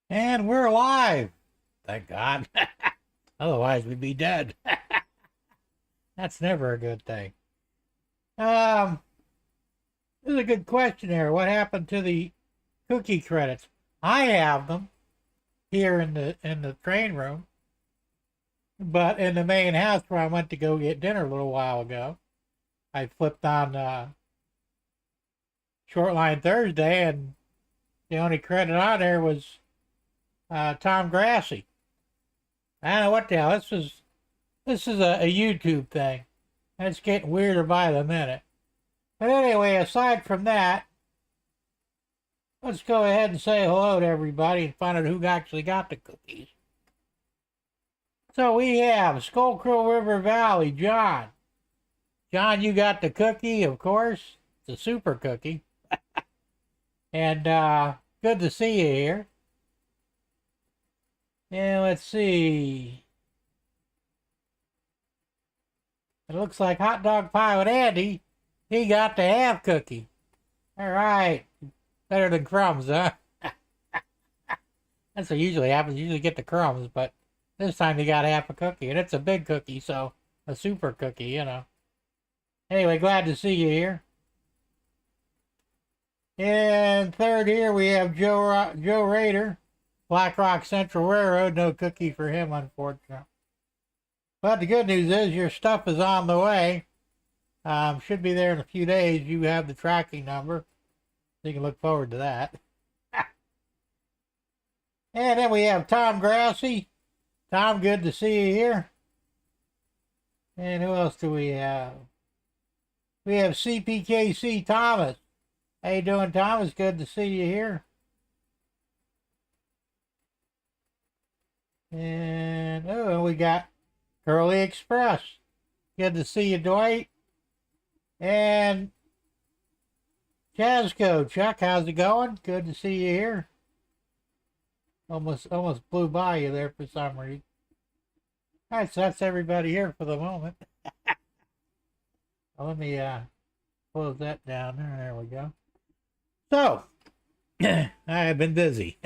And we're live. Thank God. Otherwise, we'd be dead. That's never a good thing. Um, this is a good question here. What happened to the cookie credits? I have them here in the train room, but in the main house where I went to go get dinner a little while ago, I flipped on Shortline Thursday, and the only credit on there was Tom Grassi. I don't know what the hell. This is a YouTube thing. And it's getting weirder by the minute. But anyway, aside from that, let's go ahead and say hello to everybody and find out who actually got the cookies. So we have Skull Crow River Valley, John. John, you got the cookie, of course. It's a super cookie. And good to see you here. And let's see. It looks like Hot Dog Pilot Andy, he got the half cookie. All right. Better than crumbs, huh? That's what usually happens. You usually get the crumbs, but this time you got half a cookie. And it's a big cookie, so a super cookie, you know. Anyway, glad to see you here. And third here we have Joe Rader, Black Rock Central Railroad. No cookie for him, unfortunately. But the good news is your stuff is on the way. Should be there in a few days. You have the tracking number. So you can look forward to that. And then we have Tom Grassi. Tom, good to see you here. And who else do we have? We have CPKC Thomas. How you doing, Thomas? Good to see you here. And we got Curly Express. Good to see you, Dwight. And Chasco, Chuck, how's it going? Good to see you here. Almost blew by you there for some reason. All right, so that's everybody here for the moment. Well, let me close that down there. There we go. So, I have been busy.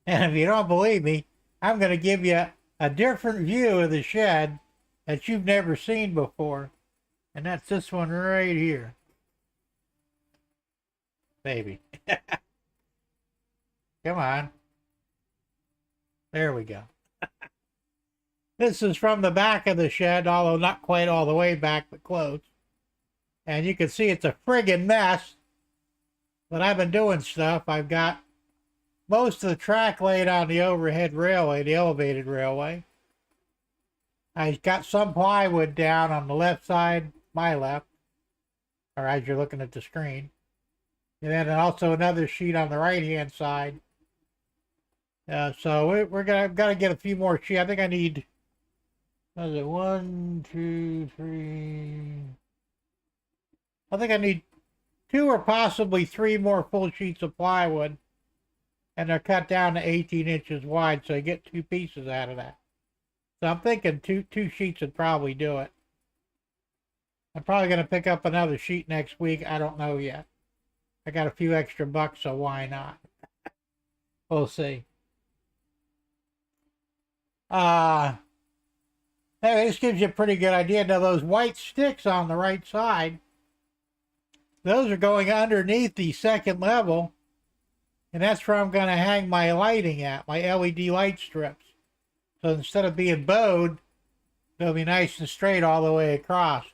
And if you don't believe me, I'm going to give you a different view of the shed that you've never seen before. And that's this one right here. Baby. Come on. There we go. This is from the back of the shed, although not quite all the way back, but close. And you can see it's a friggin' mess. But I've been doing stuff. I've got most of the track laid on the overhead railway, the elevated railway. I've got some plywood down on the left side, my left, or as you're looking at the screen. And then also another sheet on the right-hand side. So we're gonna get a few more sheets. I think I need, what is it, 1, 2, 3. I think I need 2 or possibly 3 more full sheets of plywood. And they're cut down to 18 inches wide, so you get 2 pieces out of that. So I'm thinking two sheets would probably do it. I'm probably going to pick up another sheet next week. I don't know yet. I got a few extra bucks, so why not? We'll see. Anyway, this gives you a pretty good idea. Now, those white sticks on the right side, those are going underneath the second level. And that's where I'm going to hang my lighting at, my LED light strips. So instead of being bowed, they'll be nice and straight all the way across.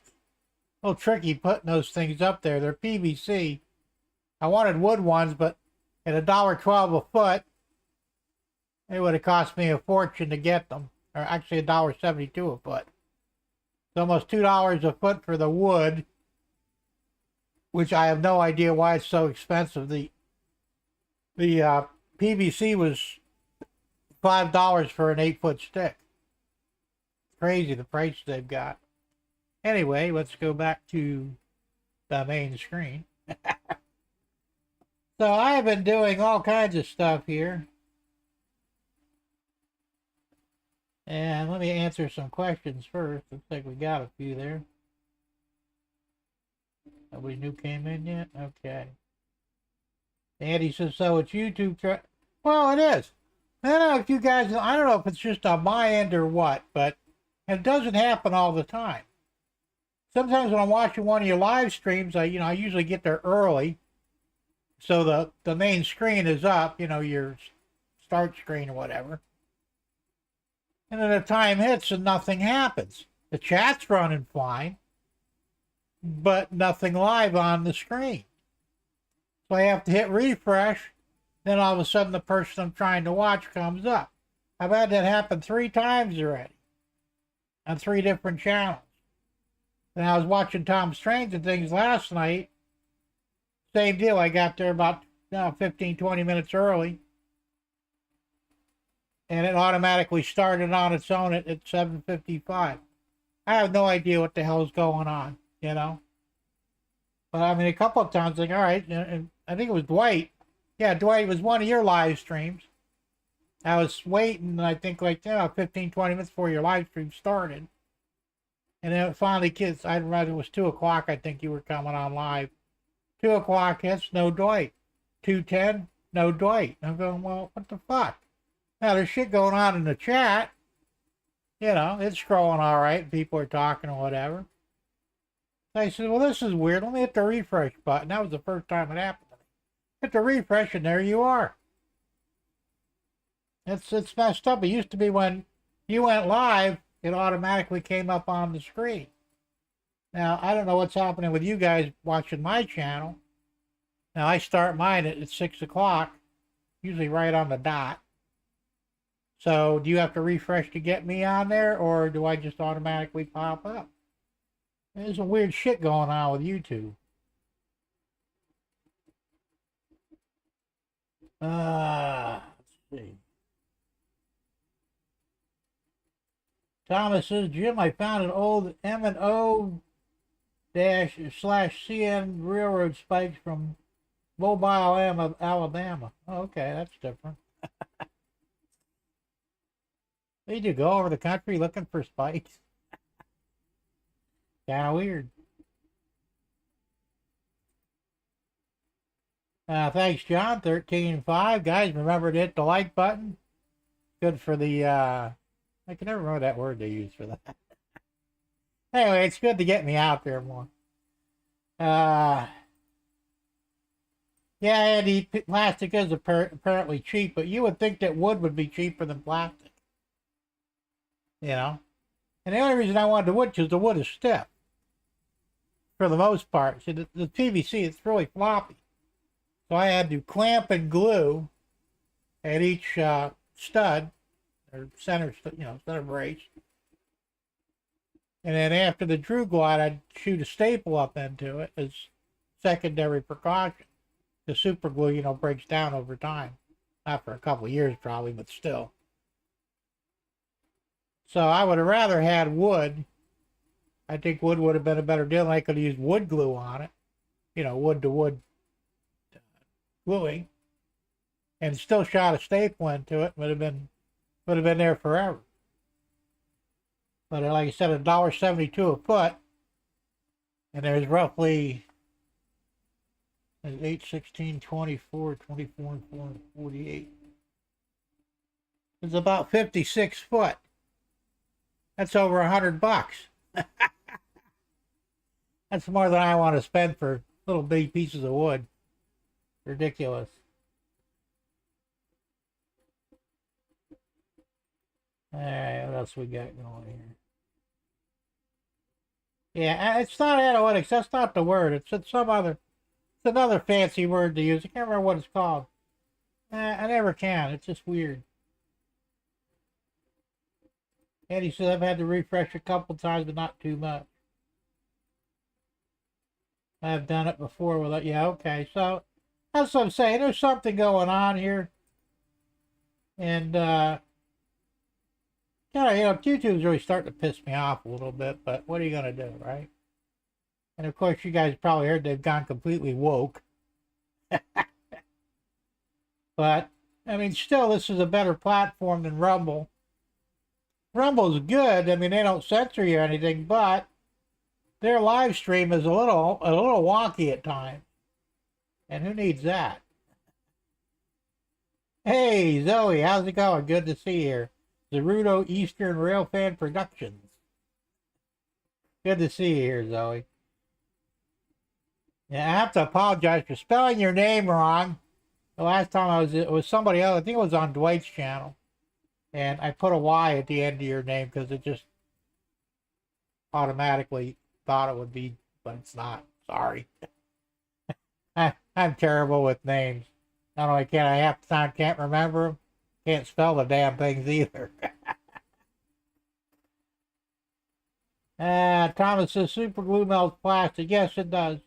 A little tricky putting those things up there. They're PVC. I wanted wood ones, but at $1.12 a foot, it would have cost me a fortune to get them. Or actually $1.72 a foot. It's almost $2 a foot for the wood, which I have no idea why it's so expensive. The PVC was $5 for an 8-foot stick. Crazy the price they've got. Anyway, let's go back to the main screen. So I've been doing all kinds of stuff here. And let me answer some questions first. Looks like we got a few there. Nobody new came in yet? Okay. Andy says, so it's YouTube Well, it is. I don't know if you guys, I don't know if it's just on my end or what, but it doesn't happen all the time. Sometimes when I'm watching one of your live streams, I usually get there early, so the main screen is up, your start screen or whatever. And then the time hits and nothing happens. The chat's running fine, but nothing live on the screen. So I have to hit refresh. Then all of a sudden the person I'm trying to watch comes up. I've had that happen 3 times already on 3 different channels. And I was watching Tom Strange and things last night. Same deal. I got there about 15, 20 minutes early. And it automatically started on its own at 7:55. I have no idea what the hell's going on, But I mean, a couple of times, like, all right, and I think it was Dwight. Yeah, Dwight, it was one of your live streams. I was waiting, I think, 15, 20 minutes before your live stream started. And then it finally gets, I read it was 2 o'clock, I think you were coming on live. 2 o'clock hits, no Dwight. 2:10, no Dwight. I'm going, well, what the fuck? Now, there's shit going on in the chat. It's scrolling all right. People are talking or whatever. So I said, well, this is weird. Let me hit the refresh button. That was the first time it happened to me. Hit the refresh, and there you are. It's messed up. It used to be when you went live, it automatically came up on the screen. Now, I don't know what's happening with you guys watching my channel. Now, I start mine at 6 o'clock, usually right on the dot. So, do you have to refresh to get me on there, or do I just automatically pop up? There's some weird shit going on with YouTube. Let's see. Thomas says, Jim, I found an old M&O /CN railroad spikes from Mobile M of Alabama. Oh, okay, that's different. Did you go over the country looking for spikes? Kind of weird. Thanks, John. 13.5. Guys, remember to hit the like button. Good for the, I can never remember that word they use for that. Anyway, it's good to get me out there more. Yeah, Andy, plastic is apparently cheap, but you would think that wood would be cheaper than plastic. And the only reason I wanted the wood, because the wood is stiff. For the most part. See, the PVC, it's really floppy. So I had to clamp and glue at each stud, or center brace. And then after the Drew Glide, I'd shoot a staple up into it as secondary precaution. The super glue, breaks down over time. Not for a couple of years probably, but still. So I would have rather had wood. I think wood would have been a better deal. I could have used wood glue on it. Wood to wood gluing. And still shot a staple into it. Would have been there forever. But like I said, $1.72 a foot. And there's roughly 8, 16, 24, 24, and 4, 48. It's about 56 foot. That's over $100. That's more than I want to spend for little bitty pieces of wood. Ridiculous. All right, what else we got going here? Yeah, it's not analytics. That's not the word. It's some other. It's another fancy word to use. I can't remember what it's called. I never can. It's just weird. And he said I've had to refresh a couple times, but not too much. I've done it before with it. Yeah, okay. So that's what I'm saying. There's something going on here. And, YouTube's really starting to piss me off a little bit, but what are you going to do, right? And of course, you guys probably heard they've gone completely woke. But, I mean, still, this is a better platform than Rumble. Rumble's good. I mean, they don't censor you or anything, but their live stream is a little wonky at times. And who needs that? Hey, Zoe, how's it going? Good to see you here. Zerudo Eastern Railfan Productions. Good to see you here, Zoe. Yeah, I have to apologize for spelling your name wrong. The last time it was somebody else. I think it was on Dwight's channel. And I put a Y at the end of your name because it just automatically thought it would be, but it's not. Sorry. I'm terrible with names. Not only can I half the time can't remember them, can't spell the damn things either. Thomas says super glue melts plastic. Yes, it does.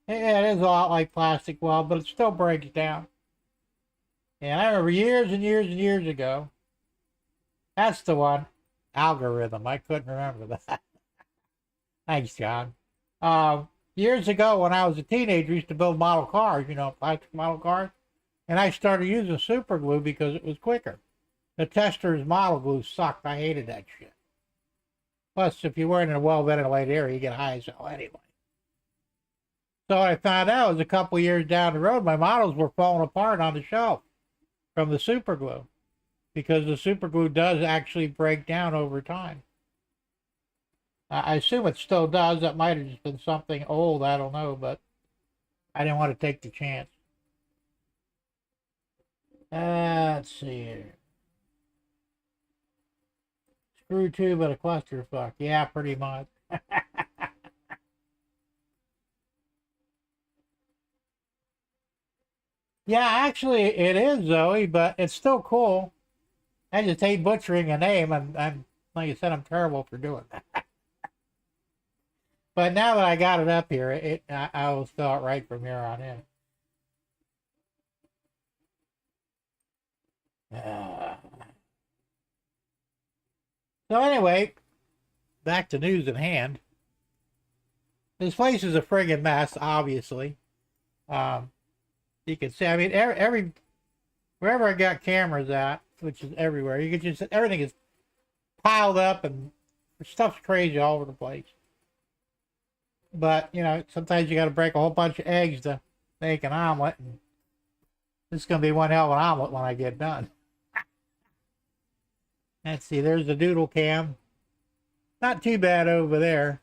It is a lot like plastic weld, but it still breaks down. And I remember years and years and years ago, that's the one, algorithm. I couldn't remember that. Thanks, John. Years ago when I was a teenager, I used to build model cars, plastic model cars. And I started using super glue because it was quicker. The tester's model glue sucked. I hated that shit. Plus, if you weren't in a well-ventilated area, you get high as hell anyway. So what I found out was a couple years down the road, my models were falling apart on the shelf from the super glue because the super glue does actually break down over time. I assume it still does. That might have just been something old. I don't know, but I didn't want to take the chance. Let's see here. Screw tube and a clusterfuck. Yeah, pretty much. Yeah, actually it is, Zoe, but it's still cool. I just hate butchering a name, and like I said, I'm terrible for doing that. But now that I got it up here, I will spell it right from here on in. So anyway, back to news at hand. This place is a friggin' mess, obviously. You can see, I mean, every wherever I got cameras at, which is everywhere, you can just, everything is piled up and stuff's crazy all over the place. But, sometimes you got to break a whole bunch of eggs to make an omelet, and this is going to be one hell of an omelet when I get done. Let's see, there's the doodle cam. Not too bad over there.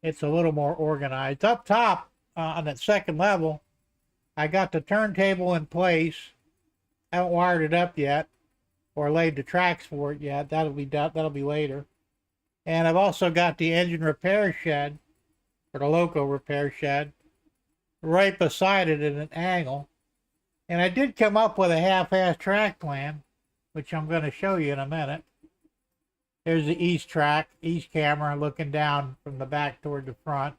It's a little more organized. Up top, on that second level, I got the turntable in place. I haven't wired it up yet or laid the tracks for it yet. That'll be later. And I've also got the engine repair shed, or the loco repair shed, right beside it at an angle. And I did come up with a half-ass track plan, which I'm going to show you in a minute. There's the east track, east camera looking down from the back toward the front.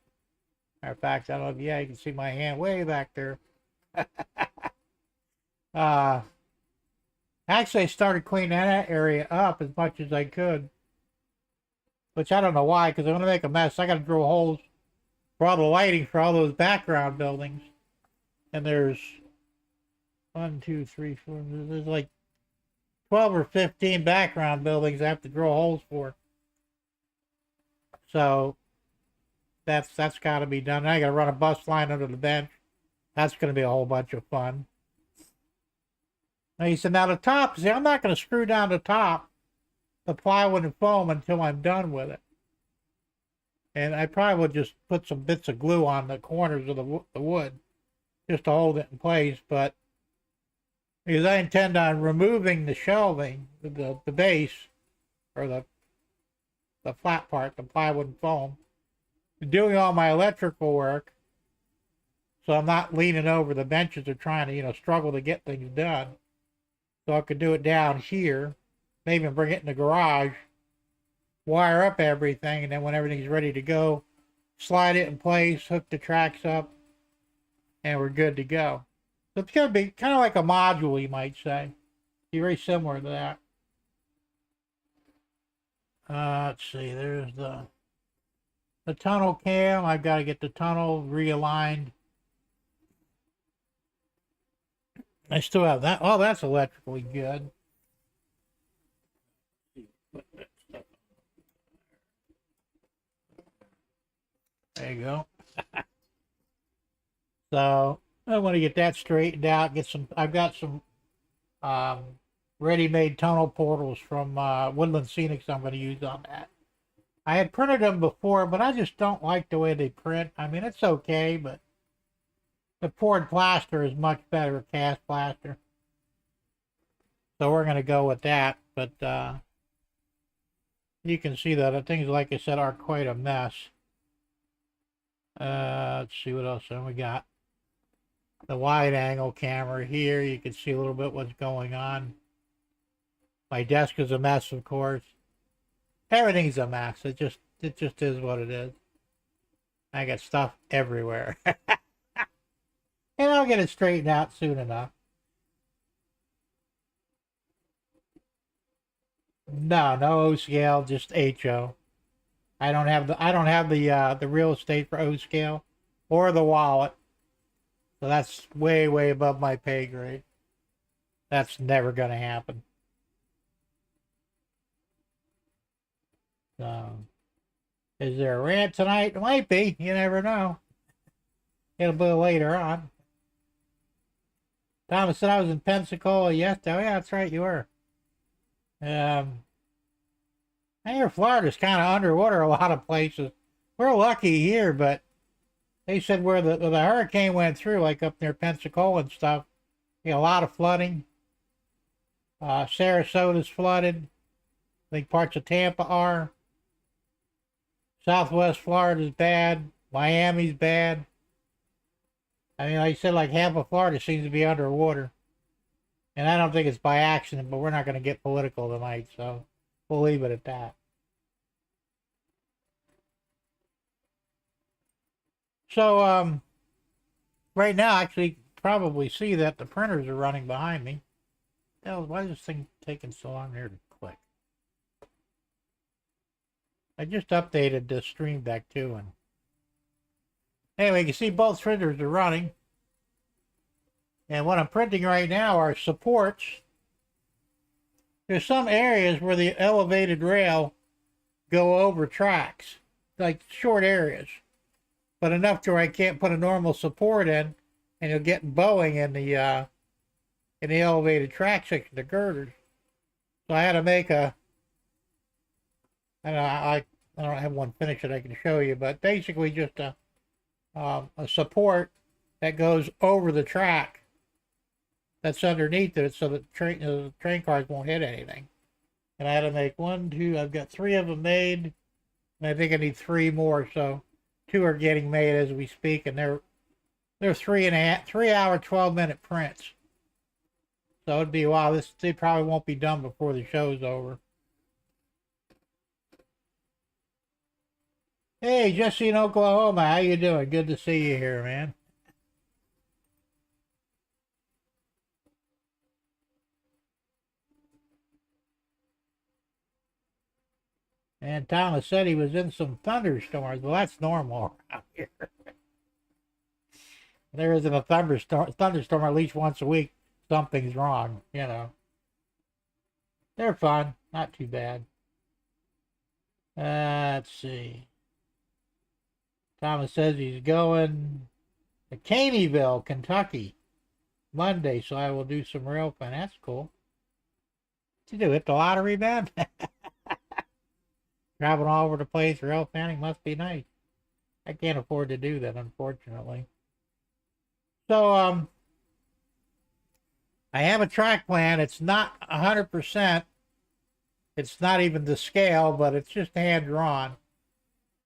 Matter of fact, I don't know, yeah, you can see my hand way back there. Actually, I started cleaning that area up as much as I could, which I don't know why, because I'm going to make a mess. I got to drill holes for all the lighting for all those background buildings. And there's 1, 2, 3, 4, there's like 12 or 15 background buildings I have to drill holes for. So that's got to be done. I got to run a bus line under the bench. That's going to be a whole bunch of fun. Now he said, now the top, see, I'm not going to screw down the top, the plywood and foam until I'm done with it. And I probably would just put some bits of glue on the corners of the wood just to hold it in place. But because I intend on removing the shelving, the base, or the flat part, the plywood and foam, doing all my electrical work, so I'm not leaning over the benches or trying to, struggle to get things done. So I could do it down here, maybe bring it in the garage, wire up everything, and then when everything's ready to go, slide it in place, hook the tracks up, and we're good to go. So it's going to be kind of like a module, you might say. Be very similar to that. Let's see, there's the tunnel cam. I've got to get the tunnel realigned. I still have that. Oh, that's electrically good. There you go. So I want to get that straightened out. I've got some ready-made tunnel portals from Woodland Scenics I'm going to use on that. I had printed them before, but I just don't like the way they print. I mean, it's okay, but the poured plaster is much better, cast plaster. So we're going to go with that, but you can see that the things, like I said, are quite a mess. Let's see what else we got. The wide angle camera here, you can see a little bit what's going on. My desk is a mess, of course. Everything's a mess. It just is what it is. I got stuff everywhere. And I'll get it straightened out soon enough. No O scale, just HO. I don't have the real estate for O scale or the wallet. So that's way above my pay grade. That's never gonna happen. So, is there a rant tonight? It might be. You never know. It'll be later on. Thomas said I was in Pensacola yesterday. Oh, yeah, that's right, you were. I hear Florida's kind of underwater a lot of places. We're lucky here, but they said where the hurricane went through, like up near Pensacola and stuff, a lot of flooding. Sarasota's flooded. I think parts of Tampa are. Southwest Florida's bad. Miami's bad. I mean, like I said, like half of Florida seems to be underwater. And I don't think it's by accident, but we're not going to get political tonight, so we'll leave it at that. So, right now, actually, probably see that the printers are running behind me. Hell, why is this thing taking so long here to click? I just updated the stream deck too, and anyway, you can see both printers are running. And what I'm printing right now are supports. There's some areas where the elevated rail go over tracks, like short areas, but enough to where I can't put a normal support in, and you'll get bowing in the elevated track section, the girders. So I had to make I don't have one finished that I can show you, but basically just a support that goes over the track that's underneath it, so that train cars won't hit anything. And I had to make I've got 3 of them made, and I think I need 3 more, so 2 are getting made as we speak, and they're 3 hour, 12-minute prints. So it'd be a while. They probably won't be done before the show's over. Hey, Jesse in Oklahoma, how you doing? Good to see you here, man. And Thomas said he was in some thunderstorms. Well, that's normal around here. There isn't a thunderstorm at least once a week. Something's wrong, They're fun, not too bad. Let's see. Thomas says he's going to Caneyville, Kentucky, Monday, so I will do some rail fan. That's cool. What you do, hit the lottery, man? Traveling all over the place, rail fanning must be nice. I can't afford to do that, unfortunately. So, I have a track plan. It's not 100%. It's not even the scale, but it's just hand drawn.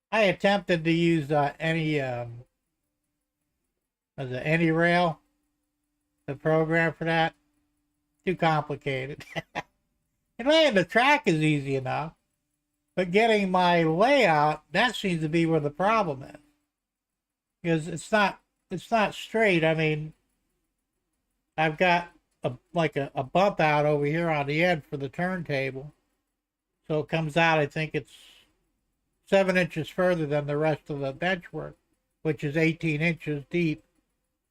I attempted to use any rail, the program for that. Too complicated. And laying the track is easy enough, but getting my layout, that seems to be where the problem is, because it's not straight. I mean, I've got a bump out over here on the end for the turntable, so it comes out. I think it's 7 inches further than the rest of the benchwork, which is 18 inches deep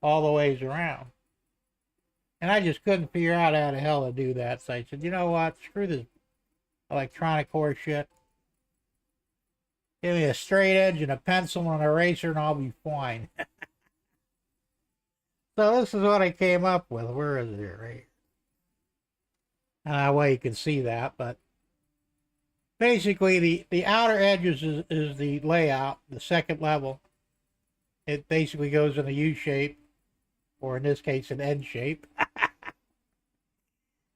all the ways around. And I just couldn't figure out how the hell to do that. So I said, you know what? Screw this electronic horse shit. Give me a straight edge and a pencil and an eraser and I'll be fine. So this is what I came up with. Where is it here? Right here. That way you can see that, but basically the outer edges is the layout, the second level. It basically goes in a U shape, or in this case an N shape.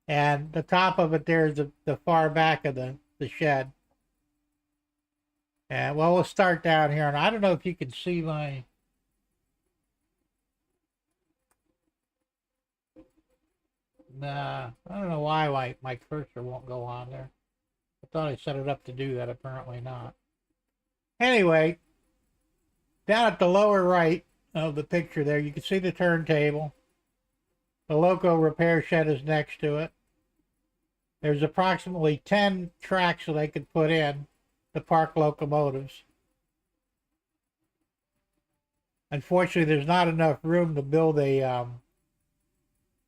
And the top of it there is the far back of the shed. And well, we'll start down here, and I don't know if you can see my... Nah, I don't know why my cursor won't go on there. I thought I set it up to do that, apparently not. Anyway, down at the lower right of the picture there, you can see the turntable. The loco repair shed is next to it. There's approximately 10 tracks that I could put in to park locomotives. Unfortunately, there's not enough room to build a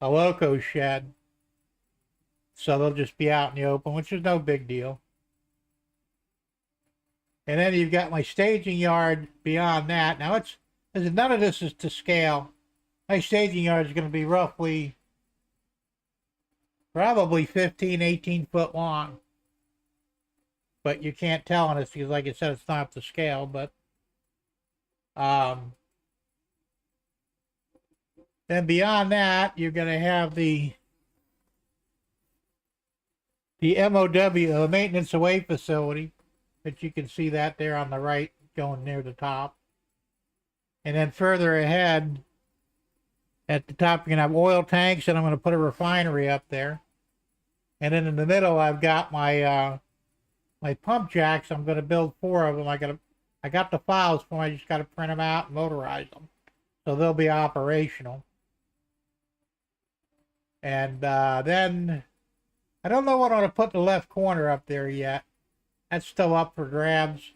loco shed, so they'll just be out in the open, which is no big deal. And then you've got my staging yard beyond that. Now none of this is to scale. My staging yard is going to be roughly probably 15, 18 foot long. But you can't tell on this because, like I said, it's not to scale. But then beyond that, you're going to have the MOW, maintenance away facility, that you can see that there on the right going near the top. And then further ahead, at the top, you're going to have oil tanks, and I'm going to put a refinery up there. And then in the middle, I've got my my pump jacks. I'm going to build 4 of them. I got the files for them. I just got to print them out and motorize them, so they'll be operational. And then I don't know what I'm going to put in the left corner up there yet. That's still up for grabs.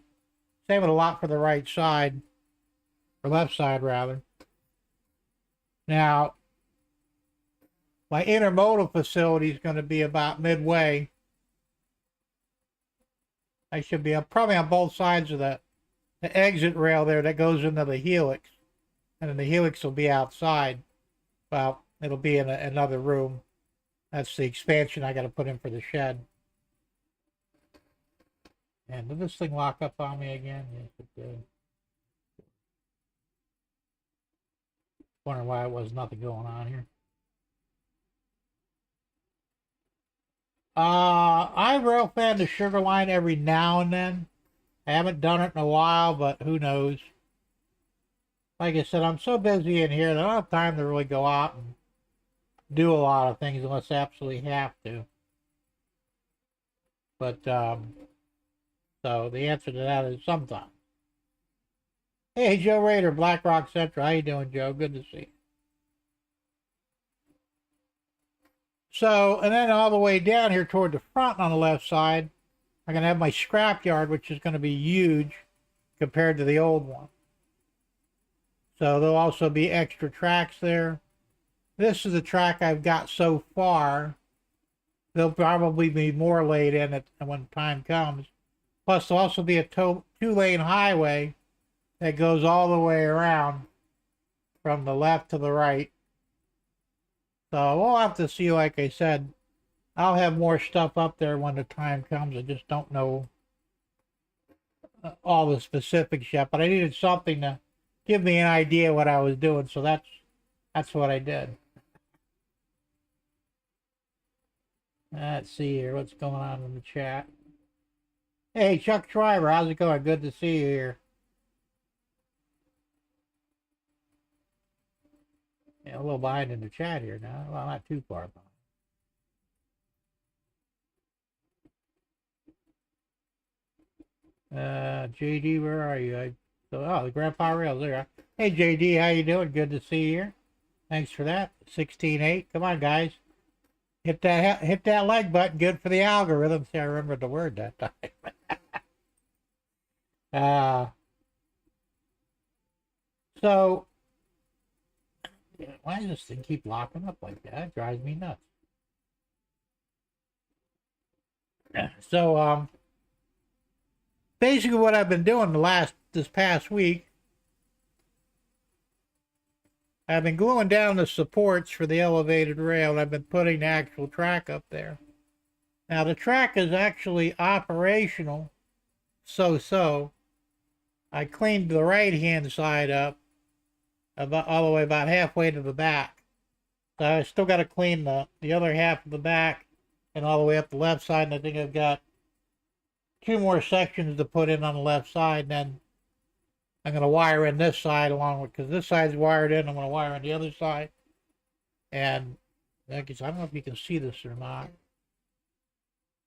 Same with a lot for the right side, or left side rather. Now, my intermodal facility is going to be about midway. I should be probably on both sides of the exit rail there that goes into the helix. And then the helix will be outside. Well, it'll be in another room. That's the expansion I got to put in for the shed. And did this thing lock up on me again? Yes, it did. Wondering why it was nothing going on here. I rail fan the sugar line every now and then. I haven't done it in a while, but who knows. Like I said, I'm so busy in here that I don't have time to really go out and do a lot of things unless I absolutely have to. But, so the answer to that is sometimes. Hey, Joe Rader, Black Rock Central. How you doing, Joe? Good to see you. So, and then all the way down here toward the front on the left side, I'm going to have my scrap yard, which is going to be huge compared to the old one. So there'll also be extra tracks there. This is the track I've got so far. There'll probably be more laid in it when time comes. Plus, there'll also be a 2-lane highway that goes all the way around from the left to the right. So we'll have to see. Like I said, I'll have more stuff up there when the time comes. I just don't know all the specifics yet, but I needed something to give me an idea what I was doing, so that's what I did. Let's see here what's going on in the chat. Hey, Chuck Schreiber, how's it going? Good to see you here. Yeah, a little behind in the chat here now. Well, not too far behind. JD, where are you? The Grandpa Rail's there. Hey, JD, how you doing? Good to see you here. Thanks for that. 16.8. Come on, guys. Hit that like button. Good for the algorithm. See, I remembered the word that time. So, why does this thing keep locking up like that? It drives me nuts. So, basically what I've been doing this past week, I've been gluing down the supports for the elevated rail, and I've been putting the actual track up there. Now the track is actually operational, so. I cleaned the right-hand side up about all the way about halfway to the back. So I still got to clean the other half of the back and all the way up the left side. And I think I've got 2 more sections to put in on the left side. And then I'm going to wire in this side along with, because this side's wired in. I'm going to wire in the other side. And I don't know if you can see this or not.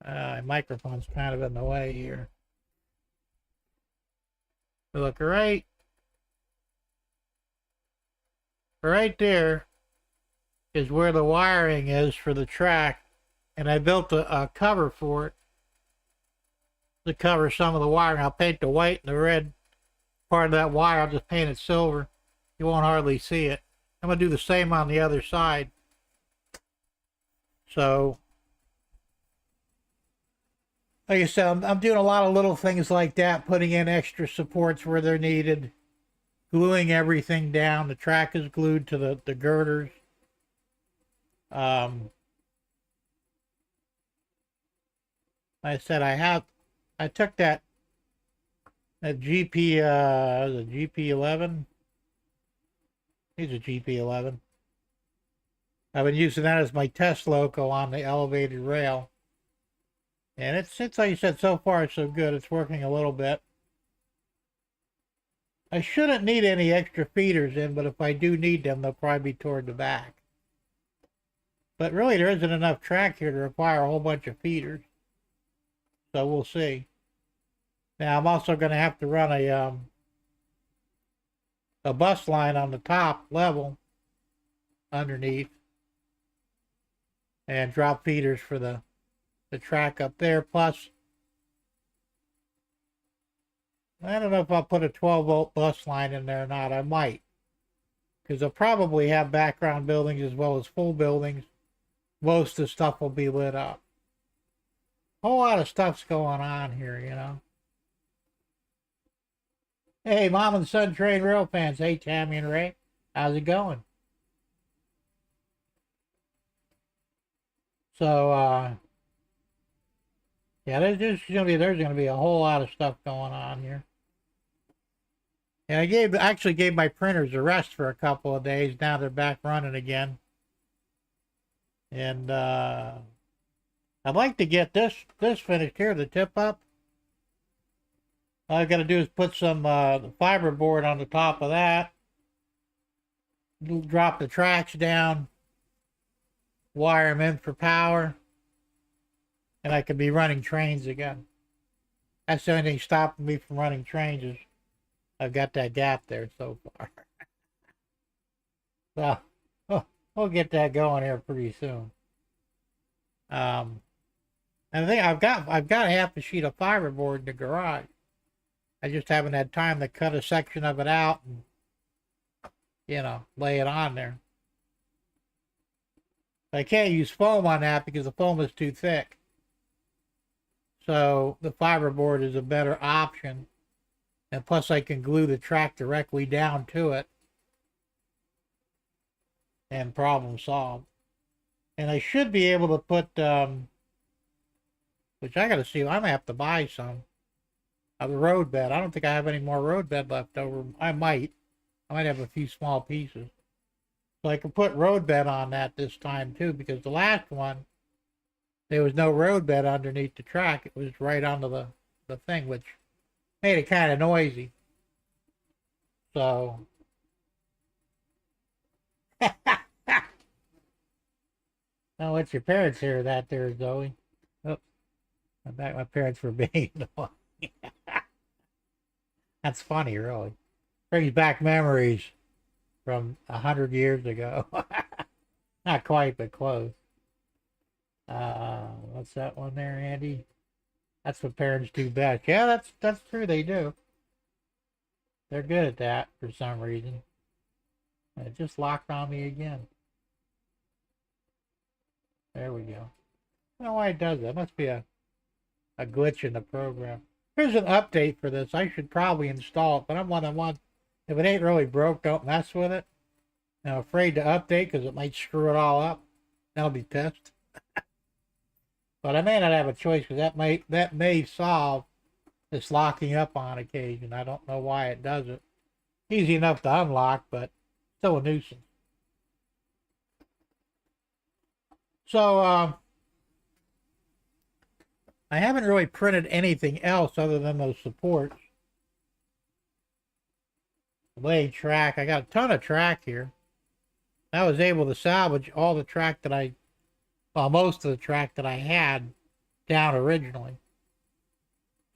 My microphone's kind of in the way here. Look, right there is where the wiring is for the track, and I built a cover for it to cover some of the wiring. I'll paint the white and the red part of that wire. I'll just paint it silver. You won't hardly see it. I'm going to do the same on the other side. So, like I said, I'm doing a lot of little things like that, putting in extra supports where they're needed, gluing everything down. The track is glued to the girders. Like I said, I took that GP, the GP11. He's a GP11. I've been using that as my test loco on the elevated rail. And it's like you said, so far so good. It's working a little bit. I shouldn't need any extra feeders in, but if I do need them, they'll probably be toward the back. But really, there isn't enough track here to require a whole bunch of feeders. So we'll see. Now, I'm also going to have to run a bus line on the top level underneath and drop feeders for the track up there. Plus, I don't know if I'll put a 12-volt bus line in there or not. I might, because they'll probably have background buildings as well as full buildings. Most of the stuff will be lit up. A whole lot of stuff's going on here, you know. Hey, Mom and Son Train Rail fans. Hey, Tammy and Ray. How's it going? So, yeah, there's gonna be a whole lot of stuff going on here. And I actually gave my printers a rest for a couple of days. Now they're back running again. And I'd like to get this finished here, the tip up. All I've got to do is put some fiberboard on the top of that. Drop the tracks down. Wire them in for power. And I could be running trains again. That's the only thing stopping me from running trains is I've got that gap there so far. So we'll get that going here pretty soon. And I think I've got half a sheet of fiberboard in the garage. I just haven't had time to cut a section of it out and, you know, lay it on there. I can't use foam on that because the foam is too thick. So the fiberboard is a better option. And plus I can glue the track directly down to it. And problem solved. And I should be able to put, which I got to see, I'm going to have to buy some of the road bed. I don't think I have any more road bed left over. I might have a few small pieces. So I can put road bed on that this time too, because the last one, there was no road bed underneath the track. It was right onto the thing, which made it kind of noisy. So, now let your parents hear that there, Zoe. Oops. I bet my parents were being annoying. That's funny, really. Brings back memories from 100 years ago. Not quite, but close. What's that one there, Andy? That's what parents do best. Yeah, that's true. They do. They're good at that for some reason. And it just locked on me again. There we go. I don't know why it does that. It must be a glitch in the program. Here's an update for this. I should probably install it, but I'm one of one. If it ain't really broke, don't mess with it. I'm afraid to update because it might screw it all up. I'll be pissed. But I may not have a choice because that may solve this locking up on occasion. I don't know why it does it. Easy enough to unlock, but still a nuisance. So I haven't really printed anything else other than those supports. Blade track. I got a ton of track here. I was able to salvage all the track that most of the track that I had down originally.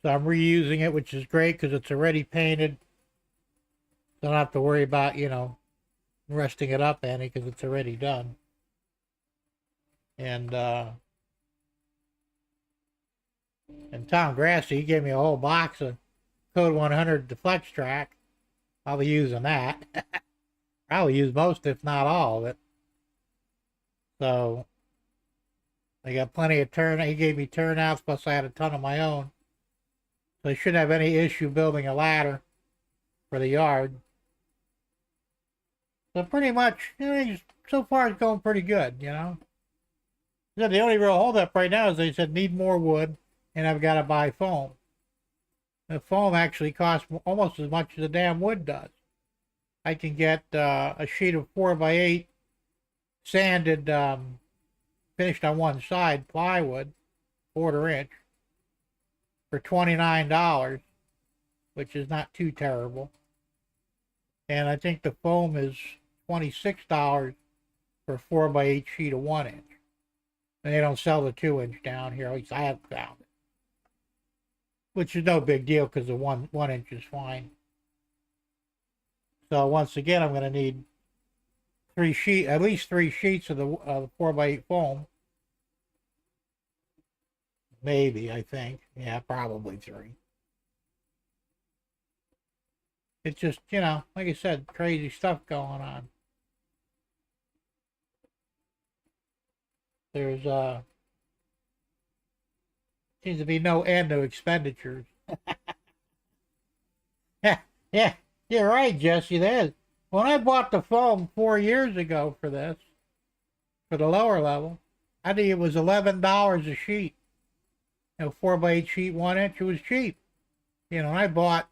So I'm reusing it, which is great because it's already painted. Don't have to worry about, resting it up any because it's already done. And Tom Grassi, he gave me a whole box of Code 100 Deflex track. I'll be using that. Probably use most, if not all of it. So I got plenty of he gave me turnouts, plus I had a ton of my own. So I shouldn't have any issue building a ladder for the yard. So pretty much, so far it's going pretty good, So the only real holdup right now is they said need more wood, and I've got to buy foam. The foam actually costs almost as much as the damn wood does. I can get a sheet of 4x8 sanded, finished on one side plywood, 1/4 inch, for $29, which is not too terrible. And I think the foam is $26 for a 4x8 sheet of 1 inch. And they don't sell the 2-inch down here, at least I haven't found it. Which is no big deal because the 1 inch is fine. So once again, I'm going to need at least 3 sheets of the 4x8 foam. Maybe, I think. Yeah, probably 3. It's just, like I said, crazy stuff going on. There's seems to be no end to expenditures. Yeah, you're right, Jesse. There is. When I bought the foam 4 years ago for this, for the lower level, I think it was $11 a sheet. 4x8 sheet, 1 inch. It was cheap. And I bought.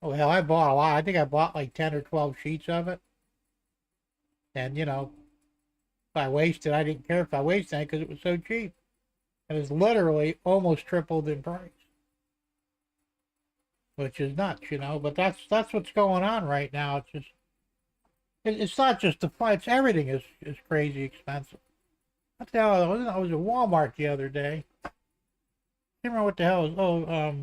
Oh hell, I bought a lot. I think I bought like 10 or 12 sheets of it. And if I wasted, I didn't care if I wasted it because it was so cheap. And it's literally almost tripled in price. Which is nuts, but that's what's going on right now. It's just, it's not just the fights. Everything is crazy expensive. What the hell? I was at Walmart the other day. I can't remember what the hell it was.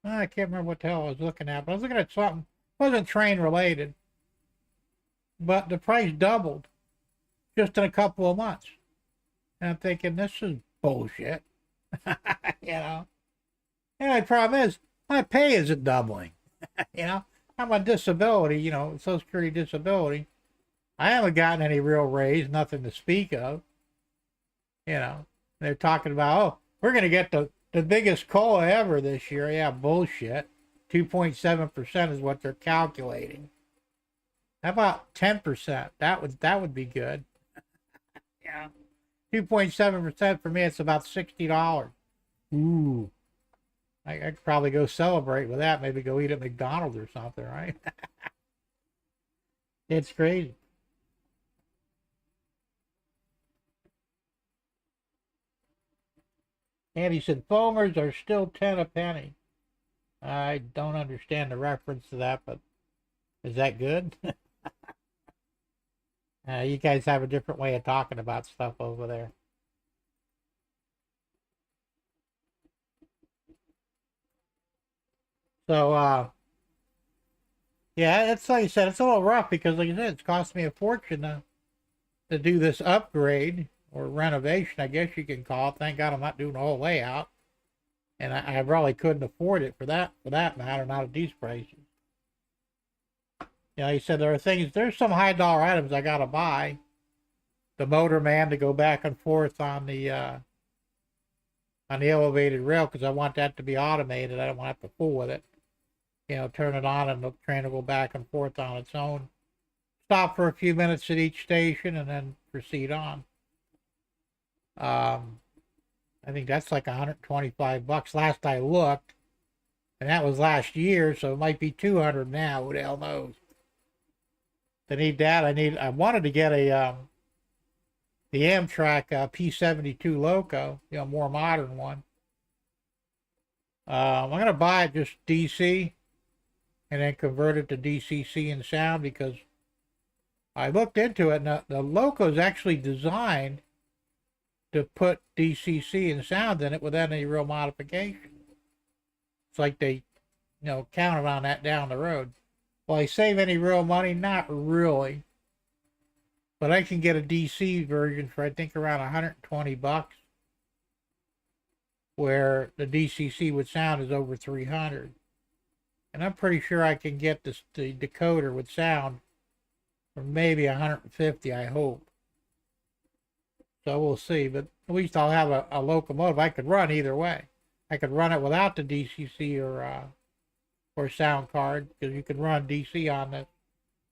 I can't remember what the hell I was looking at, but I was looking at something. It wasn't train related, but the price doubled just in a couple of months. And I'm thinking, this is bullshit. And the problem is, my pay isn't doubling. I'm on disability, Social Security disability. I haven't gotten any real raise, nothing to speak of. They're talking about, oh, we're going to get the biggest COLA ever this year. Yeah, bullshit. 2.7% is what they're calculating. How about 10%? That would be good. Yeah. 2.7% for me, it's about $60. Ooh. I could probably go celebrate with that. Maybe go eat at McDonald's or something, right? It's crazy. And he said, foamers are still 10 a penny. I don't understand the reference to that, but is that good? You guys have a different way of talking about stuff over there. So, yeah, it's like I said, it's a little rough because, like I said, it's cost me a fortune to do this upgrade or renovation, I guess you can call it. Thank God I'm not doing the whole layout. And I really couldn't afford it for that matter, not at these prices. He said there's some high dollar items I gotta buy. The motor man to go back and forth on the elevated rail because I want that to be automated. I don't want to have to fool with it. Turn it on and the train will go back and forth on its own. stop for a few minutes at each station and then proceed on. I think that's like $125 last I looked, and that was last year, so it might be $200 now. Who the hell knows? I need that. I wanted to get a the Amtrak P72 Loco, more modern one. I'm gonna buy it just DC, and then convert it to DCC in sound, because I looked into it, and the Loco is actually designed to put DCC and sound in it without any real modification. It's like they, counted on that down the road. Will I save any real money? Not really. But I can get a DC version for, I think, around $120, where the DCC with sound is over $300. And I'm pretty sure I can get the decoder with sound for maybe $150, I hope. So we'll see, but at least I'll have a locomotive I could run either way. I could run it without the DCC or sound card, because you can run DC on this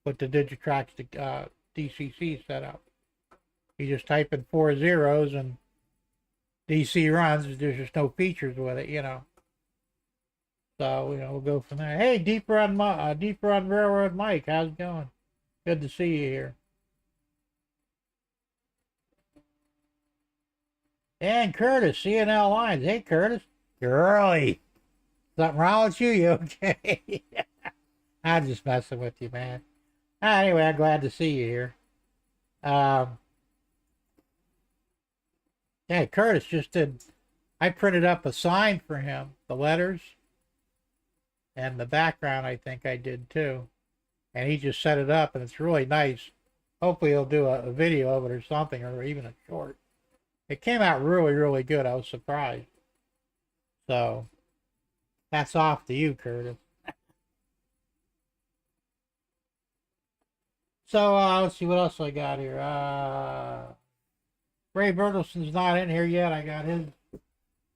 with the Digitrax DCC setup. You just type in 4 zeros and DC runs. There's just no features with it, So we'll go from there. Hey, Deep Run Railroad Mike, how's it going? Good to see you here. And Curtis, CNL Lines. Hey, Curtis. Girly. Something wrong with you? You okay? I'm just messing with you, man. Anyway, I'm glad to see you here. Yeah, Curtis just did. I printed up a sign for him, the letters, and the background I think I did too. And he just set it up, and it's really nice. Hopefully he'll do a video of it or something, or even a short. It came out really, really good. I was surprised. So, hats off to you, Curtis. So, let's see what else I got here. Ray Bertelson's not in here yet. I got his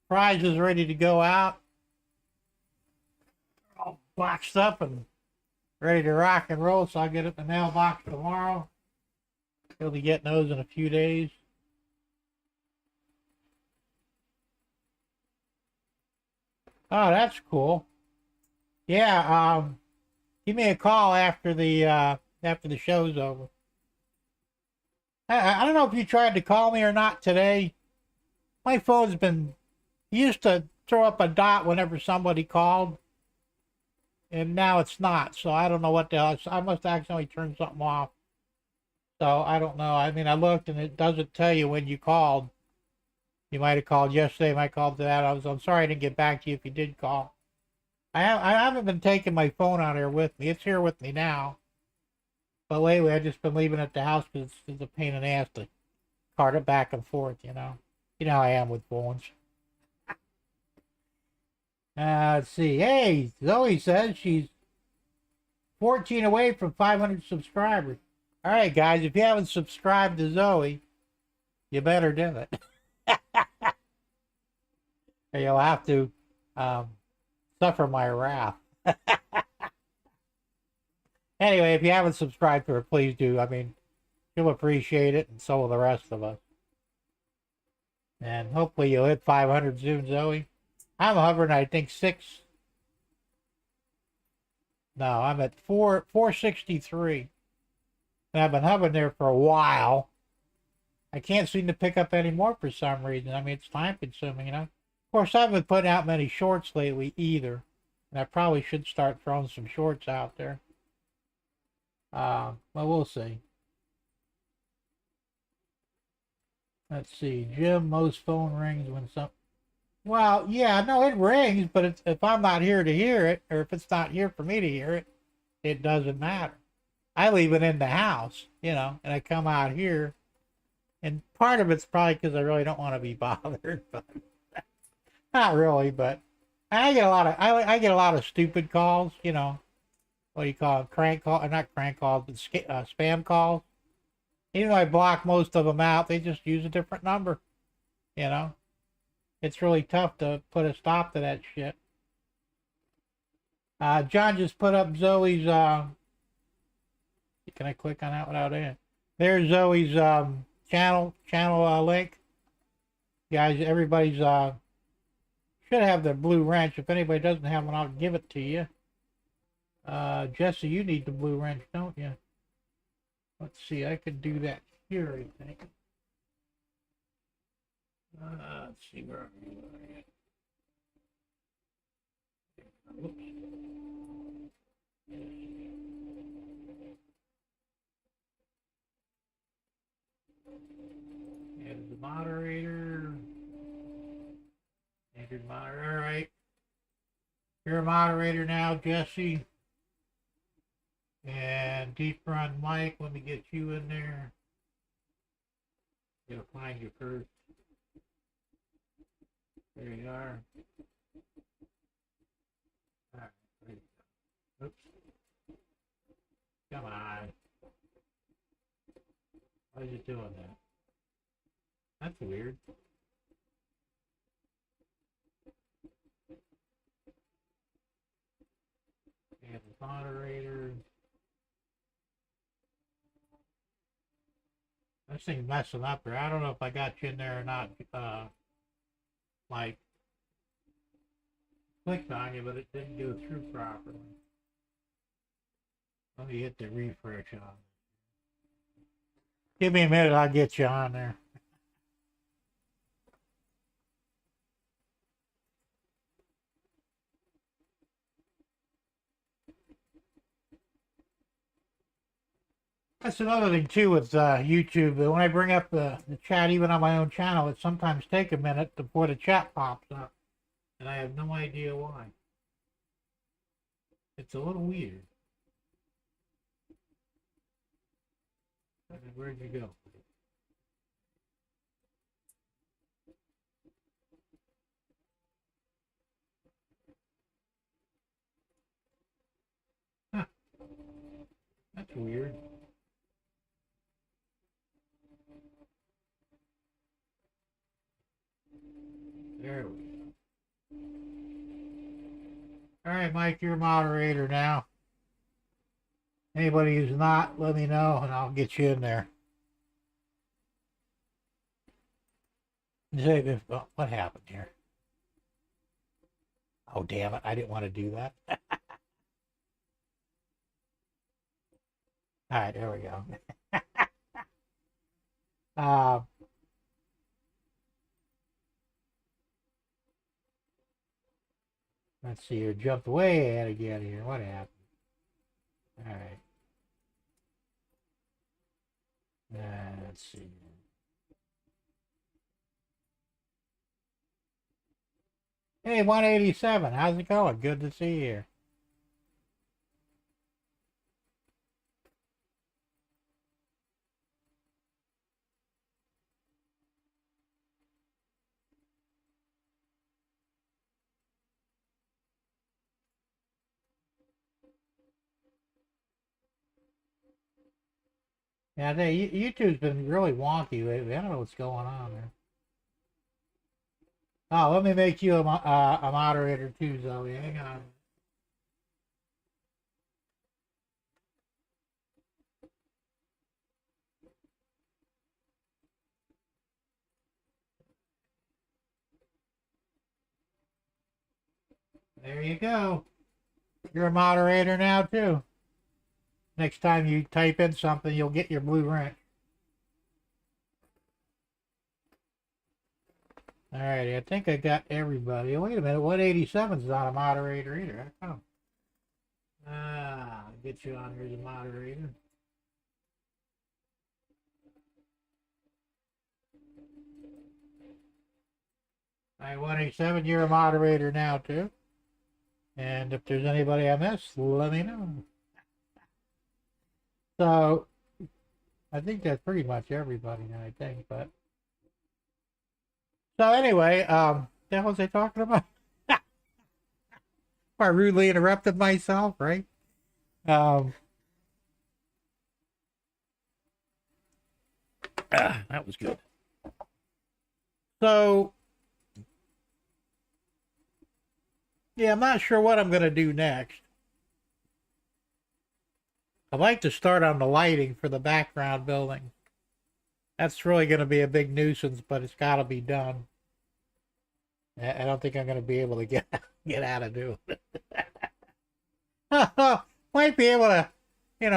prizes ready to go out. All boxed up and ready to rock and roll, so I'll get it in the mailbox tomorrow. He'll be getting those in a few days. Oh, that's cool. Yeah, give me a call after the show's over. I don't know if you tried to call me or not today. My phone's been used to throw up a dot whenever somebody called, and now it's not. So I don't know what the hell. I must accidentally turn something off. So I don't know. I mean, I looked and it doesn't tell you when you called. You might have called yesterday. Might call to that. I'm sorry I didn't get back to you if you did call. I haven't been taking my phone out here with me. It's here with me now. But lately I've just been leaving it at the house because it's a pain in the ass to cart it back and forth, You know how I am with phones. Let's see. Hey, Zoe says she's 14 away from 500 subscribers. All right, guys, if you haven't subscribed to Zoe, you better do it. Or you'll have to suffer my wrath. Anyway, if you haven't subscribed to her, please do. I mean, she'll appreciate it, and so will the rest of us. And hopefully you'll hit 500 soon, Zoe. I'm hovering, I think, 6. No, I'm at 463. And I've been hovering there for a while. I can't seem to pick up any more for some reason. I mean, it's time consuming, Of course, I haven't been putting out many shorts lately either. And I probably should start throwing some shorts out there. Well, we'll see. Let's see. Jim, most phone rings when some... Well, yeah, no, it rings, but if I'm not here to hear it, or if it's not here for me to hear it, it doesn't matter. I leave it in the house, and I come out here. And part of it's probably because I really don't want to be bothered, but not really. But I get a lot of stupid calls, What do you call it? Crank call, not crank calls, but spam calls. Even though I block most of them out, they just use a different number. It's really tough to put a stop to that shit. John just put up Zoe's Can I click on that without it? There's Zoe's channel link. Guys, everybody's should have the blue wrench. If anybody doesn't have one, I'll give it to you. Jesse, you need the blue wrench, don't you? Let's see, I could do that here, I think. Let's see where are you at? Oops. And the moderator. Anchored moderator, all right. You're a moderator now, Jesse. And deep run Mike, let me get you in there. Gotta find you first. There you are. All right, there you go. Oops. Come on. Why is it doing that? That's weird. And the moderator. This thing's messing up here. I don't know if I got you in there or not. Like, clicked on you, but it didn't go through properly. Let me hit the refresh on. Give me a minute, I'll get you on there. That's another thing too with YouTube. When I bring up the chat, even on my own channel, it sometimes takes a minute before the chat pops up, and I have no idea why. It's a little weird. Where'd you go? Huh. That's weird. There we go. All right, Mike, you're a moderator now. Anybody who's not, let me know, and I'll get you in there. What happened here? Oh, damn it. I didn't want to do that. All right, there we go. Let's see here. Jumped way ahead again here. What happened? All right. Let's see. Hey, 187. How's it going? Good to see you here. Yeah, YouTube's been really wonky lately. I don't know what's going on there. Oh, let me make you a moderator too, Zoe. Hang on. There you go. You're a moderator now too. Next time you type in something, you'll get your blue wrench. Alrighty, I think I got everybody. Wait a minute, 187's not a moderator either. How come? I'll get you on here as a moderator. Alright, 187, you're a moderator now too. And if there's anybody I missed, let me know. So, I think that's pretty much everybody now, I think, but... So anyway, the hell was I talking about? I rudely interrupted myself, right? That was good. So, yeah, I'm not sure what I'm going to do next. I'd like to start on the lighting for the background building. That's really going to be a big nuisance, but it's got to be done. I don't think I'm going to be able to get out of doing it. Might be able to,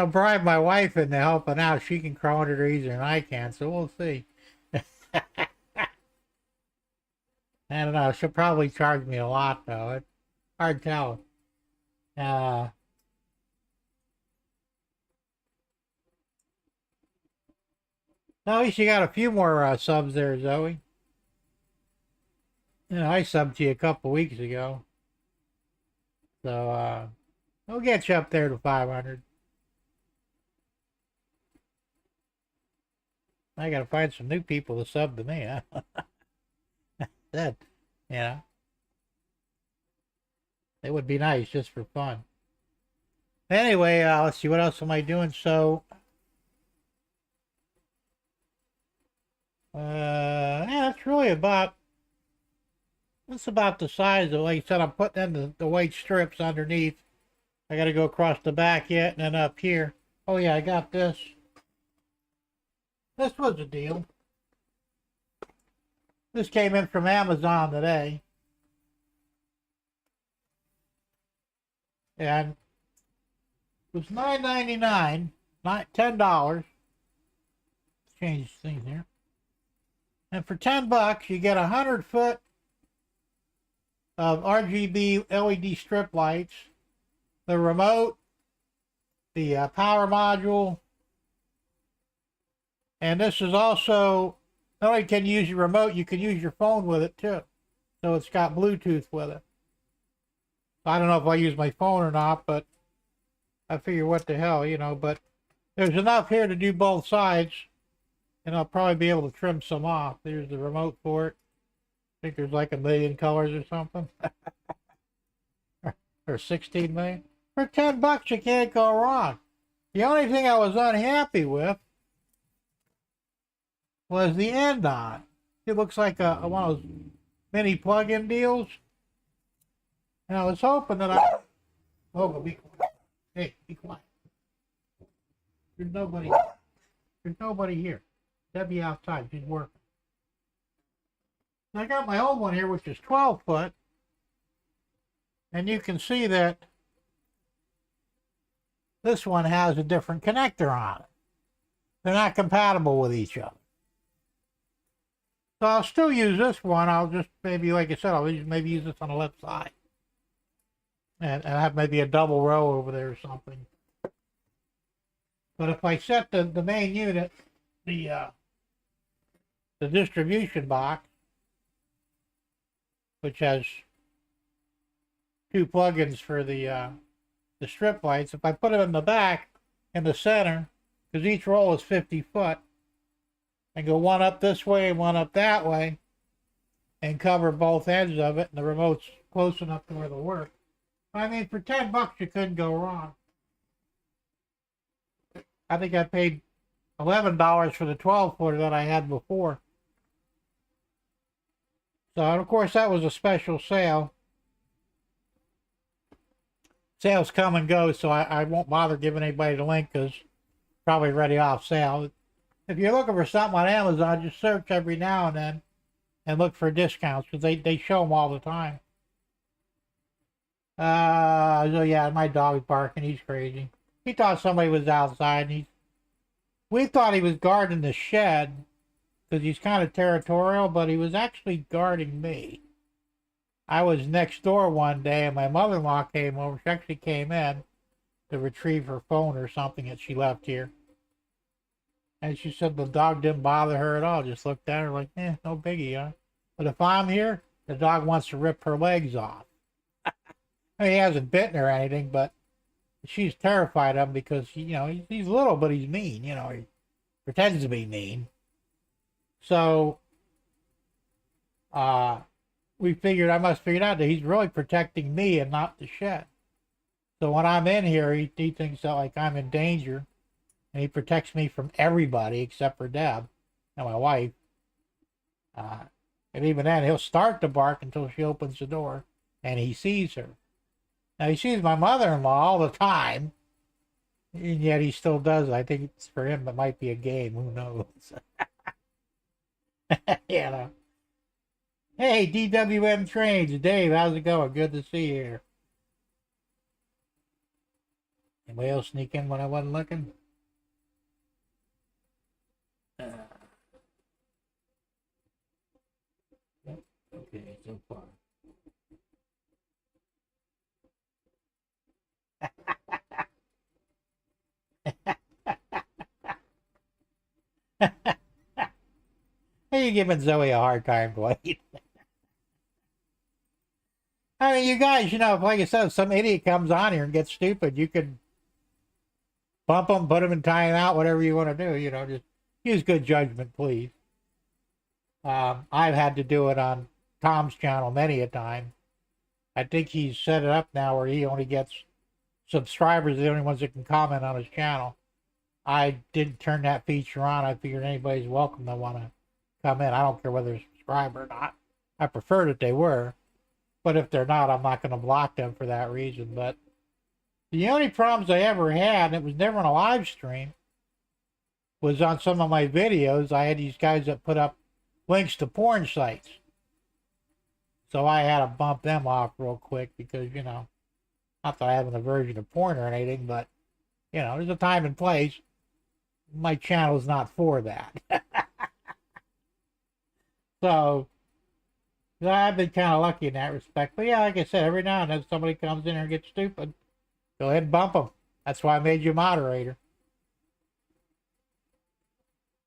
bribe my wife into helping out. She can crawl under there easier than I can, so we'll see. I don't know. She'll probably charge me a lot, though. It's hard telling. No, at least you got a few more subs there, Zoe. I subbed to you a couple weeks ago. So, we'll get you up there to 500. I gotta find some new people to sub to me, huh? That, it would be nice just for fun. Anyway, let's see, what else am I doing? So, yeah, that's really about the size of, like I said, I'm putting in the white strips underneath. I got to go across the back yet, and then up here. Oh yeah, I got this. This was a deal. This came in from Amazon today. And it was $9.99, not $10. Change things here. And for $10, you get 100-foot of RGB LED strip lights, the remote, the power module, and this is also, not only can you use your remote, you can use your phone with it too. So it's got Bluetooth with it. I don't know if I use my phone or not, but I figure what the hell, but there's enough here to do both sides, and I'll probably be able to trim some off. There's the remote for it. I think there's like 1 million colors or something. or 16 million. For $10, you can't go wrong. The only thing I was unhappy with was the end on. It looks like one of those mini plug-in deals. And I was hoping that Oh, but be quiet. Hey, be quiet. There's nobody here. Debbie outside. She's working. I got my old one here, which is 12 foot. And you can see that this one has a different connector on it. They're not compatible with each other. So I'll still use this one. I'll just maybe, like I said, I'll maybe use this on the left side. And have maybe a double row over there or something. But if I set the main unit, the distribution box, which has 2 plugins for the strip lights, if I put it in the back, in the center, because each roll is 50 foot, and go one up this way and one up that way, and cover both ends of it, and the remote's close enough to where it'll work. I mean, for $10, you couldn't go wrong. I think I paid $11 for the 12-footer that I had before. So, and of course, that was a special sale. Sales come and go, so I won't bother giving anybody the link because it's probably already off sale. If you're looking for something on Amazon, just search every now and then and look for discounts because they show them all the time. So yeah, my dog's barking. He's crazy. He thought somebody was outside. And we thought he was guarding the shed because he's kind of territorial, but he was actually guarding me. I was next door one day, and my mother-in-law came over. She actually came in to retrieve her phone or something that she left here. And she said the dog didn't bother her at all. Just looked at her like, no biggie, huh? But if I'm here, the dog wants to rip her legs off. I mean, he hasn't bitten her or anything, but she's terrified of him because, he's little, but he's mean. He pretends to be mean. So, I must figure out that he's really protecting me and not the shed. So when I'm in here, he thinks that like I'm in danger, and he protects me from everybody except for Deb and my wife. And even then, he'll start to bark until she opens the door and he sees her. Now, he sees my mother-in-law all the time, And yet he still does. I think it's for him, it might be a game. Who knows? You know. Hey, DWM Trains. Dave, how's it going? Good to see you here. Anybody else sneak in when I wasn't looking? Okay, so far. Hey, you're giving Zoe a hard time, Dwight. I mean, you guys, like I said, if some idiot comes on here and gets stupid, you could bump them, put them in timeout, whatever you want to do. Just use good judgment, please. I've had to do it on Tom's channel many a time. I think he's set it up now where he only gets subscribers, the only ones that can comment on his channel. I didn't turn that feature on. I figured anybody's welcome to want to come in. I don't care whether they're subscribed or not. I prefer that they were. But if they're not, I'm not going to block them for that reason. But the only problems I ever had, and it was never on a live stream, was on some of my videos. I had these guys that put up links to porn sites. So I had to bump them off real quick because, not that I have an aversion to porn or anything, but, there's a time and place. My channel is not for that. So I've been kind of lucky in that respect. But yeah, like I said, every now and then somebody comes in here and gets stupid, go ahead and bump them. That's why I made you moderator.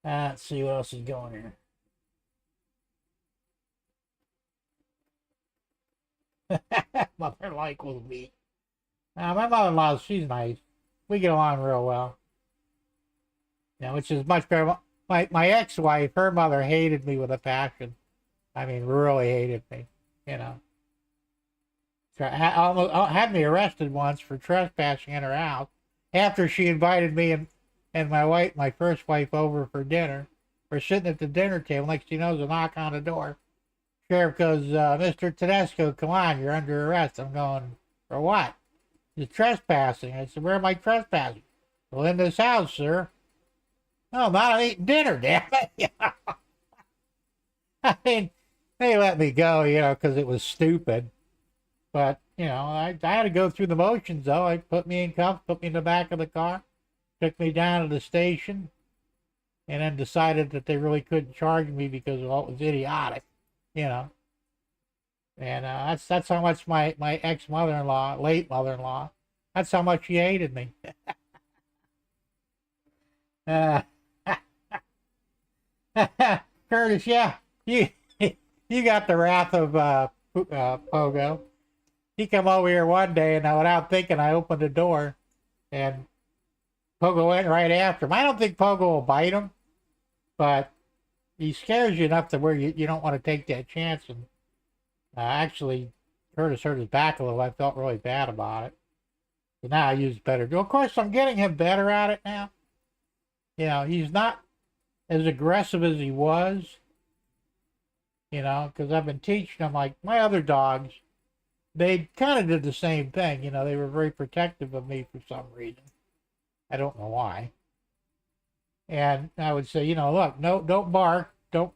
Let's see what else is going here. Mother like with me. My mother-in-law, she's nice. We get along real well. Which is much better. My ex-wife, her mother hated me with a passion. I mean, really hated me, Almost had me arrested once for trespassing in her house after she invited me and my first wife, over for dinner. We're sitting at the dinner table. Next thing you know, there's a knock on the door. Sheriff goes, Mr. Tedesco, come on, you're under arrest. I'm going, for what? You're trespassing. I said, where am I trespassing? Well, in this house, sir. No, I'm not eating dinner, damn it. I mean, they let me go, because it was stupid. But, I had to go through the motions, though. They put me in cuffs, put me in the back of the car, took me down to the station, and then decided that they really couldn't charge me because, it was idiotic, And that's how much my ex-mother-in-law, late mother-in-law, that's how much she hated me. Curtis, yeah, you got the wrath of Pogo. He come over here one day, and without thinking, I opened the door, and Pogo went right after him. I don't think Pogo will bite him, but he scares you enough to where you don't want to take that chance. And actually, Curtis hurt his back a little. I felt really bad about it. So now I use better. Of course, I'm getting him better at it now. He's not as aggressive as he was. Because I've been teaching him, like my other dogs, they kind of did the same thing. They were very protective of me for some reason. I don't know why. And I would say, look, no, don't bark. Don't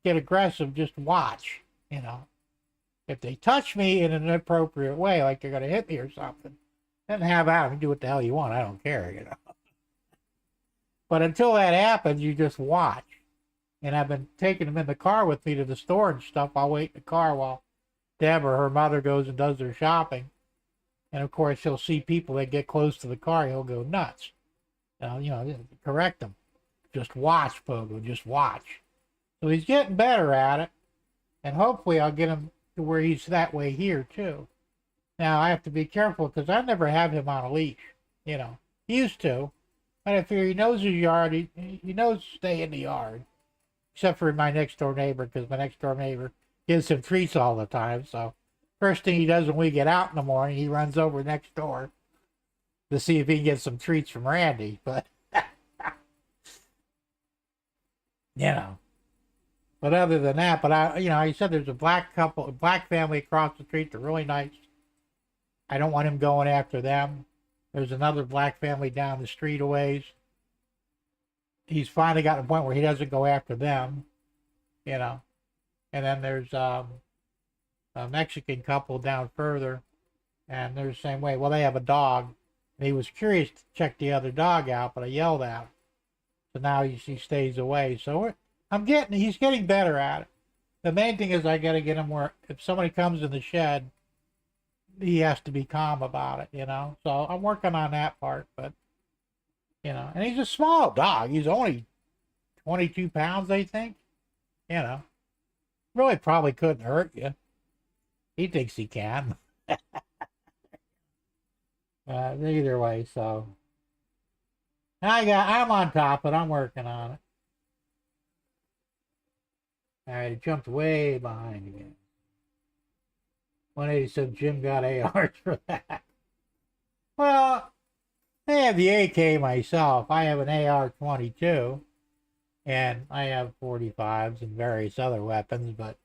get aggressive. Just watch, If they touch me in an inappropriate way, like they're going to hit me or something, then have at them. Do what the hell you want. I don't care, But until that happens, you just watch. And I've been taking them in the car with me to the store and stuff. I'll wait in the car while Deb or her mother goes and does their shopping. And of course, he'll see people that get close to the car. He'll go nuts. Correct them. Just watch, Pogo. Just watch. So he's getting better at it. And hopefully I'll get him to where he's that way here, too. Now, I have to be careful because I never have him on a leash. He used to. But I figure he knows his yard. He knows to stay in the yard. Except for my next door neighbor, because my next door neighbor gives him treats all the time. So first thing he does when we get out in the morning, he runs over next door to see if he can get some treats from Randy. But but other than that, but he said there's a black family across the street. They're really nice. I don't want him going after them. There's another black family down the street a ways. He's finally got to the point where he doesn't go after them, you know. And then there's a Mexican couple down further, and they're the same way. Well, they have a dog, and he was curious to check the other dog out, but I yelled at him. So now he stays away. So he's getting better at it. The main thing is I got to get him where if somebody comes in the shed, he has to be calm about it, you know. So I'm working on that part, but you know, and he's a small dog. He's only 22 pounds, I think. You know, really probably couldn't hurt you. He thinks he can. Either way, so I'm on top of it. I'm working on it. All right, it jumped way behind again. 180 said Jim got ARs for that. Well, I have the AK myself. I have an AR-22, and I have 45s and various other weapons, but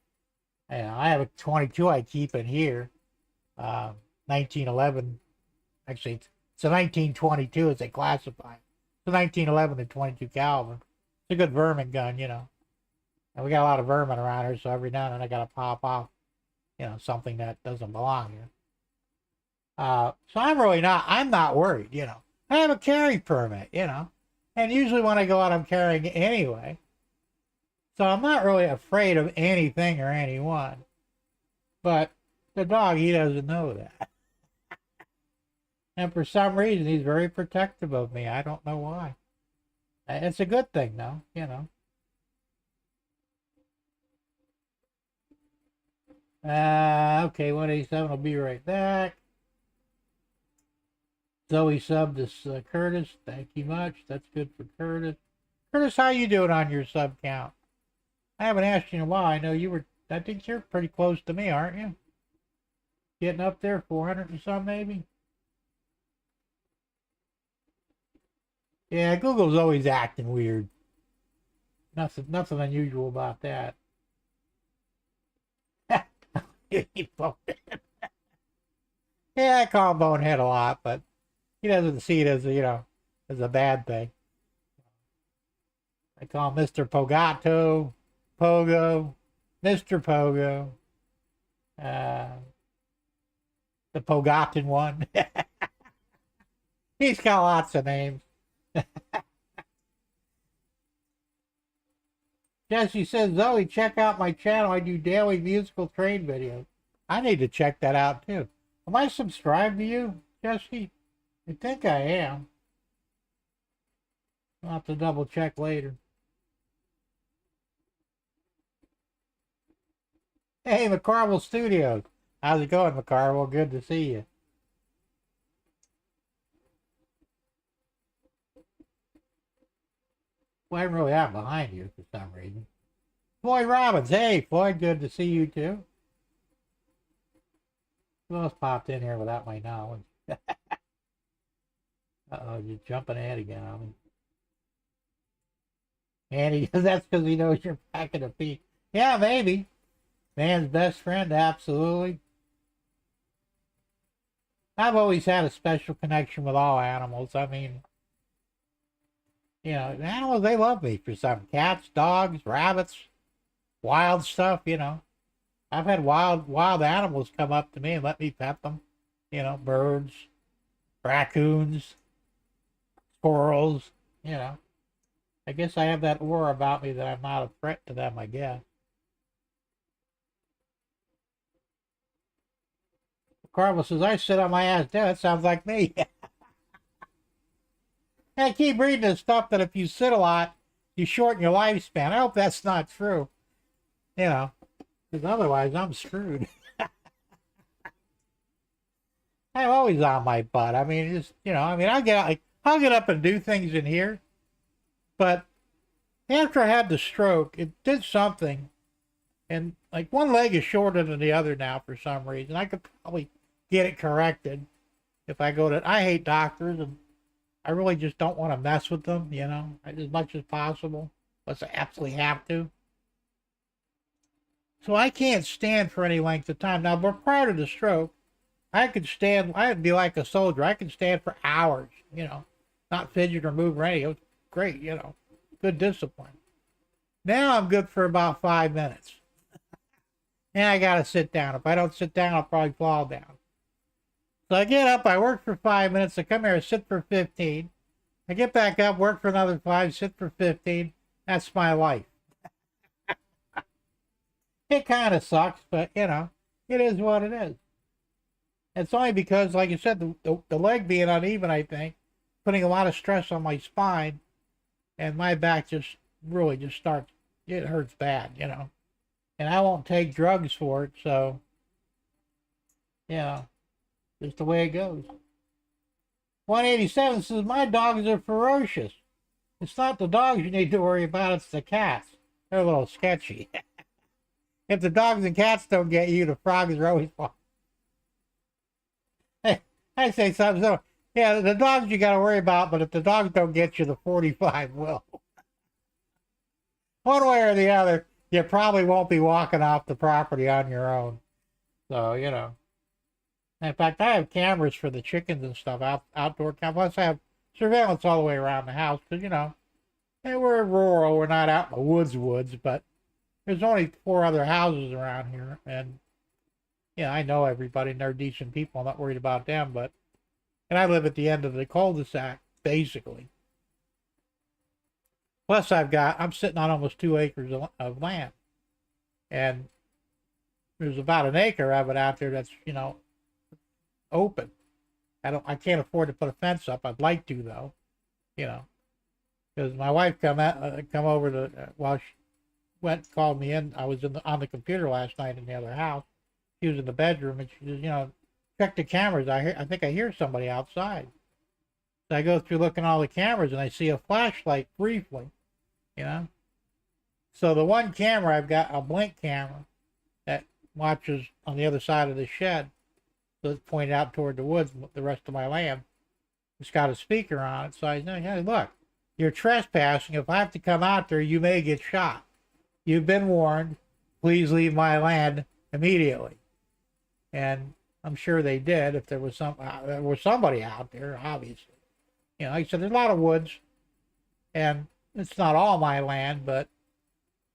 you know, I have a 22 I keep in here. 1911. Actually, it's a 1922 as they classify. It's a 1911 to 22 caliber. It's a good vermin gun, you know. And we got a lot of vermin around here, so every now and then I got to pop off, you know, something that doesn't belong here. So I'm not worried, you know. I have a carry permit, you know. And usually when I go out, I'm carrying anyway. So I'm not really afraid of anything or anyone. But the dog, he doesn't know that. And for some reason, he's very protective of me. I don't know why. It's a good thing, though, you know. Okay, 187 will be right back. Zoe subbed us, Curtis. Thank you much. That's good for Curtis. Curtis, how you doing on your sub count? I haven't asked you in a while. I know I think you're pretty close to me, aren't you? Getting up there, 400 and some maybe? Yeah, Google's always acting weird. Nothing unusual about that. Yeah, I call him Bonehead a lot, but he doesn't see it as as a bad thing. I call him Mr. Pogato, Pogo, Mr. Pogo, the Pogotten one. He's got lots of names. Jesse says, Zoe, check out my channel. I do daily musical train videos. I need to check that out too. Am I subscribed to you, Jesse? I think I am. I'll have to double check later. Hey, McCarville Studios. How's it going, McCarville? Good to see you. Well, I'm really out behind you for some reason. Floyd Robbins. Hey, Floyd, good to see you too. Who else popped in here without my knowledge? Uh-oh, you're jumping ahead again on me. And that's because he knows you're packing a pee. Yeah, maybe. Man's best friend, absolutely. I've always had a special connection with all animals. I mean, you know, animals, they love me for some. Cats, dogs, rabbits, wild stuff, you know. I've had wild animals come up to me and let me pet them. You know, birds, raccoons, squirrels, you know. I guess I have that aura about me that I'm not a threat to them, I guess. Carvel says, I sit on my ass down. That sounds like me. I keep reading this stuff that if you sit a lot, you shorten your lifespan. I hope that's not true. You know, because otherwise I'm screwed. I'm always on my butt. I mean, just, you know, I mean, I'll get up and do things in here. But after I had the stroke, it did something. And like one leg is shorter than the other now for some reason. I could probably get it corrected if I go to, I hate doctors and I really just don't want to mess with them, you know, as much as possible, unless I absolutely have to. So I can't stand for any length of time. Now, but prior to the stroke, I could stand, I'd be like a soldier. I could stand for hours, not fidget or move or anything. It was great, good discipline. Now I'm good for about 5 minutes. And I got to sit down. If I don't sit down, I'll probably fall down. So I get up, I work for 5 minutes, I come here, I sit for 15. I get back up, work for another 5, sit for 15. That's my life. It kind of sucks, but, it is what it is. It's only because, like you said, the leg being uneven, I think, putting a lot of stress on my spine, and my back just really just starts, it hurts bad, And I won't take drugs for it, so, just the way it goes. 187 says, my dogs are ferocious. It's not the dogs you need to worry about, it's the cats. They're a little sketchy. If the dogs and cats don't get you, the frogs are always fine. Hey, I say something. So, yeah, the dogs you got to worry about, but if the dogs don't get you, the 45 will. One way or the other, you probably won't be walking off the property on your own. So, In fact, I have cameras for the chickens and stuff, outdoor cameras. Plus, I have surveillance all the way around the house because, hey, we're rural. We're not out in the woods, but there's only 4 other houses around here. And, I know everybody and they're decent people. I'm not worried about them, and I live at the end of the cul-de-sac, basically. Plus, I'm sitting on almost 2 acres of land. And there's about an acre of it out there that's, open. I can't afford to put a fence up. I'd like to, though, because my wife come over to, while she called me in. I was on the computer last night in the other house. She was in the bedroom, and she says, check the cameras. I think I hear somebody outside. So I go through looking at all the cameras, and I see a flashlight briefly, So the one camera, I've got a blink camera that watches on the other side of the shed. So it's pointed out toward the woods, the rest of my land. It's got a speaker on it. So I know, hey, look, you're trespassing. If I have to come out there, you may get shot. You've been warned. Please leave my land immediately. And I'm sure they did. If there was somebody out there, obviously. Like I said, there's a lot of woods, and it's not all my land, but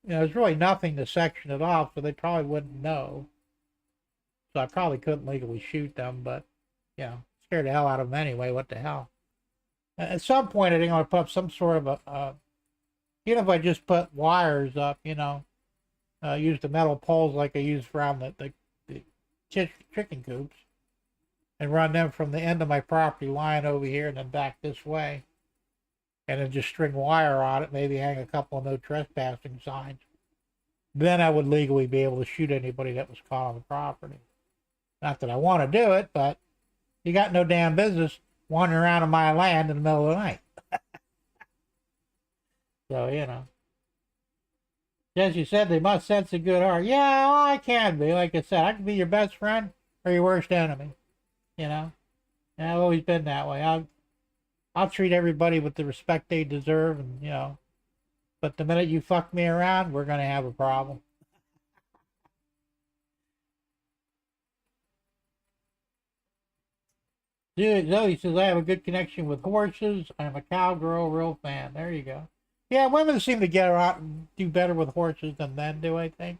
there's really nothing to section it off, so they probably wouldn't know. So I probably couldn't legally shoot them, but scared the hell out of them anyway. What the hell? At some point, I think I'm gonna put up some sort of even if I just put wires up, use the metal poles like I use around the chicken coops, and run them from the end of my property line over here and then back this way, and then just string wire on it, maybe hang a couple of no trespassing signs. Then I would legally be able to shoot anybody that was caught on the property. Not that I want to do it, but you got no damn business wandering around on my land in the middle of the night. So, Jesse said they must sense a good heart. Yeah, well, I can be. Like I said, I can be your best friend or your worst enemy. And I've always been that way. I'll treat everybody with the respect they deserve, and but the minute you fuck me around, we're gonna have a problem. Dude, Zoe says I have a good connection with horses. I'm a cowgirl real fan. There you go. Yeah, women seem to get out and do better with horses than men do, I think.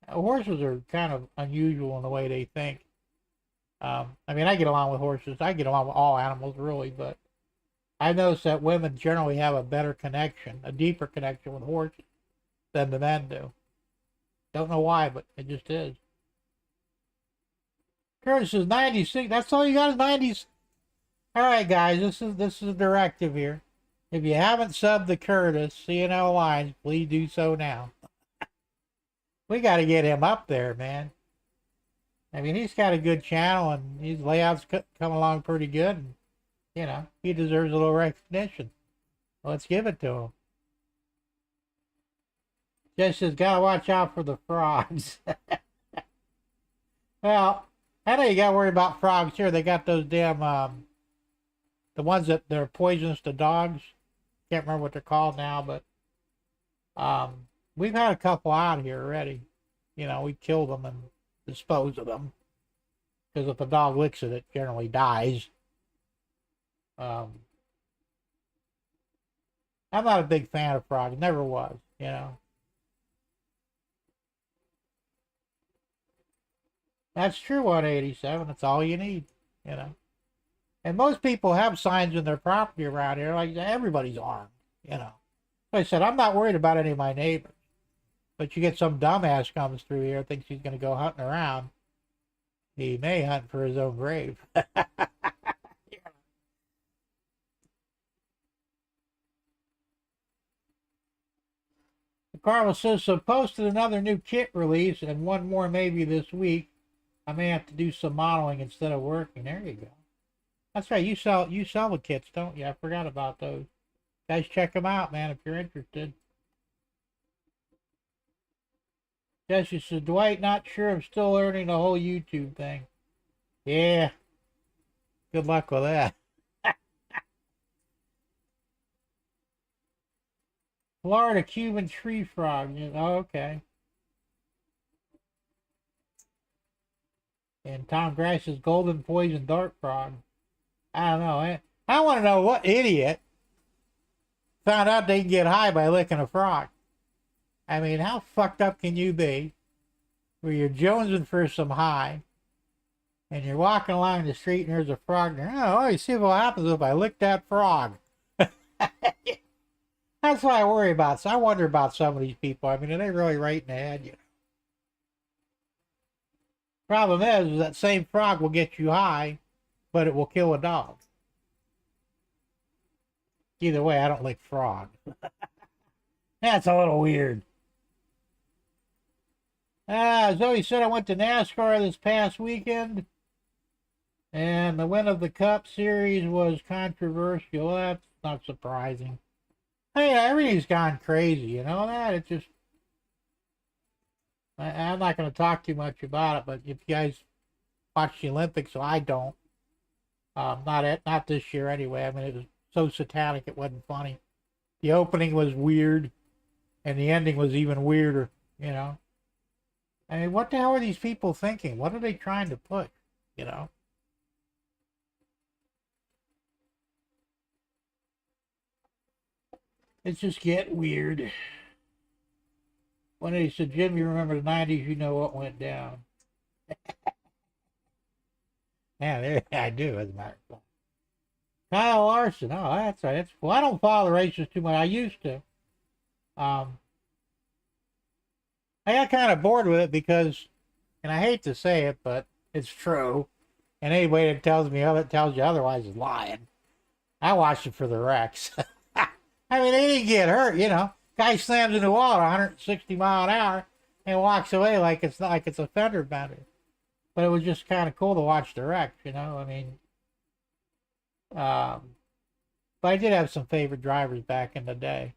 Horses are kind of unusual in the way they think. I get along with horses. I get along with all animals, really, but I noticed that women generally have a better connection, a deeper connection with horses than the men do. Don't know why, but it just is. Curtis is 96. That's all you got is 90s. All right, guys, this is a directive here. If you haven't subbed to Curtis, CNL Lines, please do so now. We got to get him up there, man. He's got a good channel, and his layouts come along pretty good. And, he deserves a little recognition. Let's give it to him. Just says, gotta watch out for the frogs. Well, I know you gotta worry about frogs here. They got those damn, the ones that they're poisonous to dogs. Can't remember what they're called now, but we've had a couple out here already. We killed them and disposed of them. because if a dog licks it, it generally dies. Um, I'm not a big fan of frogs. Never was, you know. That's true, 187. That's all you need, you know. And most people have signs in their property around here, like everybody's armed, you know. Like I said, I'm not worried about any of my neighbors. But you get some dumbass comes through here, thinks he's going to go hunting around. He may hunt for his own grave. Carlos says, so posted another new kit release and one more maybe this week. I may have to do some modeling instead of working. There you go. That's right. You sell the kits, don't you? I forgot about those. Guys, check them out, man, if you're interested. Jesse said, Dwight, not sure I'm still learning the whole YouTube thing. Yeah. Good luck with that. Florida Cuban tree frog. Oh, okay. And Tom Grass's golden poison dart frog. I don't know. I want to know what idiot found out they can get high by licking a frog. I mean, how fucked up can you be where you're jonesing for some high and you're walking along the street and there's a frog there? Oh, you see what happens if I lick that frog. That's what I worry about. So I wonder about some of these people. I mean, are they really right in the head? You know? Problem is that same frog will get you high, but it will kill a dog. Either way, I don't like frog. That's a little weird. Zoe said I went to NASCAR this past weekend, and the win of the Cup Series was controversial. Well, that's not surprising. Hey, everything's gone crazy, you know that? It just... I'm not going to talk too much about it, but if you guys watch the Olympics, so I don't. Not this year anyway. I mean, it was so satanic it wasn't funny. The opening was weird, and the ending was even weirder, you know? I mean, what the hell are these people thinking? What are they trying to push, you know? It's just getting weird. When they said, Jim, you remember the 90s, you know what went down. Yeah, I do, as a matter of fact. Kyle Larson, oh, that's right. Well, I don't follow the races too much. I used to. I got kind of bored with it because, and I hate to say it, but it's true. And anybody that tells you otherwise is lying. I watched it for the wrecks. I mean, they didn't get hurt, you know. Guy slams into the wall at 160 mile an hour and walks away like it's a fender bender. But it was just kind of cool to watch the wrecks, you know. I mean, but I did have some favorite drivers back in the day.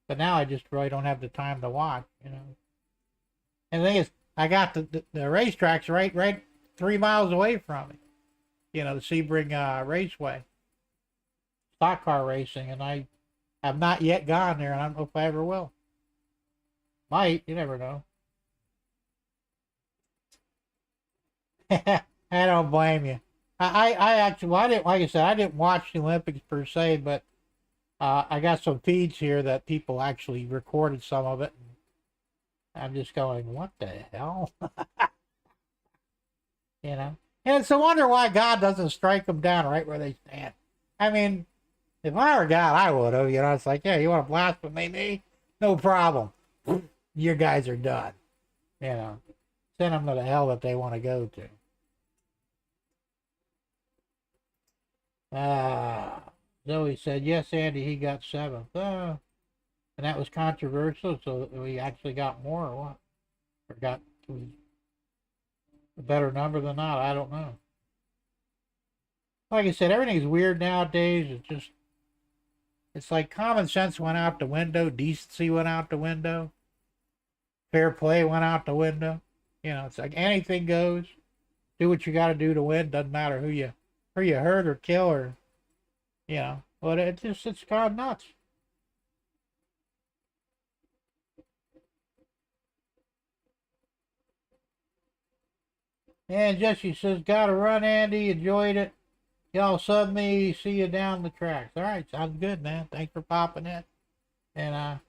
But now I just really don't have the time to watch, you know. And the thing is, I got the racetracks right 3 miles away from me. You know, the Sebring Raceway. Stock car racing, and I have not yet gone there, and I don't know if I ever will. Might, you never know. I don't blame you. I actually, well, I didn't, like I said, I didn't watch the Olympics per se, but I got some feeds here that people actually recorded some of it. And I'm just going, what the hell? You know? And it's a wonder why God doesn't strike them down right where they stand. I mean, if I were God, I would have. You know, it's like, yeah, you want to blaspheme me? No problem. Your guys are done. You know, send them to the hell that they want to go to. Zoe said, yes, Andy, he got 7th. And that was controversial, so we actually got more or what? Or got a better number than that? I don't know. Like I said, everything's weird nowadays. It's like common sense went out the window, decency went out the window, fair play went out the window. You know, it's like anything goes. Do what you got to do to win. Doesn't matter who you hurt or kill or, you know. But it's gone nuts. And Jesse says, gotta run, Andy. Enjoyed it. Y'all sub me. See you down the tracks. All right, sounds good, man. Thanks for popping in. And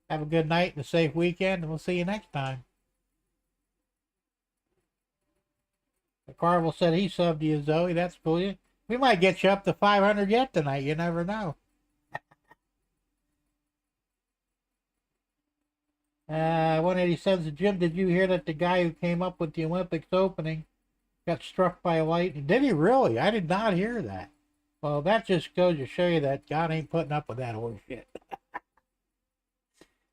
have a good night and a safe weekend, and we'll see you next time. Carvel said he subbed you, Zoe. That's cool. We might get you up to 500 yet tonight. You never know. 187 Jim, did you hear that the guy who came up with the Olympics opening got struck by lightning? Did he really? I did not hear that. Well, that just goes to show you that God ain't putting up with that horse shit.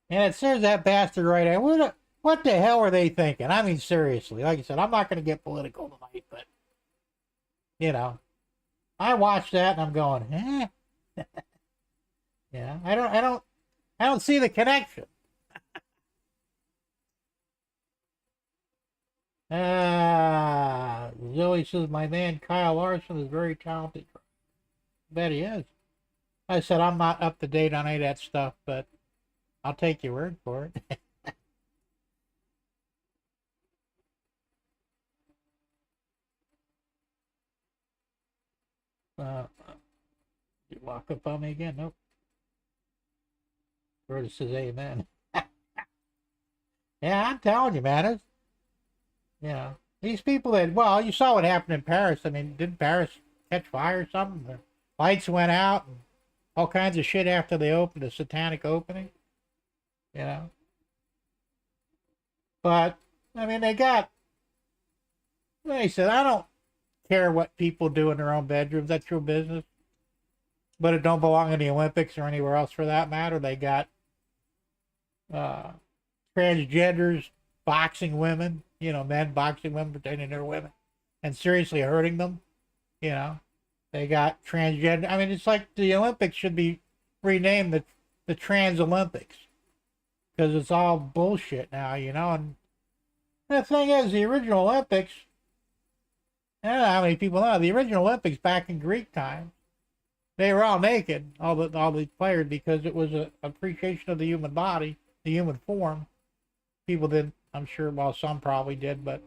And it serves that bastard right out. What the hell are they thinking? I mean, seriously. Like I said, I'm not going to get political tonight, but, you know, I watched that and I'm going, eh? Yeah, I don't see the connection. Zoe says, my man Kyle Larson is very talented. Bet he is. I said, I'm not up to date on any of that stuff, but I'll take your word for it. You walk up on me again? Nope. Berta says, amen. Yeah, I'm telling you, man. It's, you know, these people that, well, you saw what happened in Paris. I mean, didn't Paris catch fire or something? The lights went out and all kinds of shit after they opened the satanic opening. You know? But, I mean, they said, I don't care what people do in their own bedrooms. That's your business. But it don't belong in the Olympics or anywhere else for that matter. They got transgenders boxing women, you know, men boxing women, pretending they're women, and seriously hurting them, you know. They got transgender. I mean, it's like the Olympics should be renamed the Trans Olympics because it's all bullshit now, you know. And the thing is, the original Olympics, I don't know how many people know, the original Olympics back in Greek time, they were all naked, all the players, because it was an appreciation of the human body, the human form. People did, I'm sure, well, some probably did, but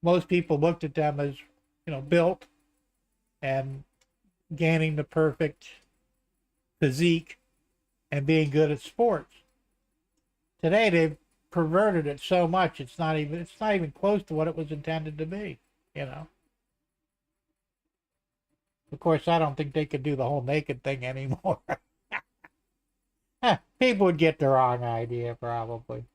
most people looked at them as, you know, built and gaining the perfect physique and being good at sports. Today they've perverted it so much it's not even close to what it was intended to be, you know. Of course, I don't think they could do the whole naked thing anymore. People would get the wrong idea, probably.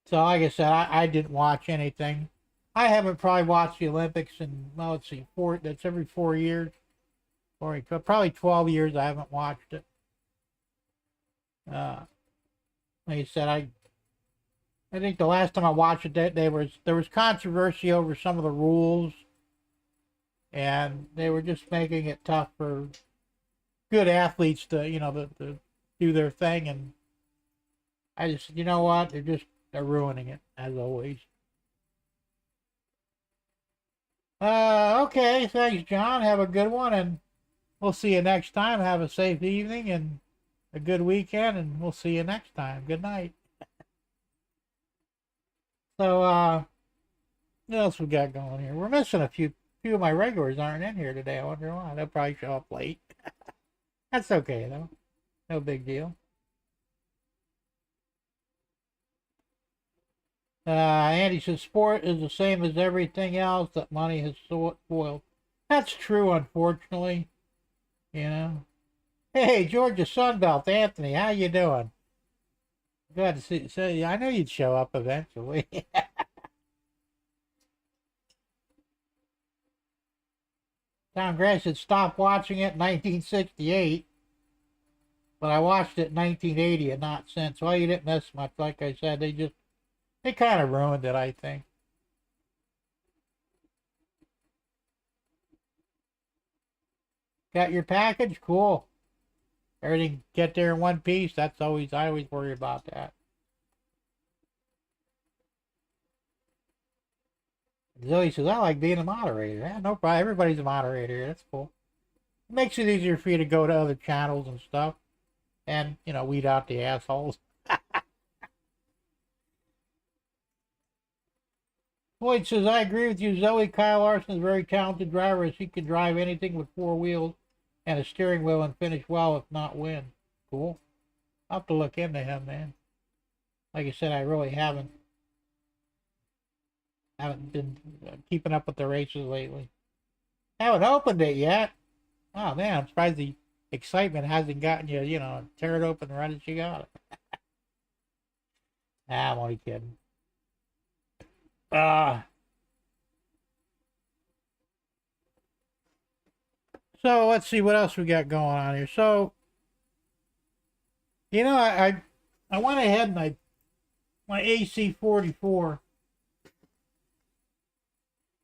So, like I said, I didn't watch anything. I haven't probably watched the Olympics in, well, let's see, that's every 4 years. Probably 12 years I haven't watched it. Like I said, I think the last time I watched it, there was controversy over some of the rules, and they were just making it tough for good athletes to, you know, to do their thing. And I just, you know what, they're ruining it as always. Okay, thanks, John. Have a good one, and we'll see you next time. Have a safe evening and a good weekend, and we'll see you next time. Good night. So, what else we got going here? We're missing a few of my regulars aren't in here today. I wonder why. They'll probably show up late. That's okay, though. No big deal. Andy says, sport is the same as everything else that money has spoiled. That's true, unfortunately. You know. Hey, Georgia Sunbelt, Anthony, how you doing? Glad to see. So I know you'd show up eventually. Tom Grass had stopped watching it in 1968, but I watched it in 1980 and not since. Well, you didn't miss much. Like I said, they kind of ruined it, I think. Got your package? Cool. Everything get there in one piece? I always worry about that. Zoe says, I like being a moderator. Yeah, no problem. Everybody's a moderator here. That's cool. It makes it easier for you to go to other channels and stuff. And, you know, weed out the assholes. Floyd says, I agree with you, Zoe. Kyle Larson is a very talented driver as he can drive anything with four wheels and a steering wheel and finish well, if not win. Cool. I'll have to look into him, man. Like I said, I really haven't been keeping up with the races lately. Haven't opened it yet. Oh man, I'm surprised the excitement hasn't gotten you, tear it open right as you got it. I'm only kidding. So let's see what else we got going on here. So, I went ahead and my AC-44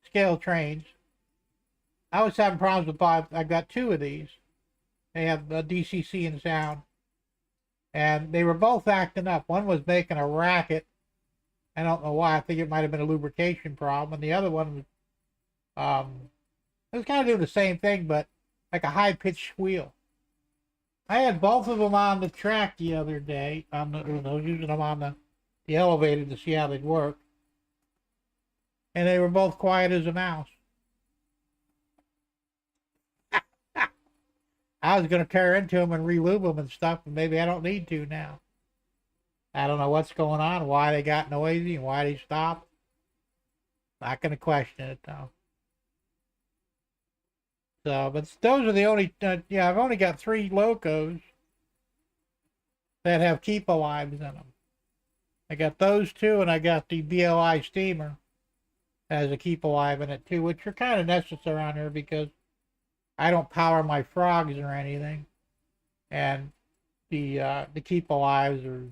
scale trains. I was having problems with I've got two of these. They have DCC and sound. And they were both acting up. One was making a racket. I don't know why. I think it might have been a lubrication problem. And the other one was, it was kind of doing the same thing, but like a high-pitched squeal. I had both of them on the track the other day. I was using them on the elevator to see how they'd work. And they were both quiet as a mouse. I was going to tear into them and re-lube them and stuff, but maybe I don't need to now. I don't know what's going on, why they got noisy, and why they stopped. Not going to question it, though. So, but those are the only, I've only got 3 locos that have keep alives in them. I got those 2, and I got the BLI steamer that has a keep alive in it too, which are kind of necessary around here because I don't power my frogs or anything. And the keep alives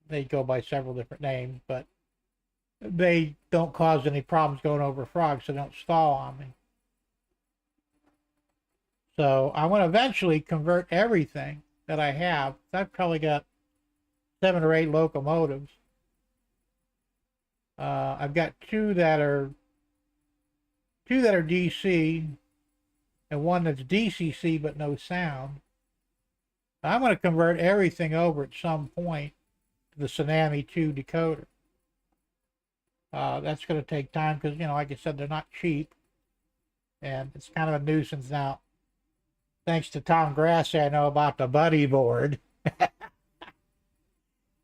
they go by several different names, but they don't cause any problems going over frogs, so they don't stall on me. So I want to eventually convert everything that I have. I've probably got 7 or 8 locomotives. I've got two that are DC and one that's DCC but no sound. I'm going to convert everything over at some point to the Tsunami 2 decoder. That's going to take time because, like I said, they're not cheap. And it's kind of a nuisance now. Thanks to Tom Grassi, I know about the buddy board.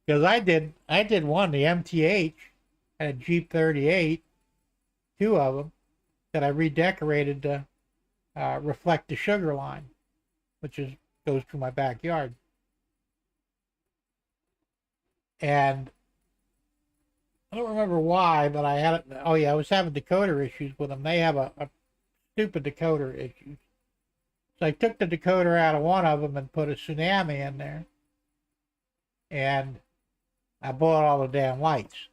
Because I did one, the MTH, and a Jeep 38, 2 of them, that I redecorated to reflect the sugar line, which goes through my backyard. And I don't remember why, but I was having decoder issues with them. They have a stupid decoder issue. So I took the decoder out of one of them and put a Tsunami in there. And I bought all the damn lights.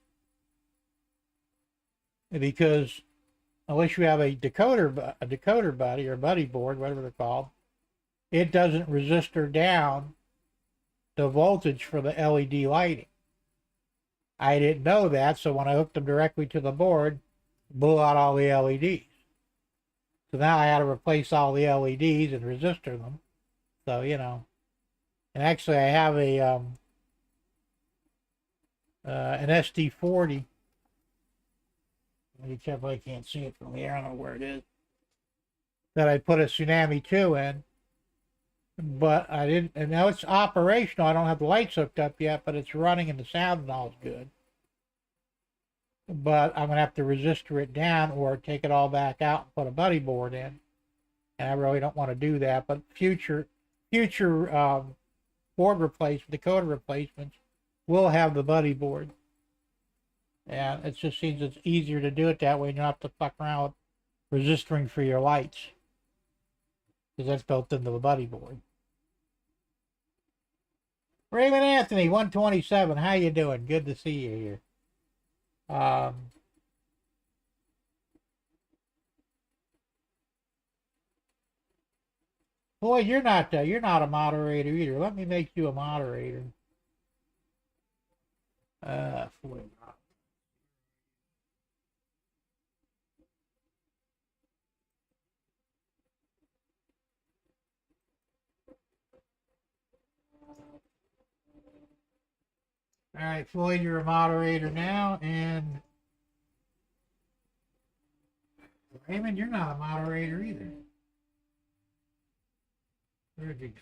Because unless you have a decoder buddy or buddy board, whatever they're called, it doesn't resistor down the voltage for the LED lighting. I didn't know that, so when I hooked them directly to the board, it blew out all the LEDs. So now I had to replace all the LEDs and resistor them. So, and actually I have an SD40. Let me check if I can't see it from here. I don't know where it is. That I put a Tsunami 2 in. But I didn't, and now it's operational. I don't have the lights hooked up yet, but it's running and the sound and all is good. But I'm going to have to resistor it down or take it all back out and put a buddy board in. And I really don't want to do that. But future board replacement, decoder replacements, will have the buddy board. And it just seems it's easier to do it that way. You don't have to fuck around with resisting for your lights. Because that's built into the buddy board. Raymond Anthony, 127. How you doing? Good to see you here. Boy, you're not a moderator either. Let me make you a moderator. Floyd. All right, Floyd, you're a moderator now, and Raymond, you're not a moderator either. Where'd you go?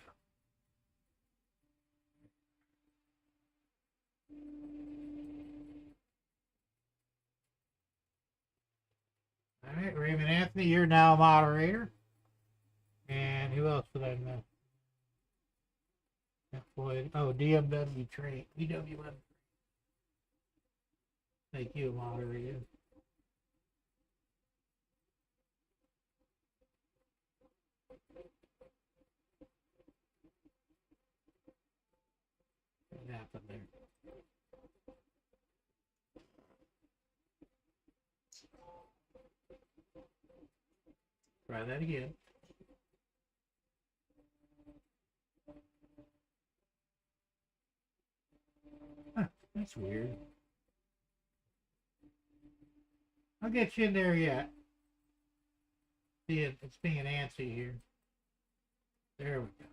All right, Raymond Anthony, you're now a moderator. And who else did I miss? Oh, DMW Trade. EWM. Make you a moderator. What happened there? Try that again. Huh, that's weird. I'll get you in there yet. See it, it's being antsy here. There we go.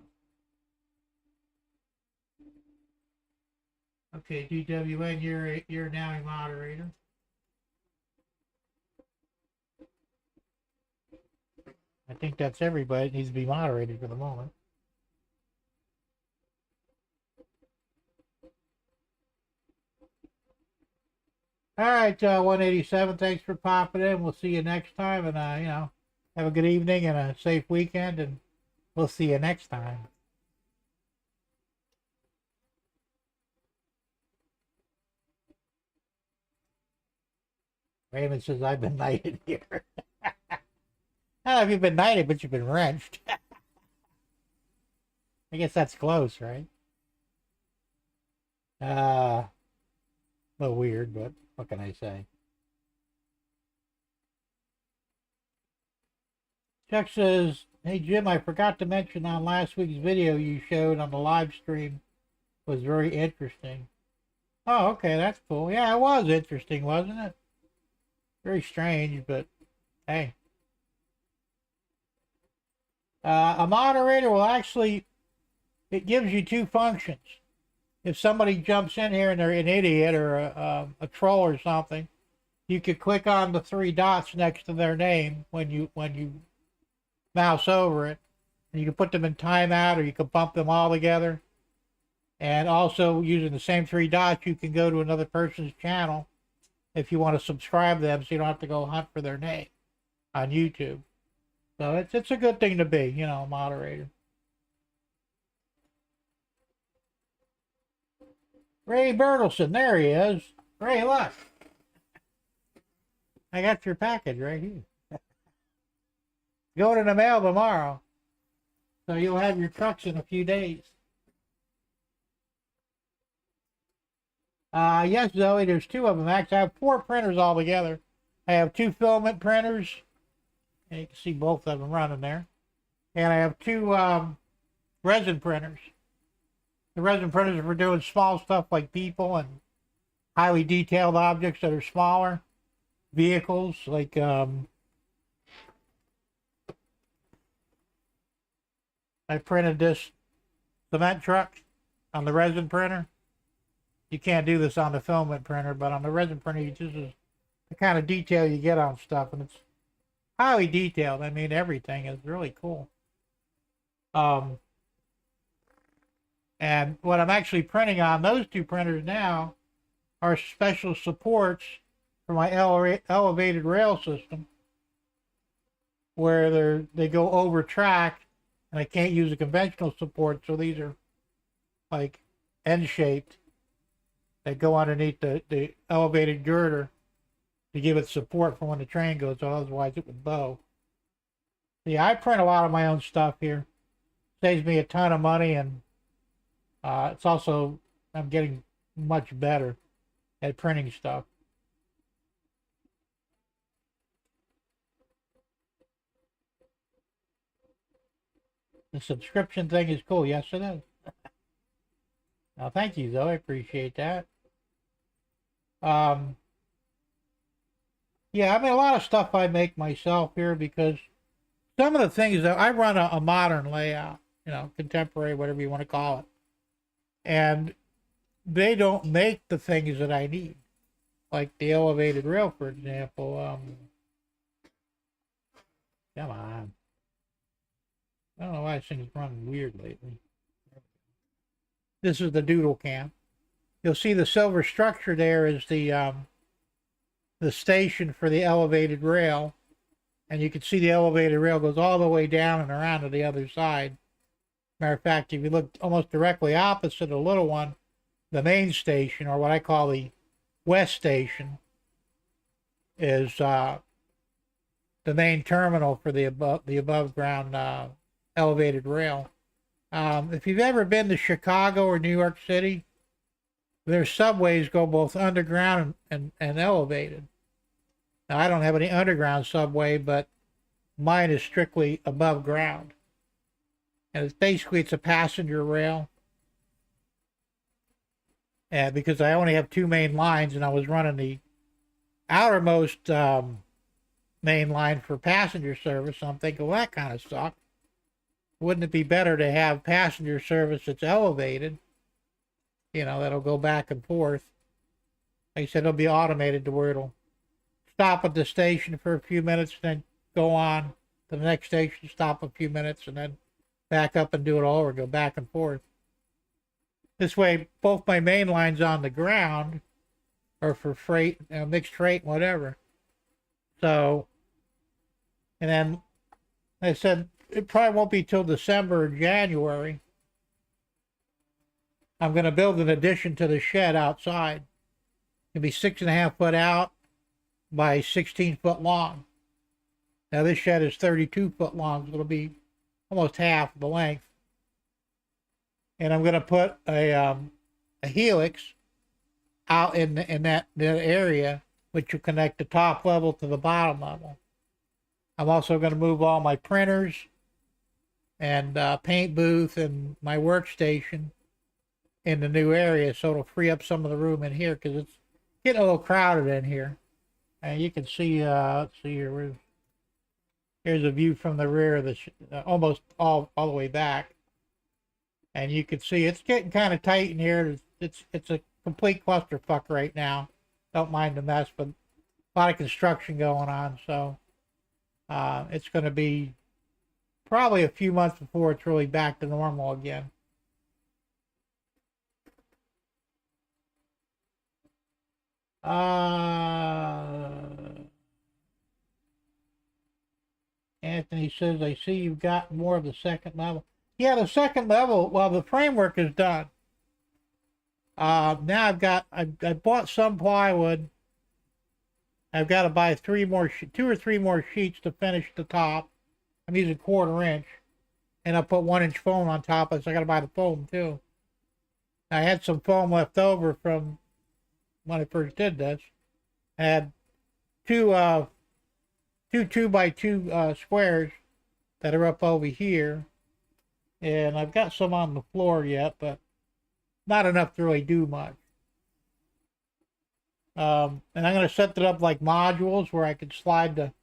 Okay, DWN, you're now a moderator. I think that's everybody that needs to be moderated for the moment. All right, 187, thanks for popping in. We'll see you next time. And, have a good evening and a safe weekend. And we'll see you next time. Raymond says, I've been knighted here. I don't know if you've been knighted, but you've been wrenched. I guess that's close, right? A little weird, but what can I say? Chuck says, hey Jim, I forgot to mention on last week's video you showed on the live stream was very interesting. Oh, okay, that's cool. Yeah, it was interesting, wasn't it? Very strange, but hey. A moderator will actually, it gives you two functions. If somebody jumps in here and they're an idiot or a troll or something, you could click on the three dots next to their name when you mouse over it, and you can put them in timeout or you can bump them all together. And also using the same three dots, you can go to another person's channel if you want to subscribe to them, so you don't have to go hunt for their name on YouTube. So it's a good thing to be, a moderator. Ray Bertelson, there he is. Ray, look. I got your package right here. Going in the mail tomorrow. So you'll have your trucks in a few days. Yes, Zoe, there's two of them. Actually, I have 4 printers altogether. I have 2 filament printers. And you can see both of them running there. And I have 2 resin printers. The resin printers are for doing small stuff like people and highly detailed objects that are smaller. Vehicles, like I printed this cement truck on the resin printer. You can't do this on the filament printer, but on the resin printer, this is the kind of detail you get on stuff, and it's highly detailed. I mean, everything is really cool. And what I'm actually printing on those 2 printers now are special supports for my elevated rail system, where they go over track, and I can't use a conventional support, so these are like N-shaped that go underneath the elevated girder to give it support for when the train goes, otherwise it would bow. Yeah, I print a lot of my own stuff here. Saves me a ton of money, and it's also, I'm getting much better at printing stuff. The subscription thing is cool. Yes, it is. Now, thank you, though. I appreciate that. Yeah, I mean, a lot of stuff I make myself here, because some of the things that I run a modern layout, contemporary, whatever you want to call it. And they don't make the things that I need. Like the elevated rail, for example. Come on. I don't know why this thing's running weird lately. This is the doodle cam. You'll see the silver structure there is the station for the elevated rail. And you can see the elevated rail goes all the way down and around to the other side. Matter of fact, if you look almost directly opposite the little one, the main station, or what I call the west station, is the main terminal for the above ground elevated rail. If you've ever been to Chicago or New York City, their subways go both underground and elevated. Now, I don't have any underground subway, but mine is strictly above ground. And it's a passenger rail. And because I only have two main lines and I was running the outermost main line for passenger service, so I'm thinking, well, that kind of sucks. Wouldn't it be better to have passenger service that's elevated? You know, that'll go back and forth. Like I said, it'll be automated to where it'll stop at the station for a few minutes, then go on to the next station, stop a few minutes, and then back up and do it all over, go back and forth. This way, both my main lines on the ground are for freight, mixed freight, whatever. So, and then I said, it probably won't be till December or January. I'm going to build an addition to the shed outside. It'll be 6.5 foot out by 16 foot long. Now this shed is 32 foot long, so it'll be almost half the length. And I'm going to put a helix out in that area, which will connect the top level to the bottom level. I'm also going to move all my printers and paint booth and my workstation in the new area, so it'll free up some of the room in here because it's getting a little crowded in here. And you can see, let's see here, here's a view from the rear of the almost all the way back, and you can see it's getting kind of tight in here. It's a complete clusterfuck right now. Don't mind the mess, but a lot of construction going on, so it's going to be probably a few months before it's really back to normal again. Anthony says, I see you've got more of the second level. Yeah, the second level, well, the framework is done. Now I bought some plywood. I've got to buy two or three more sheets to finish the top. I'm using 1/4 inch. And I'll put 1 inch foam on top of it, so I got to buy the foam too. I had some foam left over from when I first did this. I had two 2x2 squares that are up over here, and I've got some on the floor yet, but not enough to really do much. And I'm going to set it up like modules where I can slide the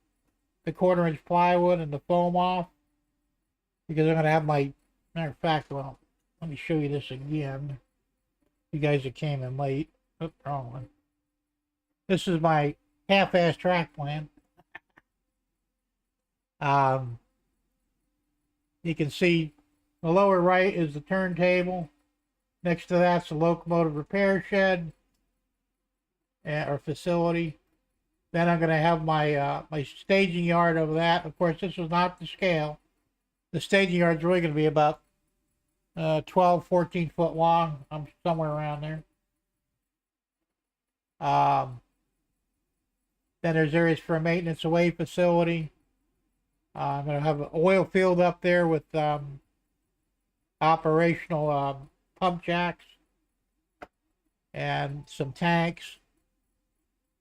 1/4 inch plywood and the foam off, because I'm going to have my, matter of fact, well, let me show you this again. You guys that came in late. Oops, wrong one. This is my half-ass track plan. You can see the lower right is the turntable. Next to that's the locomotive repair shed or facility. Then I'm going to have my my staging yard over that. Of course, this is not the scale. The staging yard is really going to be about 12, 14 foot long. I'm somewhere around there. Then there's areas for a maintenance away facility. I'm going to have an oil field up there with operational pump jacks and some tanks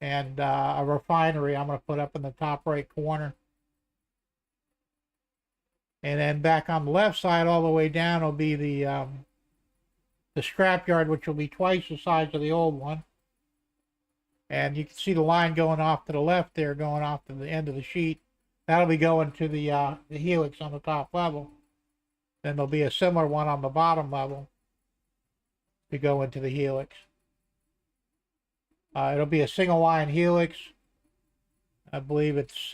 and a refinery I'm going to put up in the top right corner. And then back on the left side all the way down will be the scrapyard, which will be twice the size of the old one. And you can see the line going off to the left there, going off to the end of the sheet. That'll be going to the helix on the top level. Then there'll be a similar one on the bottom level to go into the helix. It'll be a single line helix. I believe it's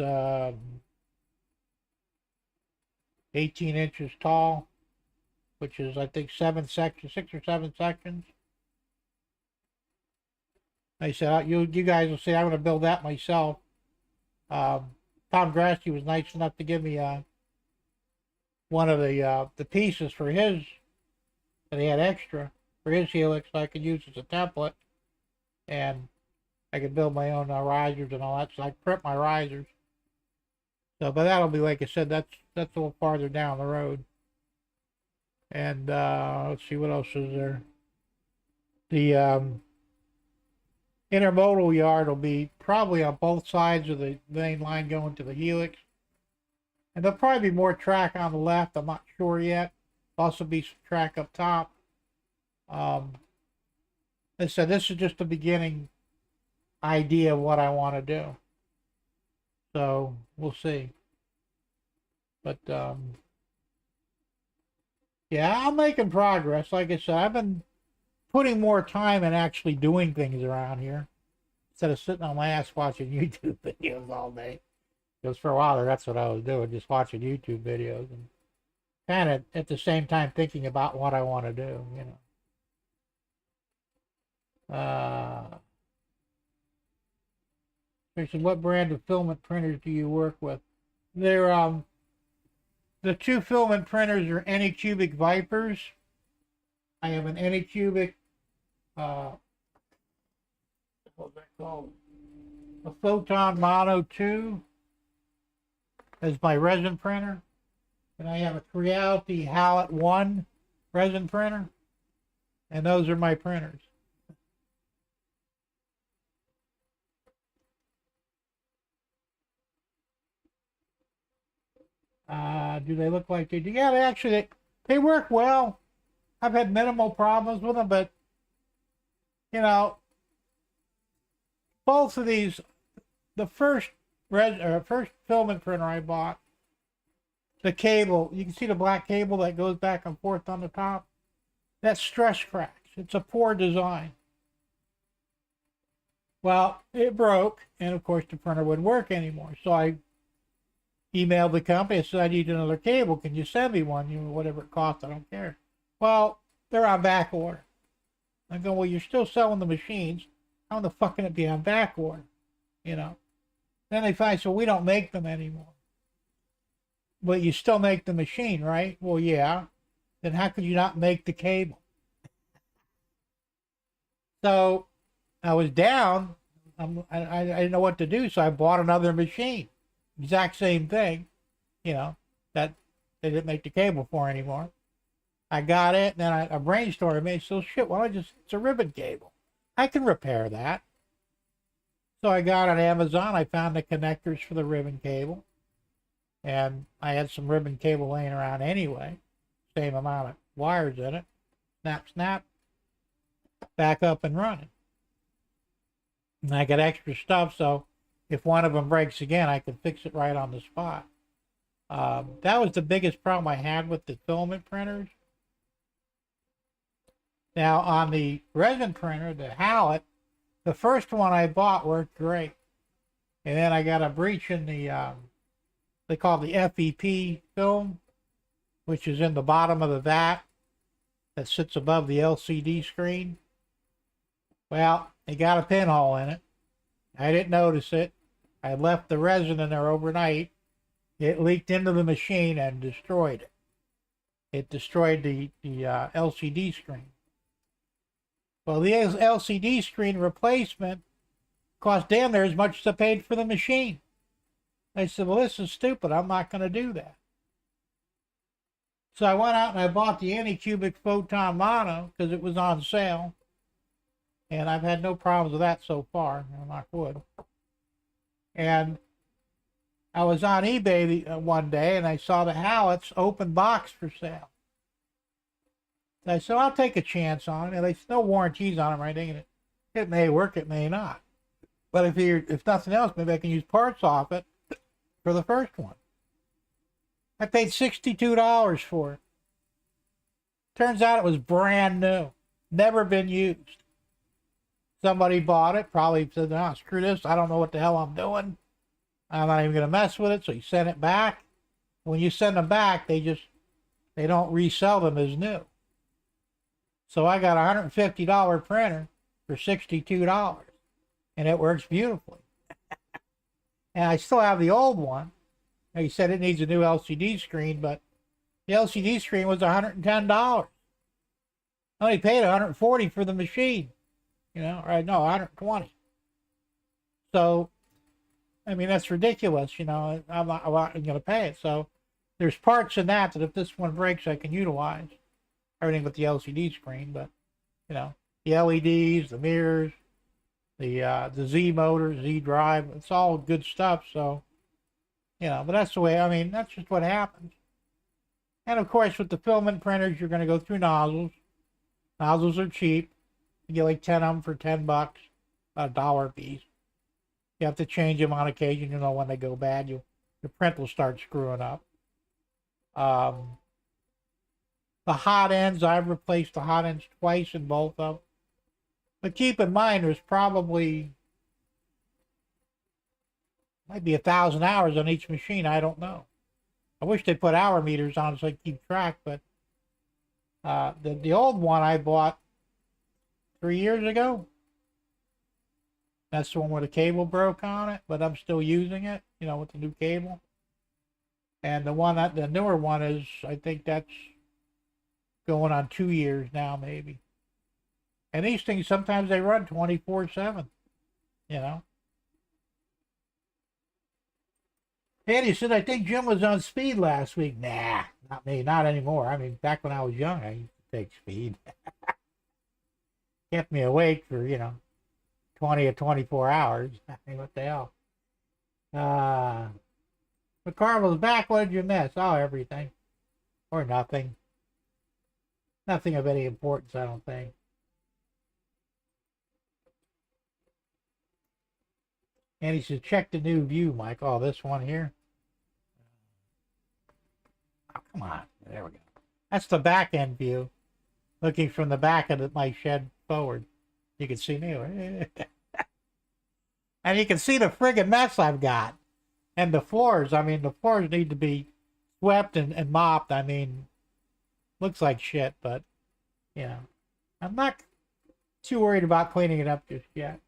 18 inches tall, which is, I think, 6 or 7 sections. I said, you guys will see, I'm going to build that myself. Tom Grasky was nice enough to give me one of the pieces for his, that he had extra, for his helix, so I could use as a template. And I could build my own risers and all that, so I prep my risers. So, but that'll be, like I said, that's a little farther down the road. And let's see, what else is there? The intermodal yard will be probably on both sides of the main line going to the helix. And there'll probably be more track on the left. I'm not sure yet. Also be some track up top. Like I said, this is just the beginning idea of what I want to do. So we'll see. But yeah, I'm making progress. Like I said, I've been putting more time in actually doing things around here instead of sitting on my ass watching YouTube videos all day. Because for a while there, that's what I was doing, just watching YouTube videos and kind of at the same time thinking about what I want to do, you know. What brand of filament printers do you work with? They're the two filament printers are Anycubic Vipers. I have an Anycubic what's that called? A Photon Mono 2 as my resin printer. And I have a Creality Hallett 1 resin printer. And those are my printers. Do they look like they do? Yeah, they work well. I've had minimal problems with them, but you know, both of these, the first filament printer I bought, the cable, you can see the black cable that goes back and forth on the top. That's stress cracks. It's a poor design. Well, it broke, and of course the printer wouldn't work anymore. So I emailed the company and said, I need another cable. Can you send me one? You know, whatever it costs, I don't care. Well, they're on back order. I go, well, you're still selling the machines. How the fuck can it be on back order? You know. Then they find, so we don't make them anymore. But you still make the machine, right? Well, yeah. Then how could you not make the cable? So I was down. I didn't know what to do, so I bought another machine. Exact same thing, you know, that they didn't make the cable for anymore. I got it, and then I brainstormed. I so shit, why don't I it's a ribbon cable. I can repair that. So I got on Amazon. I found the connectors for the ribbon cable. And I had some ribbon cable laying around anyway. Same amount of wires in it. Snap, snap. Back up and running. And I got extra stuff, so if one of them breaks again, I can fix it right on the spot. That was the biggest problem I had with the filament printers. Now, on the resin printer, the Hallett, the first one I bought worked great. And then I got a breach in the, they call it the FEP film, which is in the bottom of the vat that sits above the LCD screen. Well, it got a pinhole in it. I didn't notice it. I left the resin in there overnight. It leaked into the machine and destroyed it. It destroyed the LCD screen. Well, the LCD screen replacement cost damn near as much as I paid for the machine. I said, well, this is stupid. I'm not going to do that. So I went out and I bought the Anycubic Photon Mono because it was on sale. And I've had no problems with that so far. Knock wood. And I was on eBay one day and I saw the Hallett's open box for sale. I said, I'll take a chance on it. And there's no warranties on them or anything. It may work, it may not. But if nothing else, maybe I can use parts off it for the first one. I paid $62 for it. Turns out it was brand new. Never been used. Somebody bought it, probably said, no, screw this. I don't know what the hell I'm doing. I'm not even going to mess with it. So he sent it back. When you send them back, they don't resell them as new. So I got a $150 printer for $62, and it works beautifully. And I still have the old one. Now, you said it needs a new LCD screen, but the LCD screen was $110. I only paid $140 for the machine, or no, $120. So, I mean, that's ridiculous, I'm not going to pay it. So there's parts in that if this one breaks, I can utilize everything but the LCD screen. But, the LEDs, the mirrors, the Z motor, Z drive, it's all good stuff. So, but that's the way, that's just what happens. And of course, with the filament printers, you're going to go through nozzles. Nozzles are cheap. You get like 10 of them for $10, about $1 a piece. You have to change them on occasion. When they go bad, your print will start screwing up. The hot ends, I've replaced the hot ends twice in both of them. But keep in mind, there's probably might be 1,000 hours on each machine. I don't know. I wish they put hour meters on so I could keep track. But the old one I bought 3 years ago. That's the one where the cable broke on it, but I'm still using it, with the new cable. And the newer one is, I think that's going on 2 years now, maybe. And these things, sometimes they run 24/7, Andy said, I think Jim was on speed last week. Nah, not me, not anymore. Back when I was young, I used to take speed. Kept me awake for, 20 or 24 hours. What the hell? McCarville's back. What did you miss? Oh, everything. Or nothing. Nothing of any importance, I don't think. And he said, check the new view, Mike. Oh, this one here. Oh, come on. There we go. That's the back end view. Looking from the back of my shed forward. You can see me. And you can see the friggin' mess I've got. And the floors. The floors need to be swept and mopped. Looks like shit, but, I'm not too worried about cleaning it up just yet.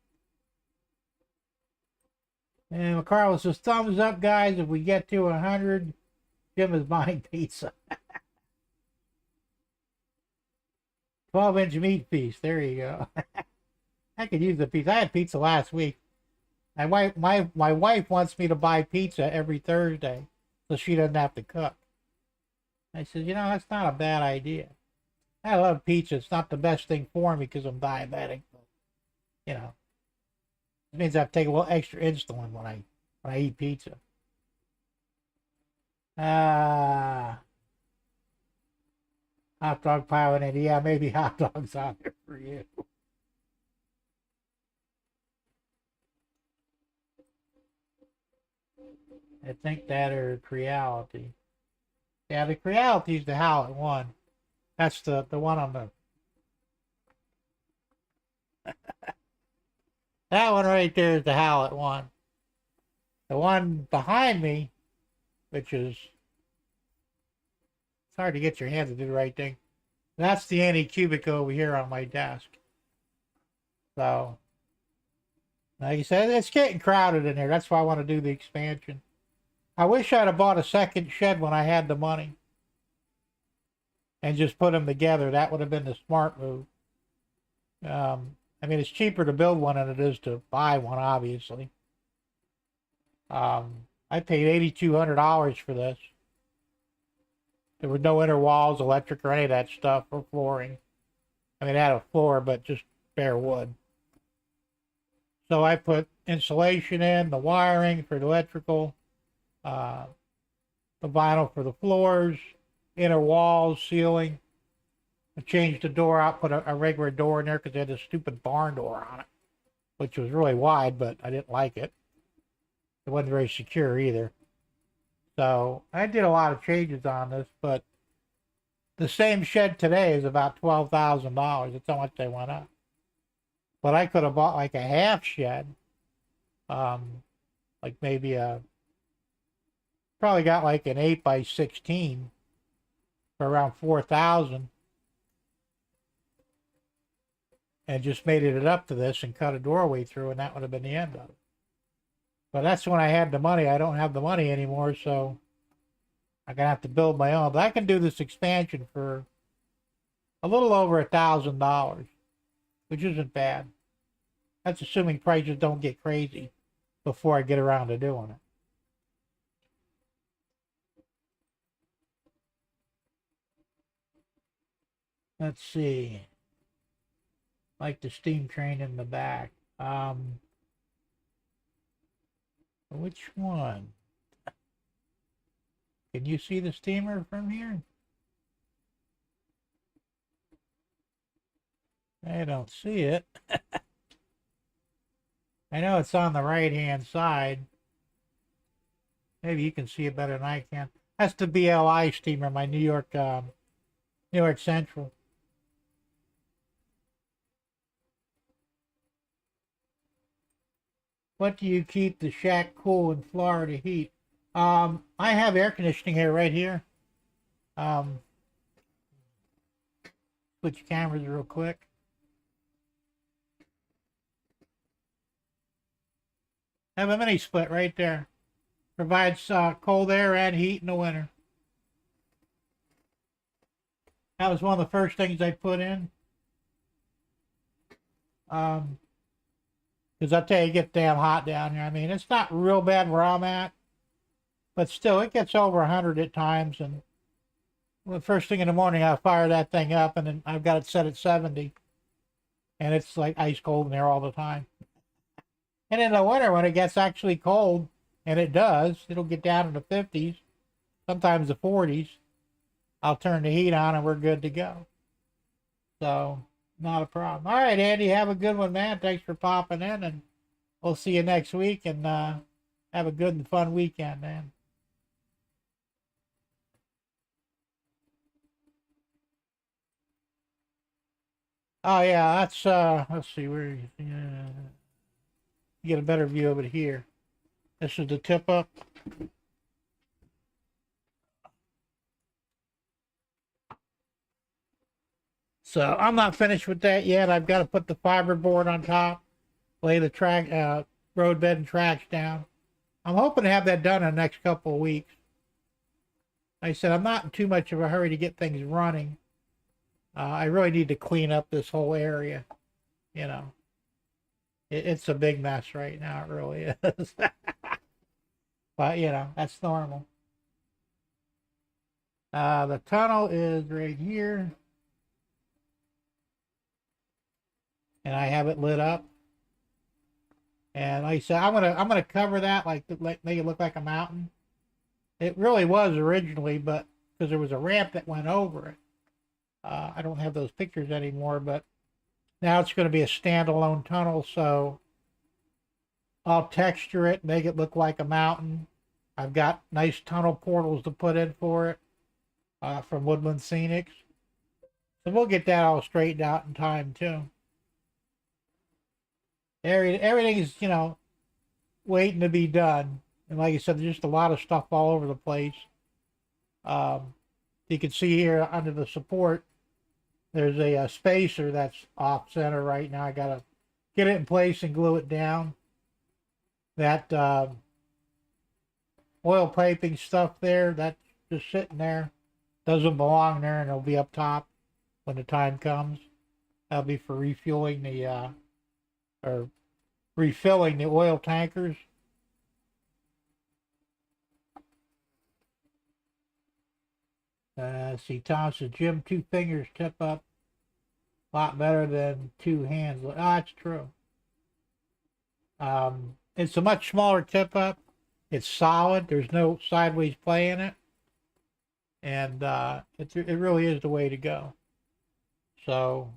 And McCarl says, thumbs up, guys. If we get to 100, Jim is buying pizza. 12-inch meat feast. There you go. I could use the pizza. I had pizza last week. My wife wants me to buy pizza every Thursday so she doesn't have to cook. I said, that's not a bad idea. I love pizza. It's not the best thing for me because I'm diabetic. But, it means I have to take a little extra insulin when I eat pizza. Hot dog pile in it. Yeah, maybe hot dogs on there for you. I think that or Creality. Yeah, the Creality is the Howlett one. That's the one on the... That one right there is the Howlett one. The one behind me, which is... It's hard to get your hands to do the right thing. That's the Anycubic over here on my desk. So, like I said, it's getting crowded in there. That's why I want to do the expansion. I wish I'd have bought a second shed when I had the money. And just put them together. That would have been the smart move. It's cheaper to build one than it is to buy one, obviously. I paid $8,200 for this. There were no inner walls, electric, or any of that stuff, or flooring. It had a floor, but just bare wood. So I put insulation in, the wiring for the electrical, the vinyl for the floors, inner walls, ceiling. I changed the door out, put a regular door in there because they had a stupid barn door on it, which was really wide, but I didn't like it. It wasn't very secure either. So I did a lot of changes on this, but the same shed today is about $12,000. That's how much they went up. But I could have bought like a half shed, like maybe a Probably got like an 8x16 for around 4,000, and just made it up to this and cut a doorway through, and that would have been the end of it. But that's when I had the money. I don't have the money anymore, so I'm gonna have to build my own. But I can do this expansion for a little over $1,000, which isn't bad. That's assuming prices don't get crazy before I get around to doing it. Let's see. Like the steam train in the back. Which one? Can you see the steamer from here? I don't see it. I know it's on the right-hand side. Maybe you can see it better than I can. That's the BLI steamer, my New York Central. What do you keep the shack cool in Florida heat? I have air conditioning here, right here. Switch cameras real quick. I have a mini split right there. Provides cold air and heat in the winter. That was one of the first things I put in. Because I tell you, it gets damn hot down here. I mean, it's not real bad where I'm at, but still, it gets over 100 at times. And the first thing in the morning, I fire that thing up, and then I've got it set at 70, and it's like ice cold in there all the time. And in the winter, when it gets actually cold, and it does, it'll get down in the 50s, sometimes the 40s. I'll turn the heat on, and we're good to go. So, not a problem. All right, Andy, have a good one, man. Thanks for popping in, and we'll see you next week, and have a good and fun weekend, man. Oh, yeah, that's, let's see, where you get a better view of it here. This is the tip up. So I'm not finished with that yet. I've got to put the fiberboard on top, lay the road bed and tracks down. I'm hoping to have that done in the next couple of weeks. Like I said, I'm not in too much of a hurry to get things running. I really need to clean up this whole area. You know, it's a big mess right now. It really is. But, you know, that's normal. The tunnel is right here. And I have it lit up. And like I said, I'm gonna cover that, like make it look like a mountain. It really was originally, but because there was a ramp that went over it. I don't have those pictures anymore, but now it's going to be a standalone tunnel, so I'll texture it, make it look like a mountain. I've got nice tunnel portals to put in for it from Woodland Scenics. So we'll get that all straightened out in time, too. Everything is, you know, waiting to be done. And like I said, there's just a lot of stuff all over the place. You can see here under the support, there's a spacer that's off center right now. I got to get it in place and glue it down. That oil piping stuff there, that's just sitting there. Doesn't belong there, and it'll be up top when the time comes. That'll be for refueling the or refilling the oil tankers. See, Tom says, Jim, 2 fingers tip up a lot better than 2 hands. Oh, that's true. It's a much smaller tip up. It's solid. There's no sideways play in it. And it really is the way to go. So,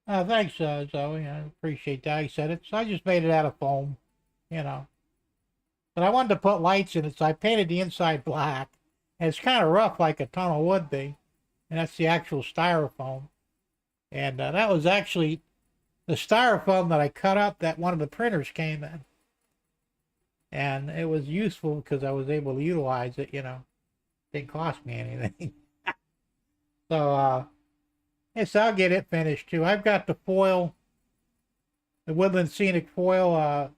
thanks, Zoe. I appreciate that. I said I just made it out of foam, you know. But I wanted to put lights in it, so I painted the inside black. And it's kind of rough like a tunnel would be. And that's the actual styrofoam. And that was actually the styrofoam that I cut up that one of the printers came in. And it was useful because I was able to utilize it, Didn't cost me anything. So, yes, I'll get it finished too. I've got the foil, the Woodland Scenic foil.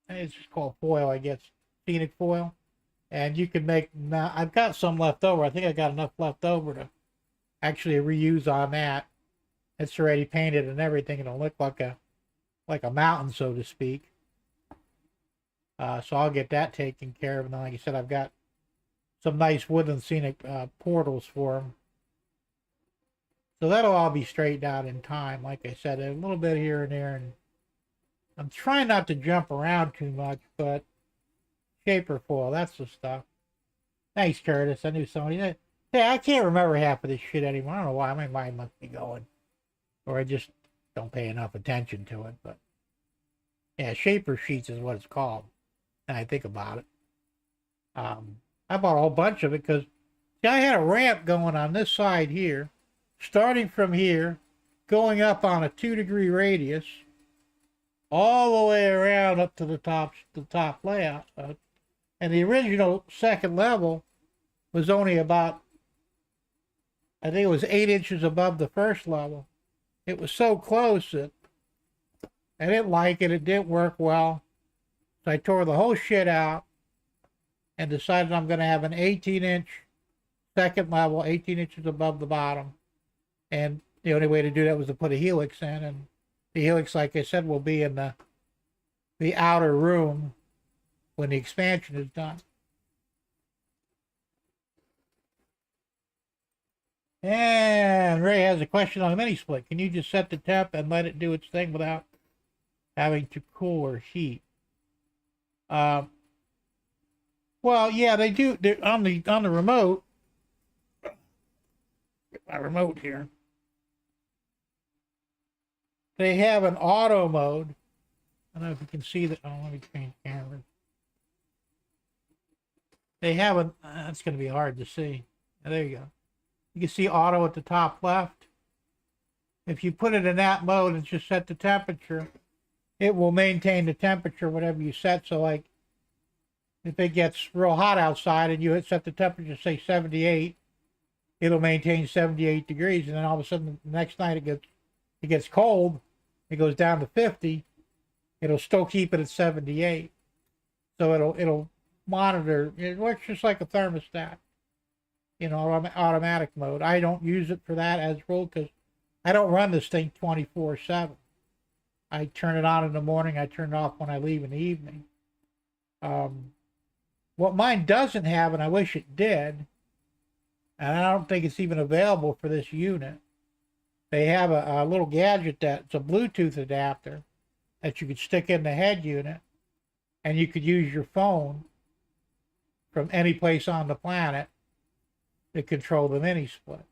It's just called foil, I guess. Scenic foil. And you can make, now I've got some left over. I think I got enough left over to actually reuse on that. It's already painted and everything. It'll look like a mountain, so to speak. So I'll get that taken care of. And then, like I said, I've got some nice Woodland Scenic portals for them. So that'll all be straightened out in time. Like I said, a little bit here and there. And I'm trying not to jump around too much, but shaper foil, that's the stuff. Thanks, Curtis. I knew somebody that. Hey, I can't remember half of this shit anymore. I don't know why. My mind must be going. Or I just don't pay enough attention to it. But yeah, shaper sheets is what it's called. And I think about it. I bought a whole bunch of it because I had a ramp going on this side here, starting from here, going up on a 2-degree radius, all the way around up to the top layout. And the original second level was only about, I think it was 8 inches above the first level. It was so close that I didn't like it. It didn't work well. So I tore the whole shit out and decided I'm going to have an 18-inch second level, 18 inches above the bottom. And the only way to do that was to put a helix in. And the helix, like I said, will be in the outer room when the expansion is done. And Ray has a question on the mini split. Can you just set the temp and let it do its thing without having to cool or heat? Well, yeah, they do. They're on the remote. Get my remote here. They have an auto mode. I don't know if you can see that. Oh, let me change cameras. They have an. That's going to be hard to see. There you go. You can see auto at the top left. If you put it in that mode and just set the temperature, it will maintain the temperature whatever you set. So, like, if it gets real hot outside and you set the temperature, say 78, it'll maintain 78 degrees. And then all of a sudden, the next night it gets cold. It goes down to 50. It'll still keep it at 78. So it'll monitor. It works just like a thermostat, automatic mode. I don't use it for that as a rule because I don't run this thing 24/7. I turn it on in the morning. I turn it off when I leave in the evening. What mine doesn't have, and I wish it did, and I don't think it's even available for this unit, they have a little gadget that's a Bluetooth adapter that you could stick in the head unit, and you could use your phone from any place on the planet to control the mini split.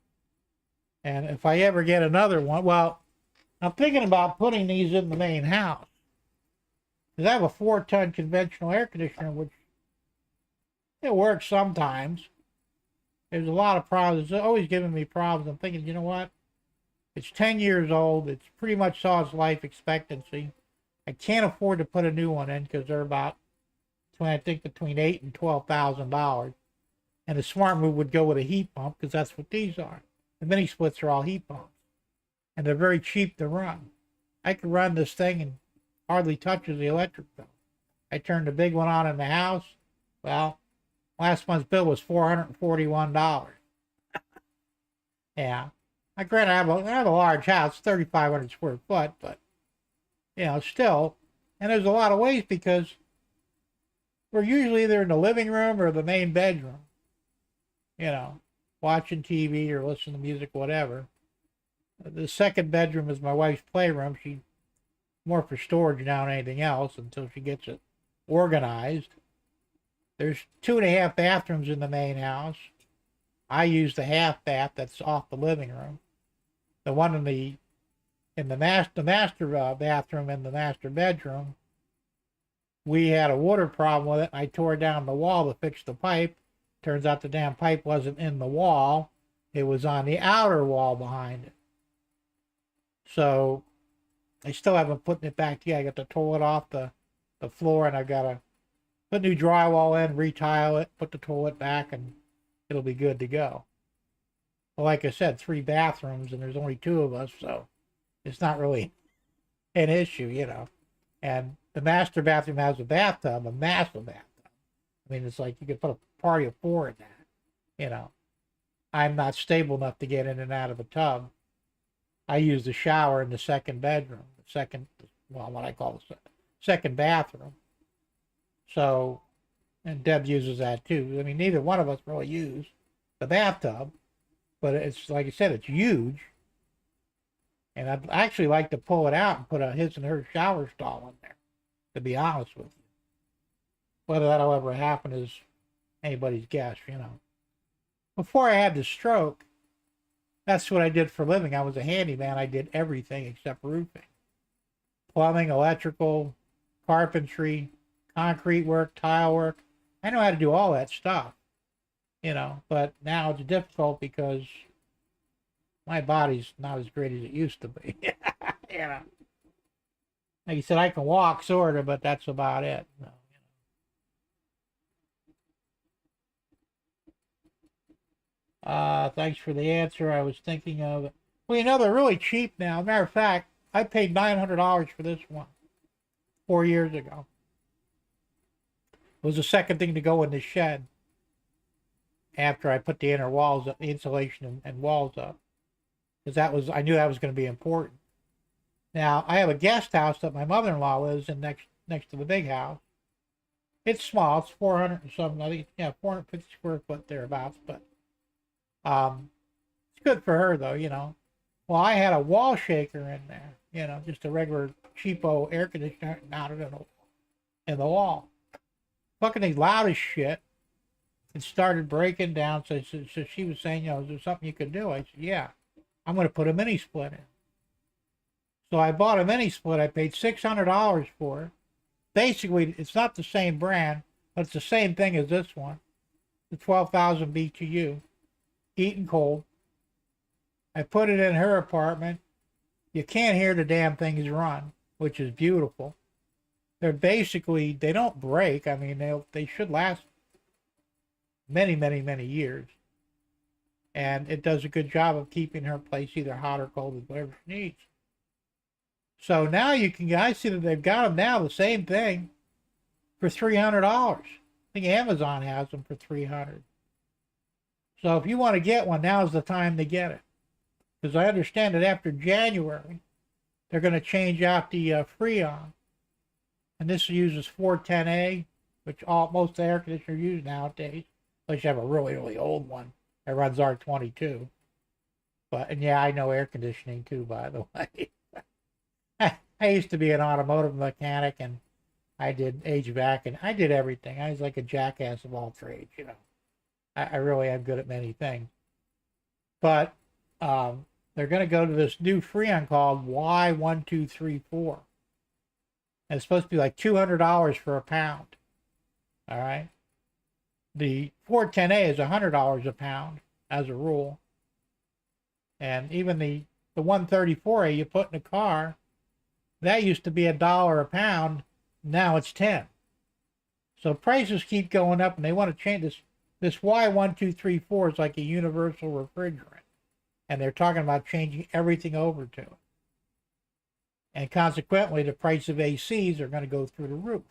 And if I ever get another one, well, I'm thinking about putting these in the main house. Because I have a 4-ton conventional air conditioner, which it works sometimes. There's a lot of problems. It's always giving me problems. I'm thinking, you know what? It's 10 years old. It's pretty much saw its life expectancy. I can't afford to put a new one in because they're about, I think, between $8,000 and $12,000. And the smart move would go with a heat pump because that's what these are. The mini splits are all heat pumps. And they're very cheap to run. I could run this thing and hardly touches the electric bill. I turned the big one on in the house. Well, last month's bill was $441. Yeah. I granted I have a large house, 3,500 square foot, but still. And there's a lot of ways because we're usually either in the living room or the main bedroom. Watching TV or listening to music, whatever. The second bedroom is my wife's playroom. She's more for storage now than anything else until she gets it organized. There's 2.5 bathrooms in the main house. I use the half bath that's off the living room. The one in the master bathroom in the master bedroom, we had a water problem with it. I tore down the wall to fix the pipe. Turns out the damn pipe wasn't in the wall. It was on the outer wall behind it. So I still haven't put it back together. I got the toilet off the the floor, and I've got to put new drywall in, retile it, put the toilet back, and it'll be good to go. Well, like I said, 3 bathrooms, and there's only 2 of us, so it's not really an issue, you know. And the master bathroom has a bathtub, a massive bathtub. I mean, it's like you could put a party of 4 in that, you know. I'm not stable enough to get in and out of a tub. I use the shower in the second bedroom, what I call the second bathroom. So, and Deb uses that too. I mean, neither one of us really use the bathtub, but it's, like I said, it's huge. And I'd actually like to pull it out and put a his and her shower stall in there, to be honest with you. Whether that'll ever happen is anybody's guess, you know. Before I had the stroke, that's what I did for a living. I was a handyman. I did everything except roofing. Plumbing, electrical, carpentry, concrete work, tile work. I know how to do all that stuff, you know, but now it's difficult because my body's not as great as it used to be. You know. Like you said, I can walk, sort of, but that's about it. No, you know. Thanks for the answer. I was thinking of it. Well, you know, they're really cheap now. Matter of fact, I paid $900 for this one 4 years ago. It was the second thing to go in the shed after I put the inner walls up, the insulation and walls up. Because I knew that was going to be important. Now, I have a guest house that my mother-in-law lives in next to the big house. It's small. It's 400 and something. I think, 450 square foot thereabouts. But it's good for her, though, you know. Well, I had a wall shaker in there, you know, just a regular cheapo air conditioner mounted in the wall. Fucking thing loud as shit. It started breaking down. So she was saying, you know, is there something you could do? I said, yeah, I'm going to put a mini split in. So I bought a mini split. I paid $600 for it. Basically, it's not the same brand, but it's the same thing as this one. The 12,000 BTU, heat and cold. I put it in her apartment. You can't hear the damn things run, which is beautiful. They don't break. I mean, they should last many, many, many years. And it does a good job of keeping her place either hot or cold, whatever she needs. So now I see that they've got them now, the same thing, for $300. I think Amazon has them for $300. So if you want to get one, now's the time to get it. Because I understand that after January, they're going to change out the Freon. And this uses 410A, which most air conditioners use nowadays. Unless you have a really, really old one that runs R22. And yeah, I know air conditioning too, by the way. I used to be an automotive mechanic, and I did HVAC, and I did everything. I was like a jackass of all trades, you know. I really am good at many things. But they're going to go to this new Freon called Y1234. And it's supposed to be like $200 for a pound. All right. The 410A is $100 a pound as a rule. And even the 134A you put in a car, that used to be $1 a pound. Now it's 10. So prices keep going up, and they want to change this. This Y1234 is like a universal refrigerant. And they're talking about changing everything over to it. And consequently, the price of ACs are going to go through the roof.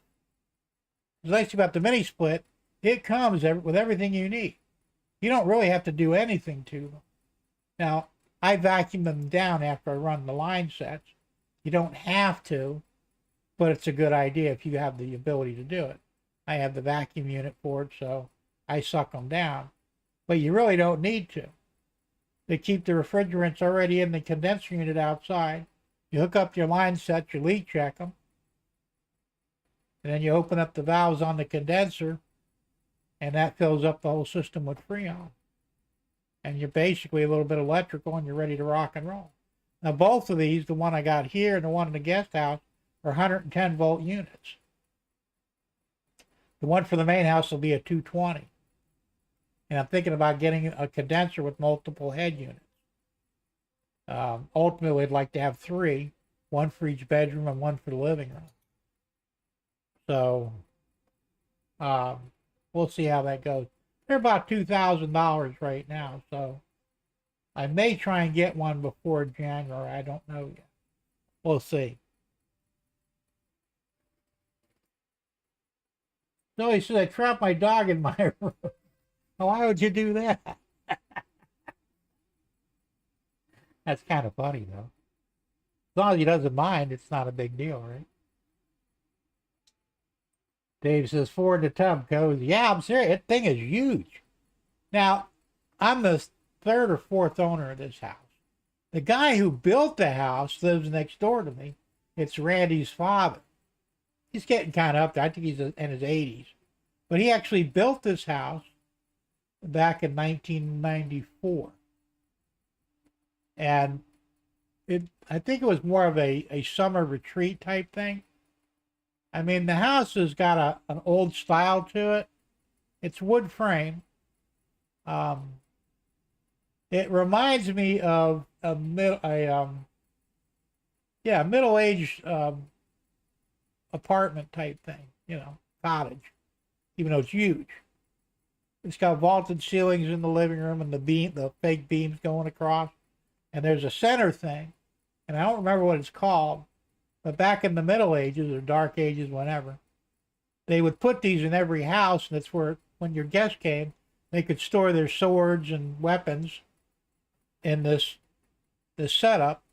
The nice thing about the mini split, it comes with everything you need. You don't really have to do anything to them. Now, I vacuum them down after I run the line sets. You don't have to, but it's a good idea if you have the ability to do it. I have the vacuum unit for it, so I suck them down. But you really don't need to. They keep the refrigerants already in the condenser unit outside. You hook up your line sets, you leak check them, and then you open up the valves on the condenser, and that fills up the whole system with Freon. And you're basically a little bit electrical, and you're ready to rock and roll. Now, both of these, the one I got here and the one in the guest house, are 110 volt units. The one for the main house will be a 220. And I'm thinking about getting a condenser with multiple head units. Ultimately, I'd like to have 3, one for each bedroom and one for the living room. So we'll see how that goes. They're about $2,000 right now, so I may try and get one before January. I don't know yet. We'll see. So he said, I trapped my dog in my room. Why would you do that? That's kind of funny, though. As long as he doesn't mind, it's not a big deal, right? Dave says, Ford the tub goes, yeah, I'm serious. That thing is huge. Now, I'm the third or fourth owner of this house. The guy who built the house lives next door to me. It's Randy's father. He's getting kind of up there. I think he's in his 80s. But he actually built this house back in 1994. And I think it was more of a summer retreat type thing. I mean, the house has got an old style to it. It's wood frame. It reminds me of a middle-aged apartment type thing, cottage, even though it's huge. It's got vaulted ceilings in the living room and the fake beams going across. And there's a center thing, and I don't remember what it's called, but back in the Middle Ages or Dark Ages, whenever, they would put these in every house, and that's where, when your guests came, they could store their swords and weapons in this setup,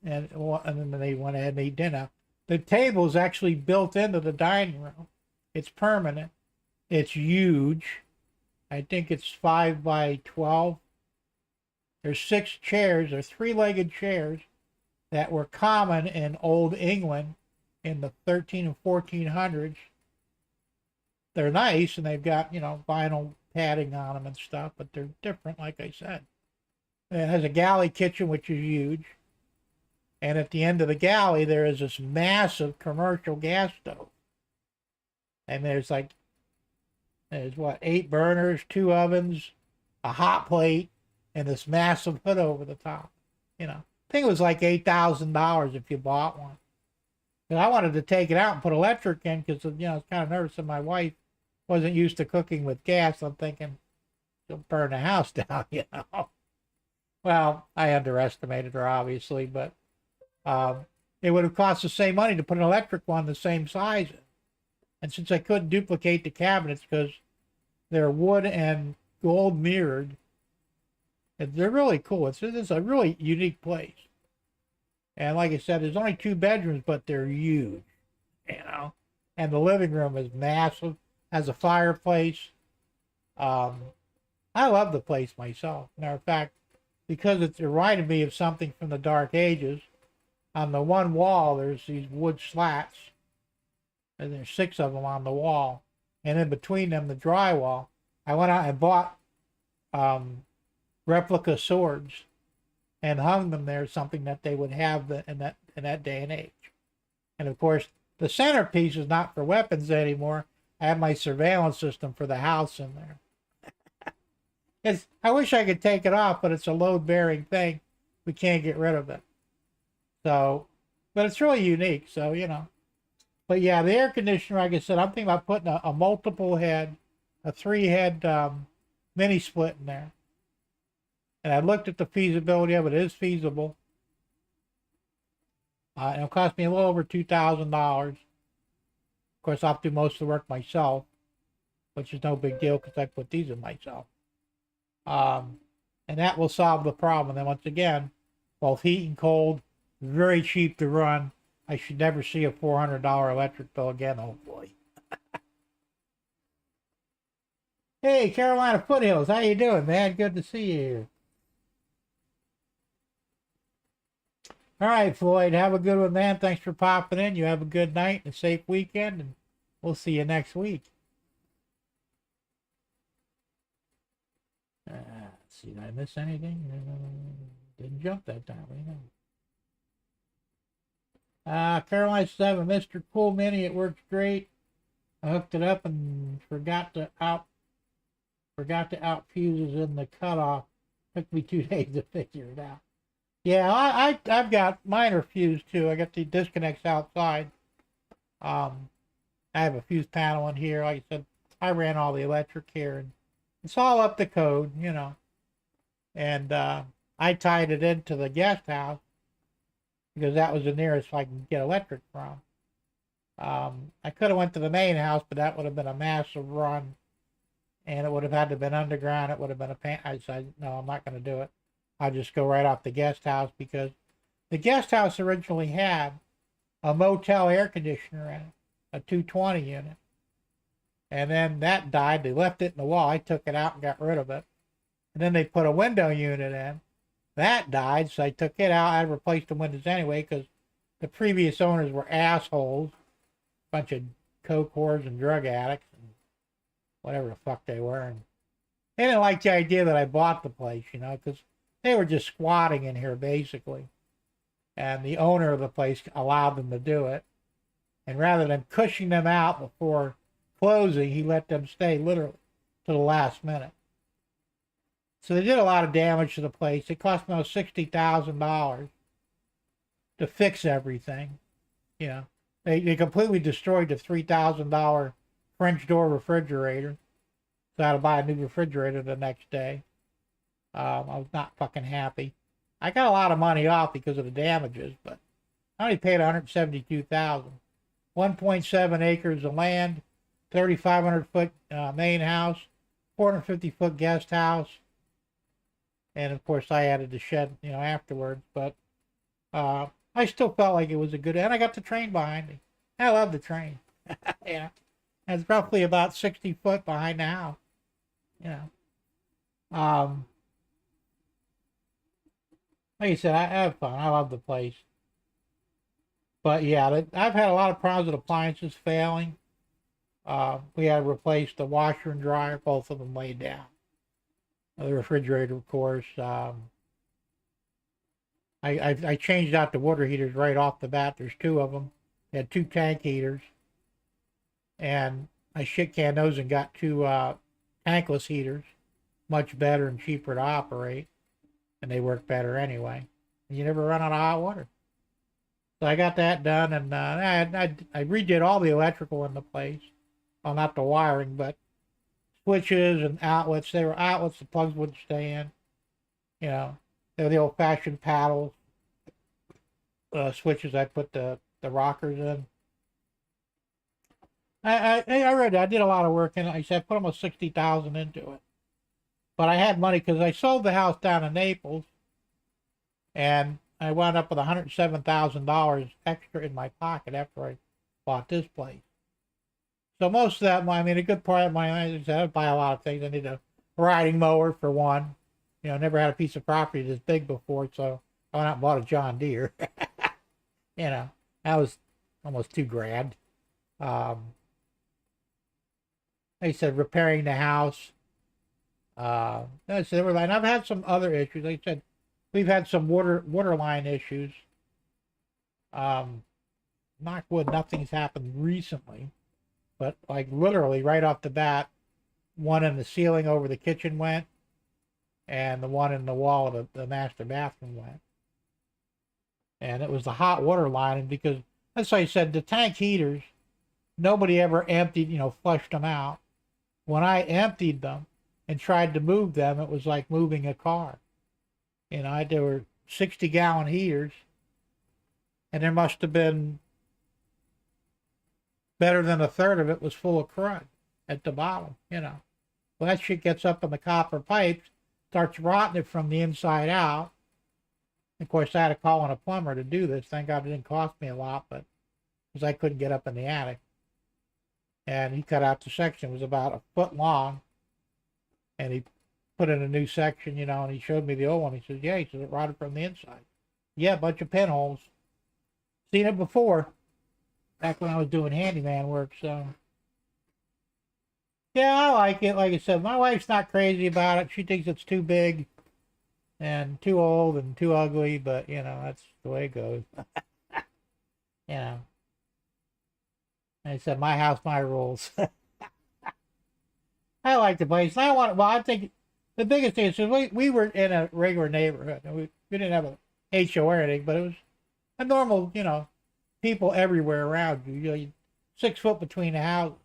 and then they went ahead and ate dinner. The table is actually built into the dining room. It's permanent. It's huge. I think it's 5 by 12. There's 6 chairs. They're 3-legged chairs that were common in Old England in the 13 and 1400s. They're nice, and they've got, vinyl padding on them and stuff, but they're different, like I said. It has a galley kitchen, which is huge. And at the end of the galley, there is this massive commercial gas stove. And there's 8 burners, 2 ovens, a hot plate, and this massive hood over the top. I think it was like $8,000 if you bought one. And I wanted to take it out and put electric in because, I was kind of nervous that my wife wasn't used to cooking with gas. I'm thinking she'll burn the house down, Well, I underestimated her, obviously, but it would have cost the same money to put an electric one the same size in. And since I couldn't duplicate the cabinets because they're wood and gold mirrored, they're really cool. It's a really unique place. And like I said, there's only 2 bedrooms, but they're huge, And the living room is massive, has a fireplace. I love the place myself. Matter of fact, because it reminded me of something from the Dark Ages, on the one wall, there's these wood slats. And there's 6 of them on the wall. And in between them, the drywall. I went out and bought replica swords and hung them there, something that they would have in that day and age. And of course, the centerpiece is not for weapons anymore. I have my surveillance system for the house in there. I wish I could take it off, but it's a load-bearing thing. We can't get rid of it. So, but it's really unique. So, But yeah, the air conditioner, like I said, I'm thinking about putting a multiple head, a 3-head mini split in there. And I looked at the feasibility of it. It is feasible. It'll cost me a little over $2,000. Of course, I'll do most of the work myself, which is no big deal because I put these in myself. And that will solve the problem. And then once again, both heat and cold, very cheap to run. I should never see a $400 electric bill again, hopefully. Hey, Carolina Foothills, how you doing, man? Good to see you here. All right, Floyd, have a good one, man. Thanks for popping in. You have a good night and a safe weekend, and we'll see you next week. Let's see, did I miss anything? Didn't jump that time, Carolina 7, Mr. Cool Mini, it works great. I hooked it up and forgot to out fuses in the cutoff. Took me 2 days to figure it out. Yeah, I've got minor fuse too. I got the disconnects outside. I have a fuse panel in here. Like I said, I ran all the electric here, and it's all up to code, you know. And I tied it into the guest house because that was the nearest I can get electric from. I could have went to the main house, but that would have been a massive run, and it would have had to have been underground. It would have been a pain. I said, no, I'm not going to do it. I'll just go right off the guest house, because the guest house originally had a motel air conditioner in it, a 220 unit. And then that died. They left it in the wall. I took it out and got rid of it. And then they put a window unit in. That died, so I took it out. I replaced the windows anyway because the previous owners were assholes. A bunch of coke whores and drug addicts and whatever the fuck they were. And they didn't like the idea that I bought the place, you know, because they were just squatting in here basically. And the owner of the place allowed them to do it. And rather than cushioning them out before closing, he let them stay literally to the last minute. So they did a lot of damage to the place. It cost me almost $60,000 to fix everything. You know, they completely destroyed the $3,000 French door refrigerator. So I had to buy a new refrigerator the next day. I was not fucking happy. I got a lot of money off because of the damages, but I only paid $172,000. 1.7 acres of land, 3,500 foot main house, 450 foot guest house, and of course I added the shed, you know, afterwards. But I still felt like it was a good, and I got the train behind me. I love the train. Yeah, and it's roughly about 60 foot behind the house. You know, like I said, I have fun. I love the place. But yeah, I've had a lot of problems with appliances failing. We had to replace the washer and dryer, both of them laid down. The refrigerator, of course. I changed out the water heaters right off the bat. There's two of them. They had two tank heaters. And I shit-canned those and got two tankless heaters. Much better and cheaper to operate. And they work better anyway. And you never run out of hot water. So I got that done, and I redid all the electrical in the place. Well, not the wiring, but switches and outlets. They were outlets, the plugs wouldn't stay in. You know, they were the old-fashioned paddles. Switches I put the rockers in. I read it. I did a lot of work in it. Like I said, I put almost $60,000 into it. But I had money because I sold the house down in Naples, and I wound up with $107,000 extra in my pocket after I bought this place. So most of that money, I mean, a good part of my money, I buy a lot of things. I need a riding mower for one. You know, never had a piece of property this big before, so I went out and bought a John Deere. You know, that was almost $2,000. They said repairing the house. I said, and I've had some other issues. Like I said, we've had some water line issues. Knock wood, nothing's happened recently, but like literally right off the bat, one in the ceiling over the kitchen went, and the one in the wall of the master bathroom went. And it was the hot water line, and because that's why I said the tank heaters, nobody ever emptied, flushed them out. When I emptied them and tried to move them, it was like moving a car. There were 60-gallon heaters, and there must have been better than a third of it was full of crud at the bottom, Well, that shit gets up in the copper pipes, starts rotting it from the inside out. Of course, I had to call in a plumber to do this. Thank God it didn't cost me a lot, but because I couldn't get up in the attic. And he cut out the section. It was about a foot long, and he put in a new section, and he showed me the old one. He says, yeah, he says, it rotted from the inside. Yeah, a bunch of pinholes. Seen it before, back when I was doing handyman work, so. Yeah, I like it. Like I said, my wife's not crazy about it. She thinks it's too big and too old and too ugly, but, that's the way it goes. And I said, my house, my rules. I like the place. I think the biggest thing is we were in a regular neighborhood. We didn't have a HO or anything, but it was a normal, people everywhere around you. 6 foot between the houses.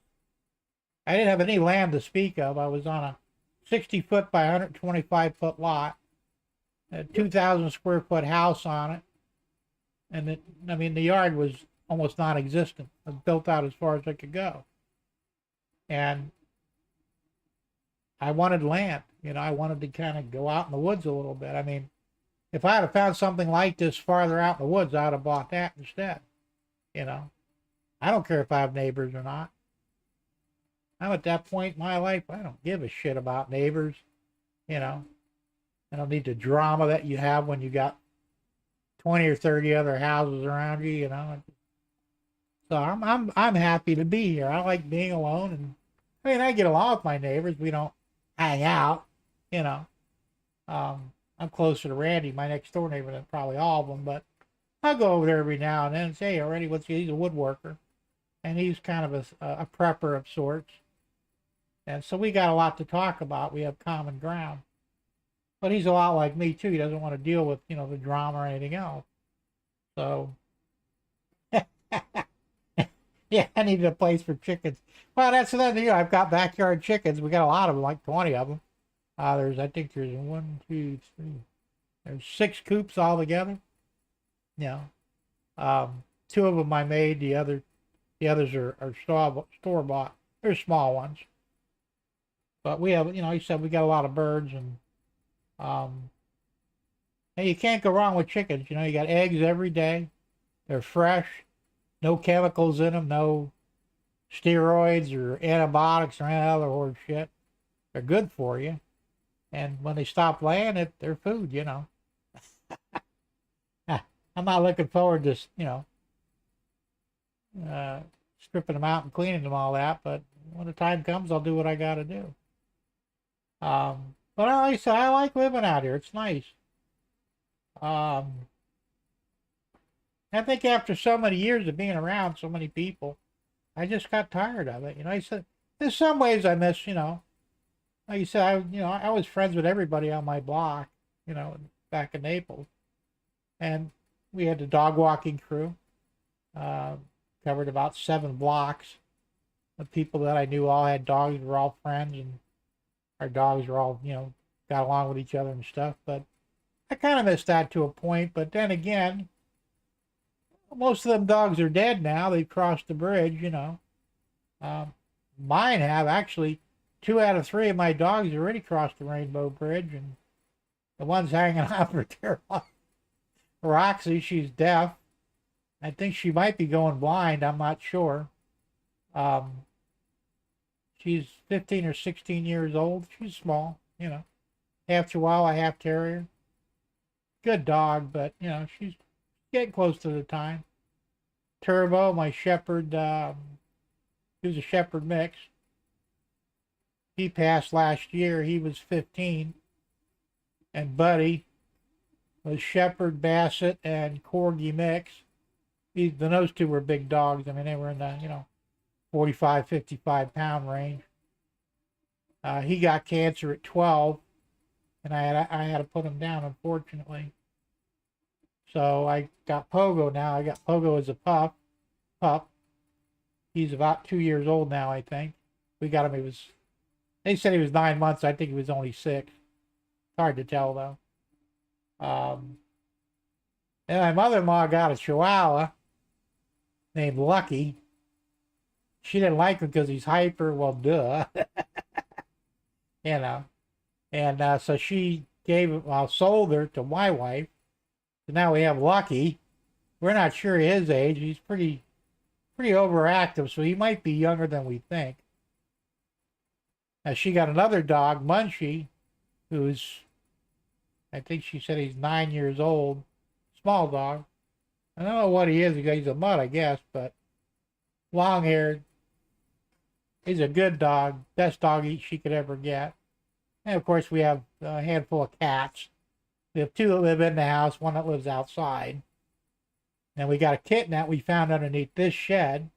I didn't have any land to speak of. I was on a 60-foot by 125-foot lot, a 2,000 square foot house on it. And the yard was almost non-existent. It was built out as far as I could go. And I wanted land. I wanted to kind of go out in the woods a little bit. If I had found something like this farther out in the woods, I'd have bought that instead. I don't care if I have neighbors or not. I'm at that point in my life, I don't give a shit about neighbors. I don't need the drama that you have when you got 20 or 30 other houses around you, So I'm happy to be here. I like being alone, and I get along with my neighbors. We don't hang out, I'm closer to Randy, my next door neighbor, than probably all of them, but I'll go over there every now and then and say, hey, already, he's a woodworker, and he's kind of a prepper of sorts. And so we got a lot to talk about. We have common ground. But he's a lot like me, too. He doesn't want to deal with, the drama or anything else. So, yeah, I needed a place for chickens. Well, that's another thing. I've got backyard chickens. We got a lot of them, like 20 of them. I think there's 1, 2, 3. There's 6 coops altogether. 2 of them I made. The others are store-bought. They're small ones. But we have, he said we got a lot of birds, and you can't go wrong with chickens. You got eggs every day. They're fresh, no chemicals in them, no steroids or antibiotics or any other horse shit. They're good for you. And when they stop laying it, they're food, I'm not looking forward to, stripping them out and cleaning them, all that. But when the time comes, I'll do what I got to do. But like I said, I like living out here. It's nice. I think after so many years of being around so many people, I just got tired of it. I said, there's some ways I miss, like you said, I was friends with everybody on my block, back in Naples. And we had the dog walking crew, covered about 7 blocks. The people that I knew all had dogs, were all friends, and our dogs were all, got along with each other and stuff. But I kind of missed that to a point. But then again, most of them dogs are dead now. They've crossed the bridge, Mine have, actually. 2 out of 3 of my dogs already crossed the Rainbow Bridge, and the one's hanging out for dear life. Roxy, she's deaf. I think she might be going blind. I'm not sure. She's 15 or 16 years old. She's small, half Chihuahua, half Terrier. Good dog, but, she's getting close to the time. Turbo, my Shepherd, he was a Shepherd mix. He passed last year. He was 15. And Buddy was Shepherd, Basset, and Corgi mix. Those 2 were big dogs. They were in the, 45, 55 pound range. He got cancer at 12, and I had to put him down, unfortunately. So I got Pogo now. I got Pogo as a pup. He's about 2 years old now, I think. We got him. They said he was 9 months. I think he was only 6. It's hard to tell, though. And my mother-in-law got a Chihuahua named Lucky. She didn't like him because he's hyper. Well, duh. And so she sold her to my wife. So now we have Lucky. We're not sure his age. He's pretty overactive, so he might be younger than we think. Now, she got another dog, Munchie, who's, I think she said he's 9 years old. Small dog. I don't know what he is. He's a mutt, I guess, but long-haired. He's a good dog. Best dog she could ever get. And, of course, we have a handful of cats. We have 2 that live in the house, 1 that lives outside. And we got a kitten that we found underneath this shed.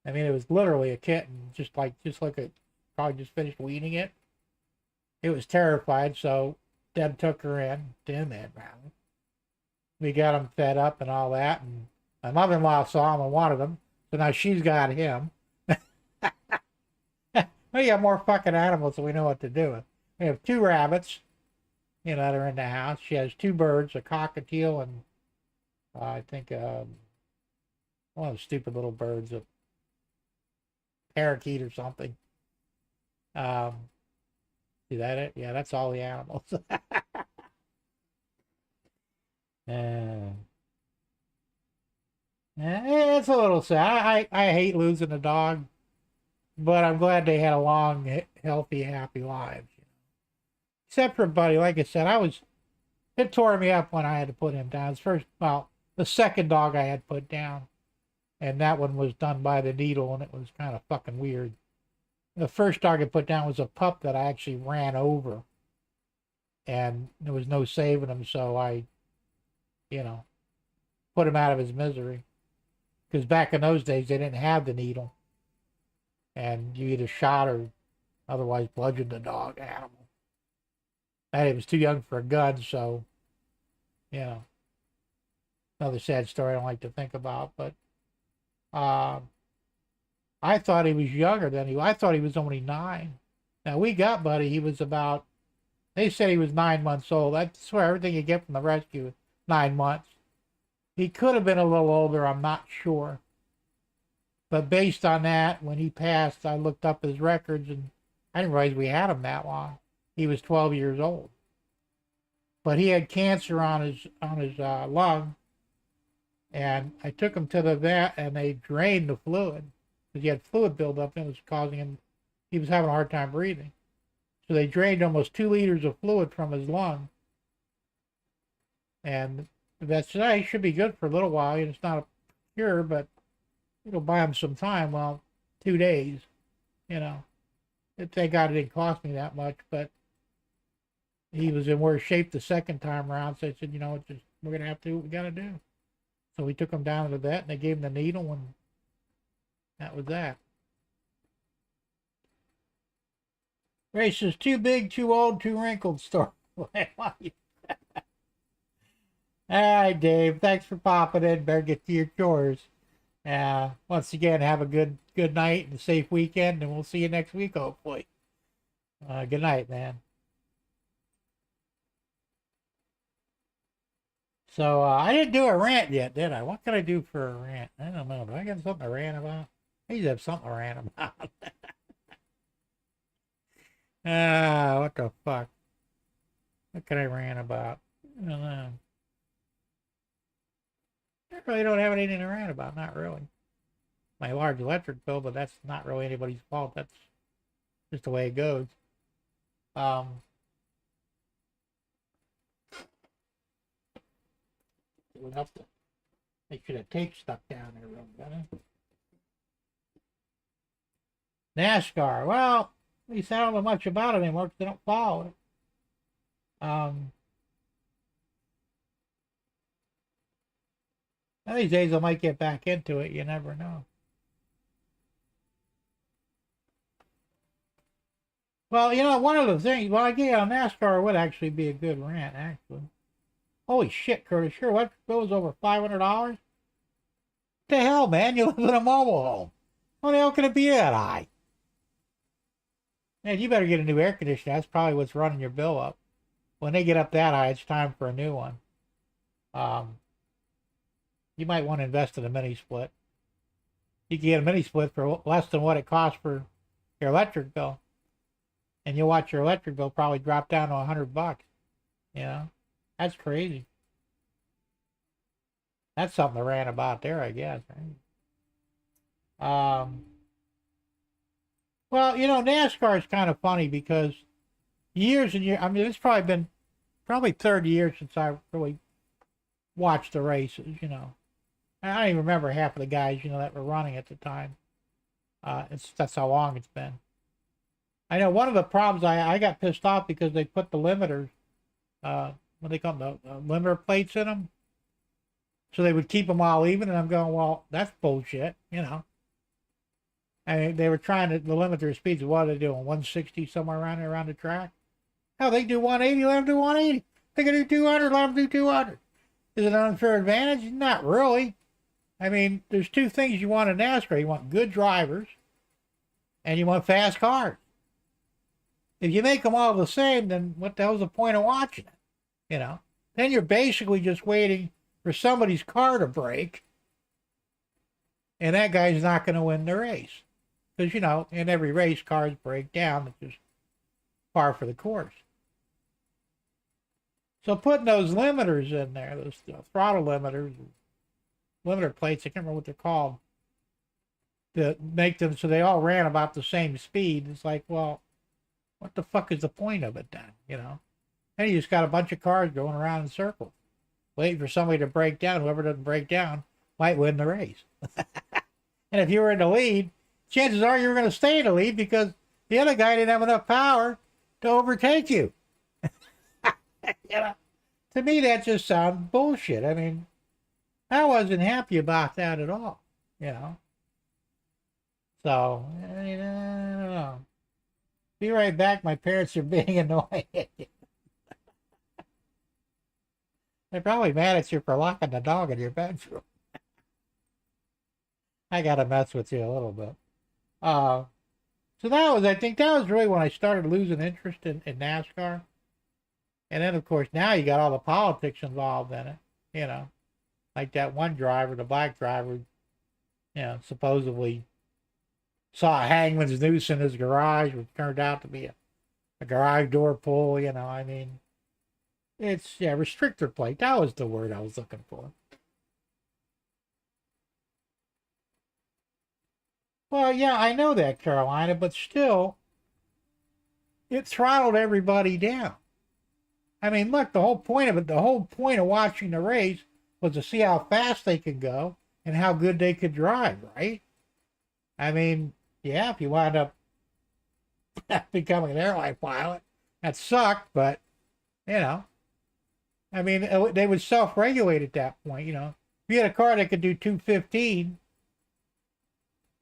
It was literally a kitten, just like a, probably just finished weaning it. It was terrified, so Deb took her in. We got him fed up and all that, and my mother-in-law saw him and wanted him, So now she's got him. We have more fucking animals than we know what to do with. We have 2 rabbits, that are in the house. She has 2 birds, a cockatiel and I think one of the stupid little birds, a parakeet or something. See that it? Yeah, that's all the animals. It's a little sad. I hate losing a dog, but I'm glad they had a long, healthy, happy lives. Except for Buddy, like I said, it tore me up when I had to put him down. The second dog I had put down, and that one was done by the needle, and it was kind of fucking weird. The first dog I put down was a pup that I actually ran over, and there was no saving him, so I, put him out of his misery. Because back in those days, they didn't have the needle, and you either shot or otherwise bludgeoned the dog animal. And it was too young for a gun, so, another sad story I don't like to think about, but I thought he was younger than I thought he was only 9. Now, we got Buddy, he was they said he was 9 months old. I swear, everything you get from the rescue is 9 months. He could have been a little older, I'm not sure. But based on that, when he passed, I looked up his records, and I didn't realize we had him that long. He was 12 years old. But he had cancer on his lung, and I took him to the vet, and they drained the fluid because he had fluid buildup, and it was causing him. He was having a hard time breathing, so they drained almost 2 liters of fluid from his lung. And the vet said, "He should be good for a little while. It's not a cure, but it'll buy him some time." Well, 2 days, Thank God it didn't cost me that much, but he was in worse shape the second time around. So I said, we're going to have to do what we got to do. So we took him down to the vet, and they gave him the needle, and that was that. Ray says, "Too big, too old, too wrinkled" story. All right, Dave. Thanks for popping in. Better get to your chores. Once again, have a good night and a safe weekend, and we'll see you next week, hopefully. Good night, man. So, I didn't do a rant yet, did I? What can I do for a rant? I don't know. Do I got something to rant about? I usually have something to rant about. What the fuck? What can I rant about? I don't know. I really don't have anything to rant about, not really. My large electric bill, but that's not really anybody's fault. That's just the way it goes. We'll have to make sure the tape's stuck down there real good. NASCAR. Well, at least I don't know much about it anymore because I don't follow it. These days I might get back into it. You never know. Well, one of the things, I get on NASCAR would actually be a good rant, actually. Holy shit, Curtis, your electric bill is over $500? What the hell, man? You live in a mobile home. How the hell can it be that high? Man, you better get a new air conditioner. That's probably what's running your bill up. When they get up that high, it's time for a new one. You might want to invest in a mini split. You can get a mini split for less than what it costs for your electric bill. And you'll watch your electric bill probably drop down to $100. That's crazy. That's something to rant about there, I guess. Right? NASCAR is kind of funny because years and years, it's probably been 30 years since I really watched the races, I don't even remember half of the guys, that were running at the time. That's how long it's been. I know one of the problems, I got pissed off because they put the limiters, what they call them, the limiter plates in them. So they would keep them all even, and I'm going, well, that's bullshit, they were trying to limit their speeds. What are they doing, 160 somewhere around the track? Hell, they do 180, let them do 180. They can do 200, let them do 200. Is it an unfair advantage? Not really. I mean, there's two things you want in NASCAR. You want good drivers and you want fast cars. If you make them all the same, then what the hell's the point of watching it? You know? Then you're basically just waiting for somebody's car to break, and that guy's not going to win the race. Because, you know, in every race, cars break down. It's just par for the course. So putting those limiters in there, those throttle limiters, limiter plates, I can't remember what they're called, to make them so they all ran about the same speed. It's like, well, what the fuck is the point of it then, you know? And you just got a bunch of cars going around in circles, waiting for somebody to break down. Whoever doesn't break down might win the race. And if you were in the lead, chances are you were going to stay in the lead because the other guy didn't have enough power to overtake you. You know? To me, that just sounds bullshit. I mean, I wasn't happy about that at all, you know? So, I don't know. Be right back. My parents are being annoying. They're probably mad at you for locking the dog in your bedroom. I gotta mess with you a little bit. So I think that was really when I started losing interest in NASCAR. And then, of course, now you got all the politics involved in it, you know. Like that one driver, the black driver, you know, supposedly saw a hangman's noose in his garage, which turned out to be a garage door pull, you know. I mean, it's, yeah, restrictor plate. That was the word I was looking for. Well, yeah, I know that, Carolina, but still, it throttled everybody down. I mean, look, the whole point of it, the whole point of watching the race was to see how fast they could go and how good they could drive, right? I mean, yeah, if you wound up becoming an airline pilot, that sucked, but, you know, I mean, they would self-regulate at that point, you know. If you had a car that could do 215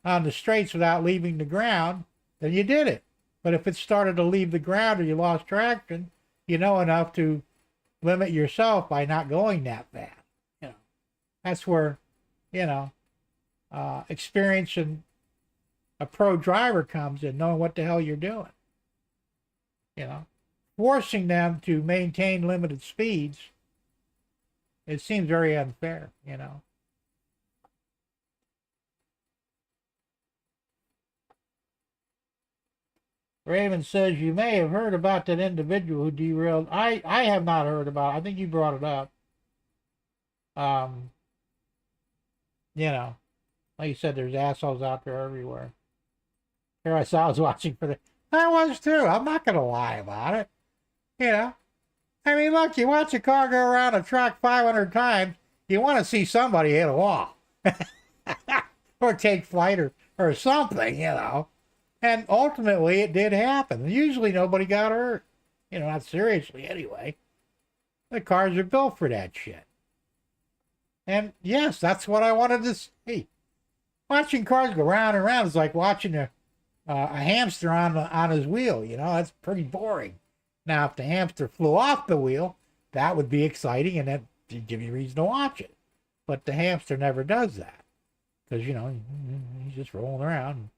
on the straights without leaving the ground, then you did it. But if it started to leave the ground or you lost traction, you know enough to limit yourself by not going that fast. You know, that's where, you know, experience and a pro driver comes in, knowing what the hell you're doing. You know, forcing them to maintain limited speeds, it seems very unfair, you know. Raymond says, you may have heard about that individual who derailed. I have not heard about it. I think you brought it up. You know, like you said, there's assholes out there everywhere. Here I saw, I was watching for the, I was too. I'm not going to lie about it. You know, I mean, look, you watch a car go around a track 500 times, you want to see somebody hit a wall. Or take flight or something, you know. And ultimately, it did happen. Usually nobody got hurt. You know, not seriously anyway. The cars are built for that shit. And yes, that's what I wanted to see. Watching cars go round and round is like watching a hamster on his wheel. You know, that's pretty boring. Now, if the hamster flew off the wheel, that would be exciting and that'd give you a reason to watch it. But the hamster never does that. Because, you know, he's just rolling around.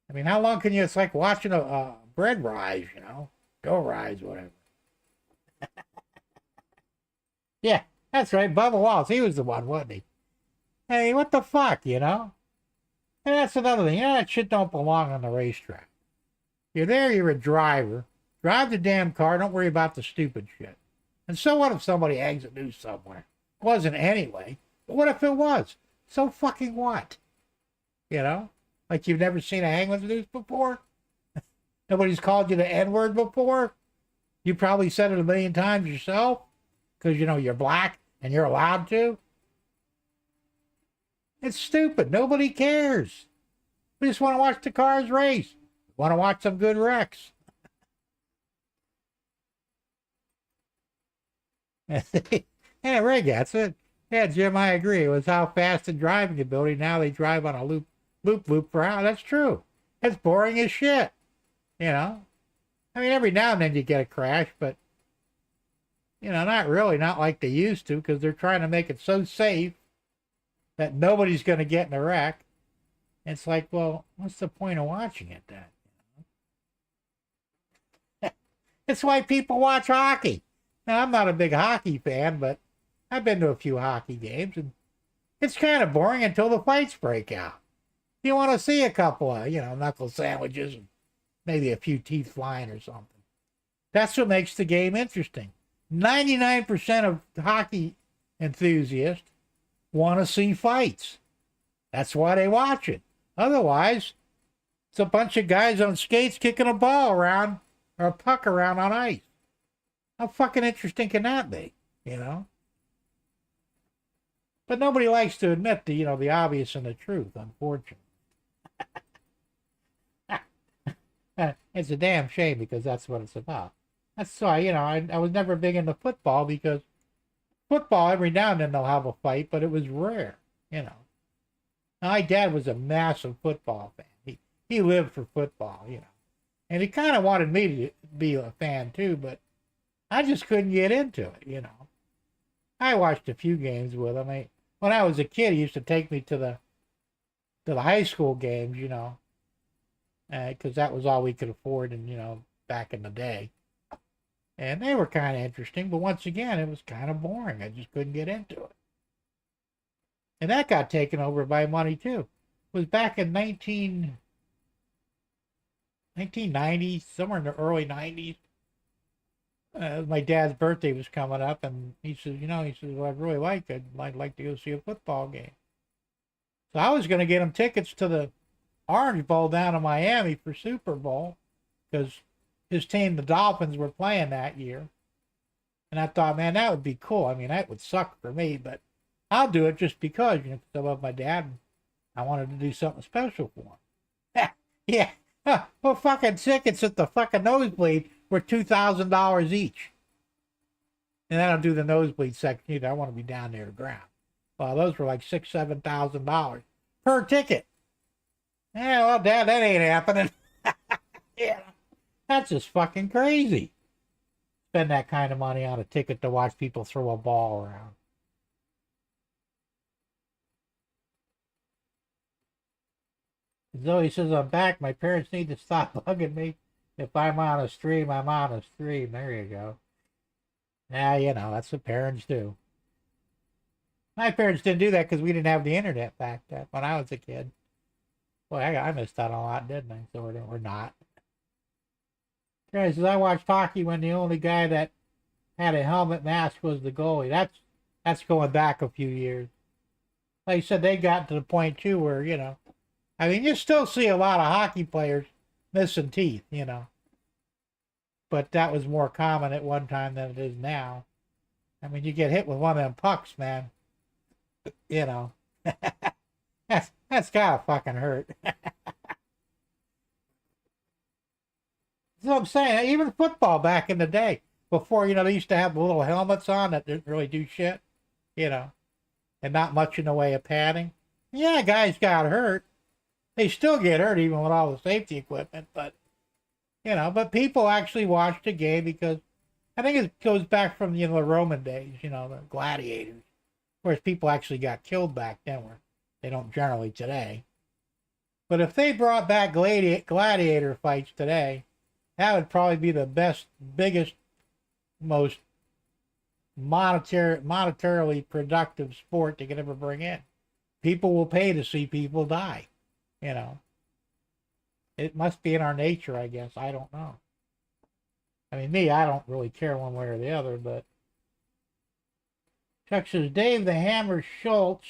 I mean, how long can you, it's like watching a bread rise, you know, dough rise, whatever. Yeah, that's right, Bubba Wallace, he was the one, wasn't he? Hey, what the fuck, you know? And that's another thing, that shit don't belong on the racetrack. You're there, you're a driver, drive the damn car, don't worry about the stupid shit. And so what if somebody hangs a noose somewhere? It wasn't anyway, but what if it was? So fucking what? You know? Like you've never seen a hangman's noose before? Nobody's called you the N-word before? You probably said it a million times yourself because, you know, you're black and you're allowed to. It's stupid. Nobody cares. We just want to watch the cars race. We want to watch some good wrecks. Yeah, Ray gets it. Yeah, Jim, I agree. It was how fast the driving ability. Now they drive on a loop for hours. That's true. It's boring as shit. You know? I mean, every now and then you get a crash, but, you know, not really, not like they used to, because they're trying to make it so safe that nobody's going to get in a wreck. It's like, well, what's the point of watching it then? It's why people watch hockey. Now, I'm not a big hockey fan, but I've been to a few hockey games, and it's kind of boring until the fights break out. You want to see a couple of, knuckle sandwiches and maybe a few teeth flying or something. That's what makes the game interesting. 99% of hockey enthusiasts want to see fights. That's why they watch it. Otherwise, it's a bunch of guys on skates kicking a ball around or a puck around on ice. How fucking interesting can that be, But nobody likes to admit the obvious and the truth, unfortunately. It's a damn shame because that's what it's about. That's why, I was never big into football because football, every now and then they'll have a fight, but it was rare, My dad was a massive football fan. He lived for football, And he kind of wanted me to be a fan too, but I just couldn't get into it, I watched a few games with him. When I was a kid, he used to take me to the high school games, because that was all we could afford, and back in the day. And they were kind of interesting, but once again, it was kind of boring. I just couldn't get into it. And that got taken over by money too. It was back in 1990, somewhere in the early 90s. My dad's birthday was coming up, and he said, well, I'd really I'd like to go see a football game. So I was going to get him tickets to the Orange Bowl down in Miami for Super Bowl, because his team, the Dolphins, were playing that year. And I thought, man, that would be cool. I mean, that would suck for me, but I'll do it just because, because I love my dad, and I wanted to do something special for him. Yeah. Well, fucking tickets at the fucking nosebleed were $2,000 each. And then I'll do the nosebleed section either. I want to be down near the ground. Well, those were like $6,000-$7,000 per ticket. Yeah, well, Dad, that ain't happening. Yeah, that's just fucking crazy. Spend that kind of money on a ticket to watch people throw a ball around. Zoe says, I'm back. My parents need to stop bugging me. If I'm on a stream, I'm on a stream. There you go. Yeah, that's what parents do. My parents didn't do that because we didn't have the internet back then when I was a kid. Boy, I missed out on a lot, didn't I? So we're not. Karen says, I watched hockey when the only guy that had a helmet mask was the goalie. That's going back a few years. Like I said, they got to the point, too, where, I mean, you still see a lot of hockey players missing teeth, But that was more common at one time than it is now. I mean, you get hit with one of them pucks, man. That's gotta fucking hurt. That's what I'm saying. Even football back in the day, before, they used to have the little helmets on that didn't really do shit, and not much in the way of padding. Yeah, guys got hurt. They still get hurt even with all the safety equipment, but but people actually watch the game because I think it goes back from the Roman days, the gladiators. Of course, people actually got killed back then, where they don't generally today. But if they brought back gladiator fights today, that would probably be the best, biggest, most monetarily productive sport they could ever bring in. People will pay to see people die. It must be in our nature, I guess. I don't know. I mean, me, I don't really care one way or the other, but Chuck says, Dave the Hammer Schultz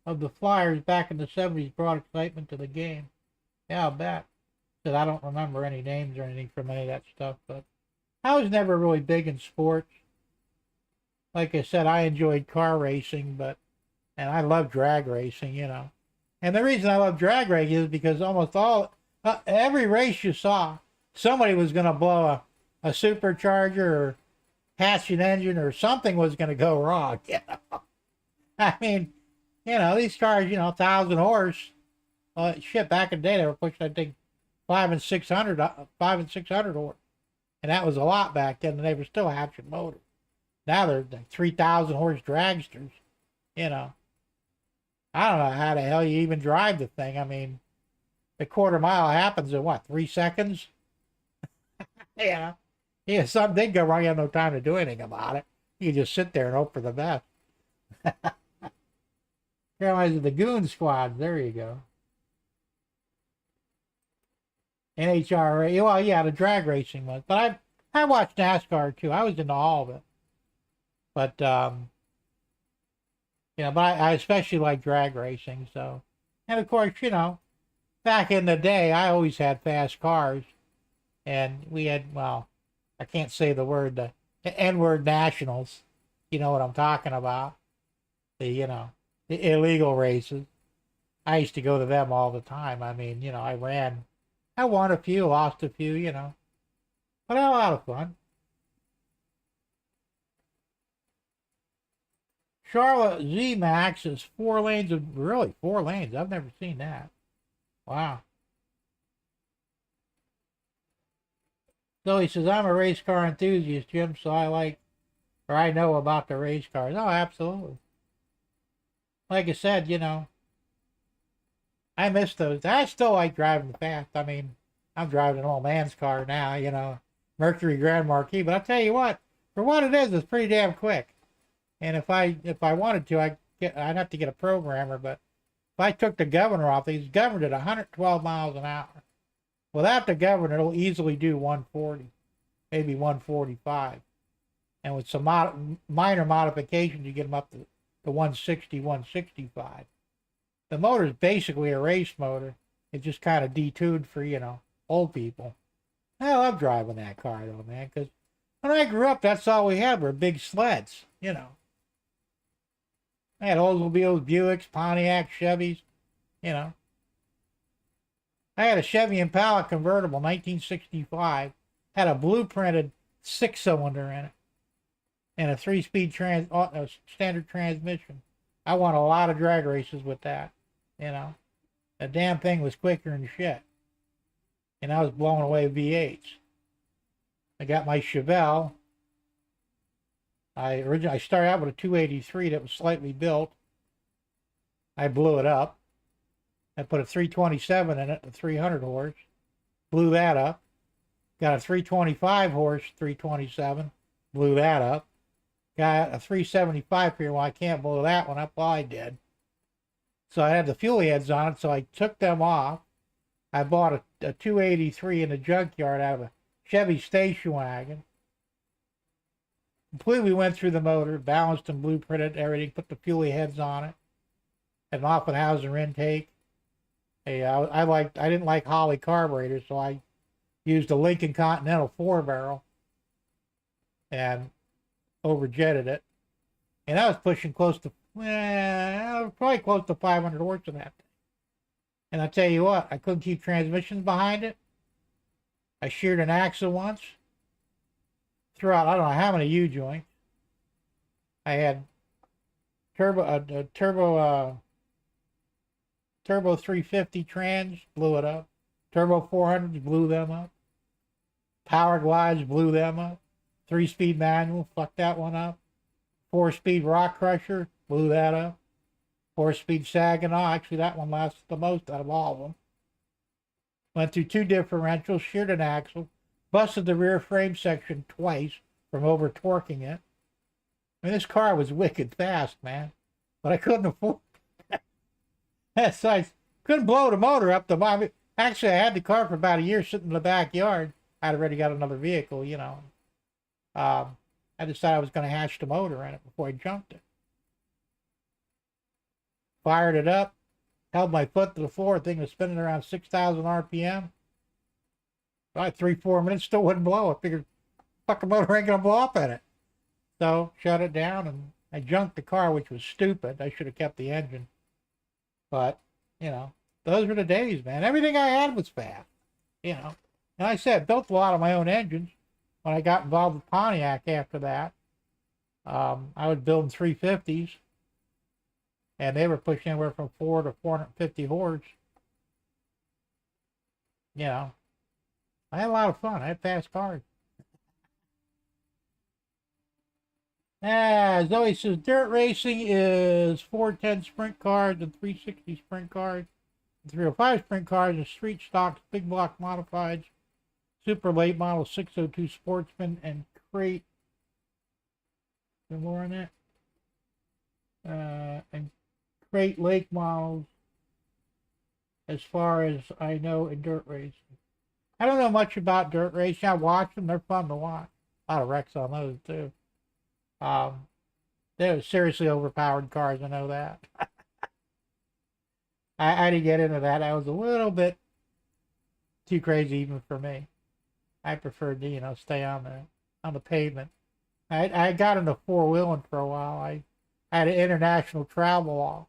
of the Flyers back in the 70s brought excitement to the game. Yeah, I'll bet. Said I don't remember any names or anything from any of that stuff, but I was never really big in sports. Like I said, I enjoyed car racing, and I love drag racing, And the reason I love drag racing is because almost every race you saw, somebody was going to blow a supercharger or hatch an engine or something was going to go wrong. I mean, these cars, 1,000 horse. Shit, back in the day they were pushing, I think, 500 and 600 horse, and that was a lot back then. And they were still hatching motors. Now they're like 3,000 horse dragsters. I don't know how the hell you even drive the thing. I mean, the quarter mile happens in what, 3 seconds? Yeah. Yeah, something did go wrong. You have no time to do anything about it. You just sit there and hope for the best. Realize the Goon Squad. There you go. NHRA. Well, yeah, the drag racing was. But I watched NASCAR too. I was into all of it. But but I especially like drag racing. So, and of course, back in the day, I always had fast cars, and we had, well, I can't say the word, the N-word nationals. You know what I'm talking about? The illegal races. I used to go to them all the time. I mean, I won a few, lost a few, but I had a lot of fun. Charlotte Z Max is 4 lanes of, really 4 lanes. I've never seen that. Wow. So he says, I'm a race car enthusiast, Jim, so I know about the race cars. Oh, absolutely. Like I said, I miss those. I still like driving fast. I mean, I'm driving an old man's car now, Mercury Grand Marquis. But I'll tell you what, for what it is, it's pretty damn quick. And if I wanted to, I'd have to get a programmer. But if I took the governor off, he's governed at 112 miles an hour. Without the governor, it'll easily do 140, maybe 145. And with some minor modifications, you get them up to 160, 165. The motor's basically a race motor. It's just kind of detuned for, old people. I love driving that car, though, man, because when I grew up, that's all we had were big sleds, I had Oldsmobiles, Buicks, Pontiac, Chevys, you know. I had a Chevy Impala convertible, 1965. Had a blueprinted 6-cylinder in it and a 3-speed standard transmission. I won a lot of drag races with that, The damn thing was quicker than shit. And I was blowing away V8s. I got my Chevelle. I started out with a 283 that was slightly built. I blew it up. I put a 327 in it, a 300 horse. Blew that up. Got a 325 horse 327. Blew that up. Got a 375 here. Well, I can't blow that one up. Well, I did. So I had the fuel heads on it, so I took them off. I bought a 283 in the junkyard out of a Chevy station wagon. Completely went through the motor, balanced and blueprinted everything, put the fuel heads on it. Had an Offenhauser intake. I didn't like Holley carburetors, so I used a Lincoln Continental 4-barrel and overjetted it. And I was pushing probably close to 500 horse in that thing. And I tell you what, I couldn't keep transmissions behind it. I sheared an axle once. Threw out I don't know how many U-joints. I had turbo 350 trans, blew it up. Turbo 400s, blew them up. Power glides, blew them up. 3-speed manual, fucked that one up. 4-speed rock crusher, blew that up. 4-speed Saginaw, actually that one lasted the most out of all of them. Went through 2 differentials, sheared an axle, busted the rear frame section twice from over torquing it. I mean, this car was wicked fast, man, but I couldn't afford it. So I couldn't blow the motor up. Actually, I had the car for about a year sitting in the backyard. I'd already got another vehicle, I decided I was going to hatch the motor in it before I junked it. Fired it up, held my foot to the floor. The thing was spinning around 6,000 RPM. About 3-4 minutes, still wouldn't blow. I figured, fucking motor ain't going to blow up in it. So, shut it down, and I junked the car, which was stupid. I should have kept the engine. But, those were the days, man. Everything I had was fast, And I said, built a lot of my own engines. When I got involved with Pontiac after that, I was building 350s. And they were pushing anywhere from 400 to 450 horse. I had a lot of fun. I had fast cars. Zoe says dirt racing is 410 sprint cars and 360 sprint cars, 305 sprint cars and street stocks, big block modifieds, super late model 602 sportsman, and crate. More on that. And crate lake models, as far as I know, in dirt racing. I don't know much about dirt racing. I watch them. They're fun to watch. A lot of wrecks on those, too. They're seriously overpowered cars. I know that. I didn't get into that. That was a little bit too crazy even for me. I preferred to, stay on the pavement. I got into four-wheeling for a while. I had an international travel law.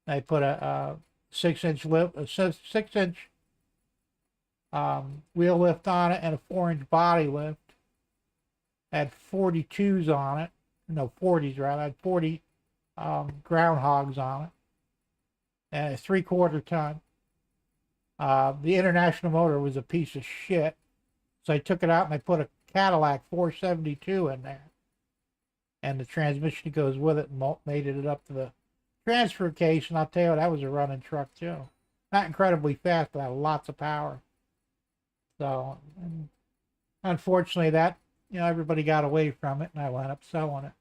I put a 6-inch lift, a 6-inch wheel lift on it, and a 4-inch body lift. Had 42s on it, no 40s rather. I had 40 groundhogs on it, and a 3/4 ton. The international motor was a piece of shit, so I took it out and I put a Cadillac 472 in there, and the transmission goes with it, and made it up to the transfer case. And I'll tell you, that was a running truck too. Not incredibly fast, but had lots of power. So, and unfortunately, that everybody got away from it, and I wound up selling it.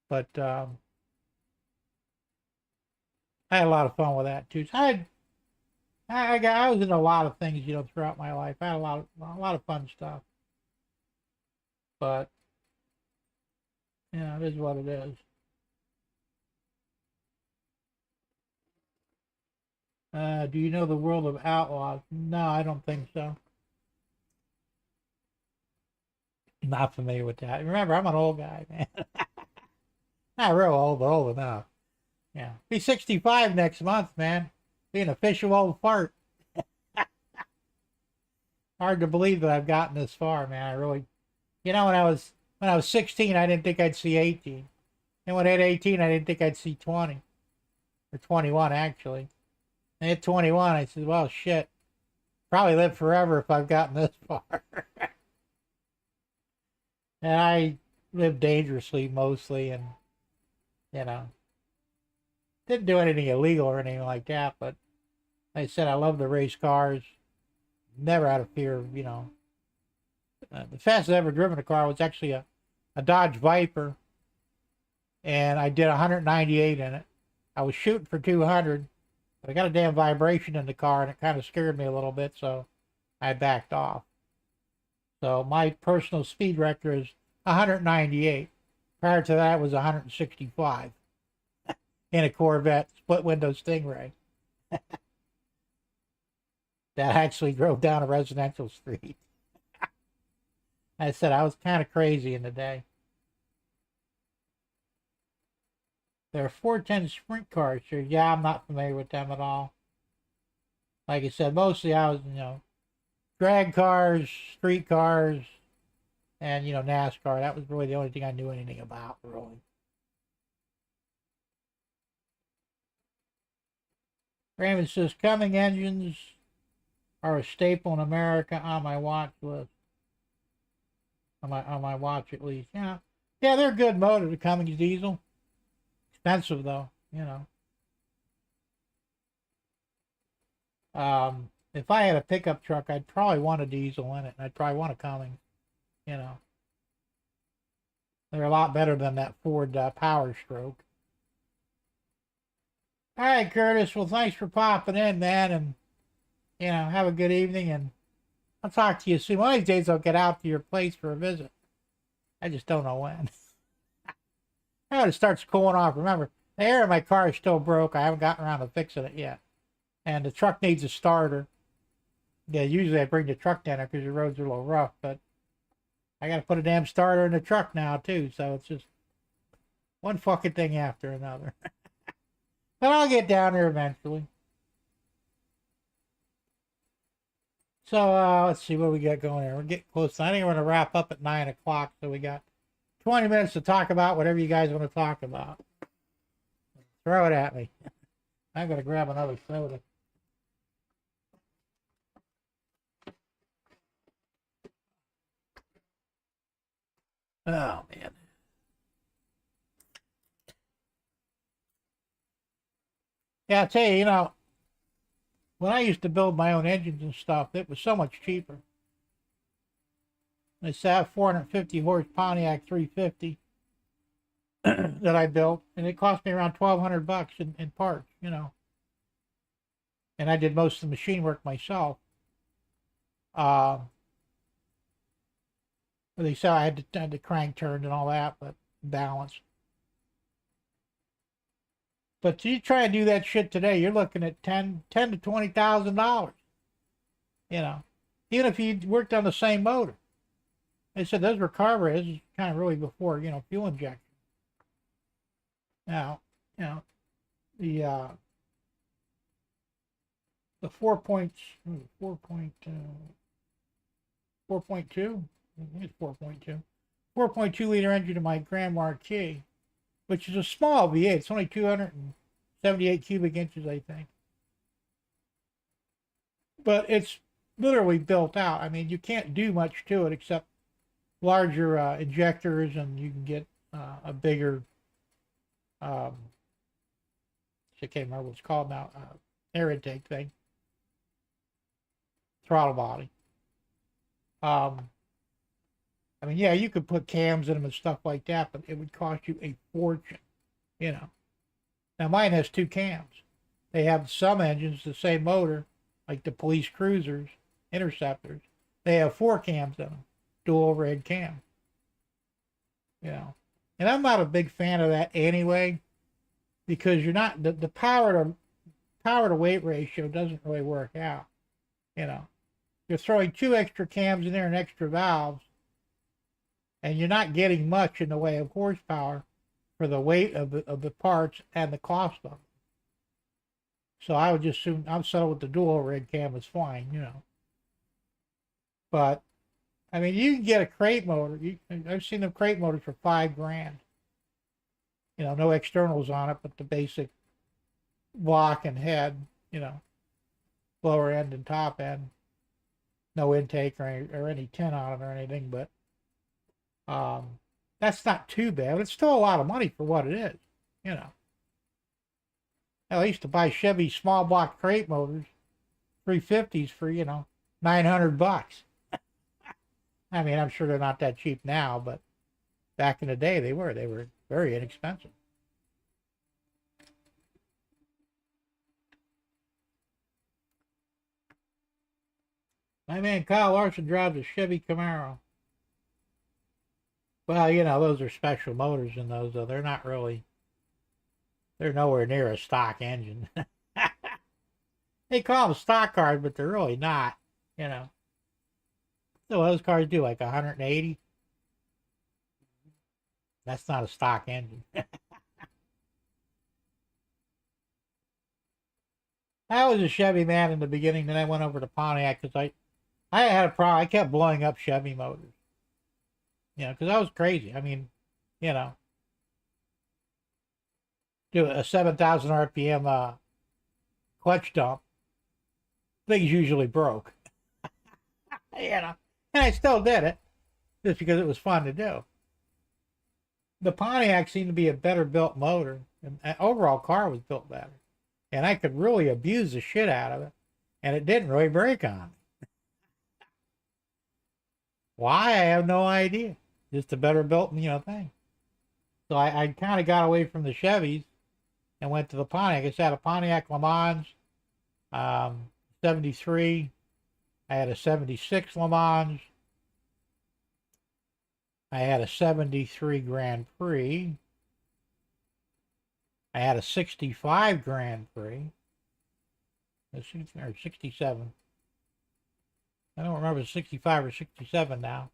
But I had a lot of fun with that too. So I was in a lot of things, throughout my life. I had a lot of fun stuff. But it is what it is. Do you know the world of outlaws? No, I don't think so. Not familiar with that. Remember, I'm an old guy, man. Not real old, but old enough. Yeah. Be 65 next month, man. Be an official old fart. Hard to believe that I've gotten this far, man. I really, when I was 16, I didn't think I'd see 18. And when I hit 18, I didn't think I'd see 20. Or 21, actually. And at 21, I said, well, shit. Probably live forever if I've gotten this far. And I lived dangerously mostly, and, didn't do anything illegal or anything like that, but like I said, I love the race cars. Never had a fear of, the fastest I ever driven a car was actually a Dodge Viper, and I did 198 in it. I was shooting for 200, but I got a damn vibration in the car, and it kind of scared me a little bit, so I backed off. So my personal speed record is 198. Prior to that was 165 in a Corvette split window Stingray. That actually drove down a residential street. I said I was kind of crazy in the day. There are 410 sprint cars here. Yeah, I'm not familiar with them at all. Like I said, mostly I was, drag cars, street cars, and, NASCAR. That was really the only thing I knew anything about, really. Raymond says, Cumming engines are a staple in America on my watch list. On my watch, at least. Yeah, they're a good motor, the Cummins diesel. Expensive, though, If I had a pickup truck, I'd probably want a diesel in it, and I'd probably want a Cummins, They're a lot better than that Ford Power Stroke. All right, Curtis. Well, thanks for popping in, man, and, have a good evening, and I'll talk to you soon. One of these days I'll get out to your place for a visit. I just don't know when. When it starts cooling off. Remember, the air in my car is still broke. I haven't gotten around to fixing it yet. And the truck needs a starter. Yeah, usually I bring the truck down there because the roads are a little rough, but I got to put a damn starter in the truck now, too. So it's just one fucking thing after another. But I'll get down there eventually. So let's see what we got going here. We're getting close. I think we're going to wrap up at 9 o'clock. So we got 20 minutes to talk about whatever you guys want to talk about. Throw it at me. I'm going to grab another soda. Oh, man. Yeah, I tell you, when I used to build my own engines and stuff, it was so much cheaper. It's that 450 horse Pontiac 350 that I built, and it cost me around $1,200 in parts, And I did most of the machine work myself. They said I had the crank turned and all that, but balanced. But you try and do that shit today, you're looking at ten to $20,000. Even if you worked on the same motor. They said those were carburetors. This is kind of really before fuel injection. Now, the 4.2, it's 4.2 liter engine of my Grand Marquis, which is a small V8. It's only 278 cubic inches, I think. But it's literally built out. I mean, you can't do much to it except larger injectors, and you can get a bigger, I can't remember what it's called now, air intake thing, throttle body. I mean, yeah, you could put cams in them and stuff like that, but it would cost you a fortune, Now, mine has 2 cams. They have some engines, the same motor, like the police cruisers, interceptors. They have 4 cams in them, dual overhead cam. And I'm not a big fan of that anyway, because you're not, the power to weight ratio doesn't really work out, You're throwing 2 extra cams in there and extra valves, and you're not getting much in the way of horsepower for the weight of the parts and the cost of them. So I would just assume I'm settled with the dual overhead cam is fine, But I mean, you can get a crate motor. I've seen them crate motors for $5,000. No externals on it, but the basic block and head. Lower end and top end. No intake or any tin on it or anything, but that's not too bad. But it's still a lot of money for what it is, Hell, I used to buy Chevy small block crate motors, 350s for, $900. I mean, I'm sure they're not that cheap now, but back in the day they were very inexpensive. My man Kyle Larson drives a Chevy Camaro. Well, those are special motors in those, though. They're nowhere near a stock engine. They call them stock cars, but they're really not, So those cars do like 180. That's not a stock engine. I was a Chevy man in the beginning, then I went over to Pontiac because I had a problem. I kept blowing up Chevy motors. Because I was crazy. I mean, do a 7,000 RPM clutch dump. Things usually broke. And I still did it just because it was fun to do. The Pontiac seemed to be a better built motor, and the overall car was built better. And I could really abuse the shit out of it, and it didn't really break on me. Why? I have no idea. Just a better built, thing. So I kind of got away from the Chevys and went to the Pontiac. I had a Pontiac Le Mans, 73. I had a 76 Le Mans. I had a 73 Grand Prix. I had a 65 Grand Prix. Or 67. I don't remember 65 or 67 now.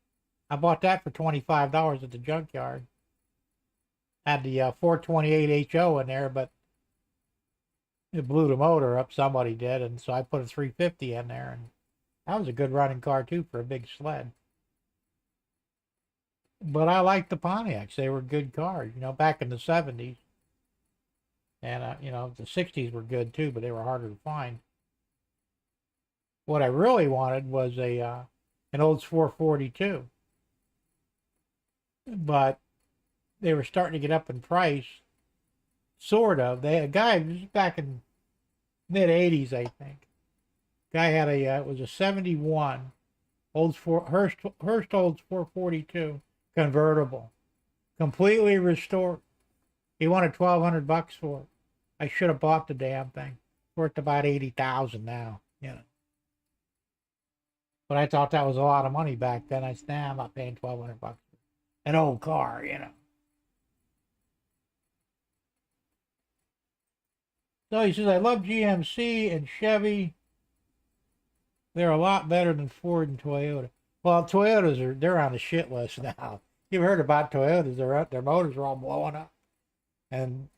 I bought that for $25 at the junkyard. Had the 428 HO in there, but it blew the motor up. Somebody did, and so I put a 350 in there, and that was a good running car too for a big sled. But I liked the Pontiacs. They were good cars, back in the 70s. And, the 60s were good too, but they were harder to find. What I really wanted was an Olds 442. But they were starting to get up in price, sort of. They had a guy, this is back in mid 80s, I think. Guy had it was a 71, Hurst Olds 442 convertible, completely restored. He wanted $1,200 for it. I should have bought the damn thing. Worth about 80,000 now, you know. But I thought that was a lot of money back then. I said, nah, I'm not paying $1,200 for an old car, you know. So he says, I love GMC and Chevy. They're a lot better than Ford and Toyota. Well, they're on the shit list now. You've heard about Toyotas. Their motors are all blowing up. And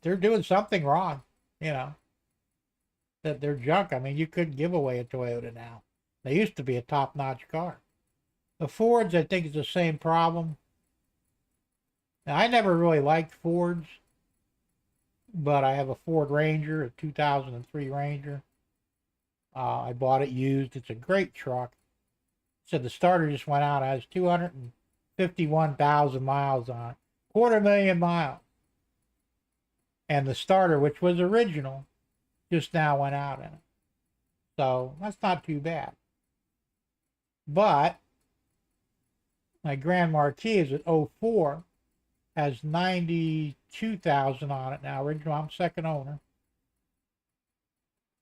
they're doing something wrong, you know. That they're junk. I mean, you couldn't give away a Toyota now. They used to be a top-notch car. The Fords, I think, is the same problem. Now, I never really liked Fords, but I have a Ford Ranger, a 2003 Ranger. I bought it used. It's a great truck. Said the starter just went out. It has 251,000 miles on it. 250,000 miles. And the starter, which was original, just now went out in it. So that's not too bad. But my Grand Marquis is at 04, has 92,000 on it now. Original, I'm second owner.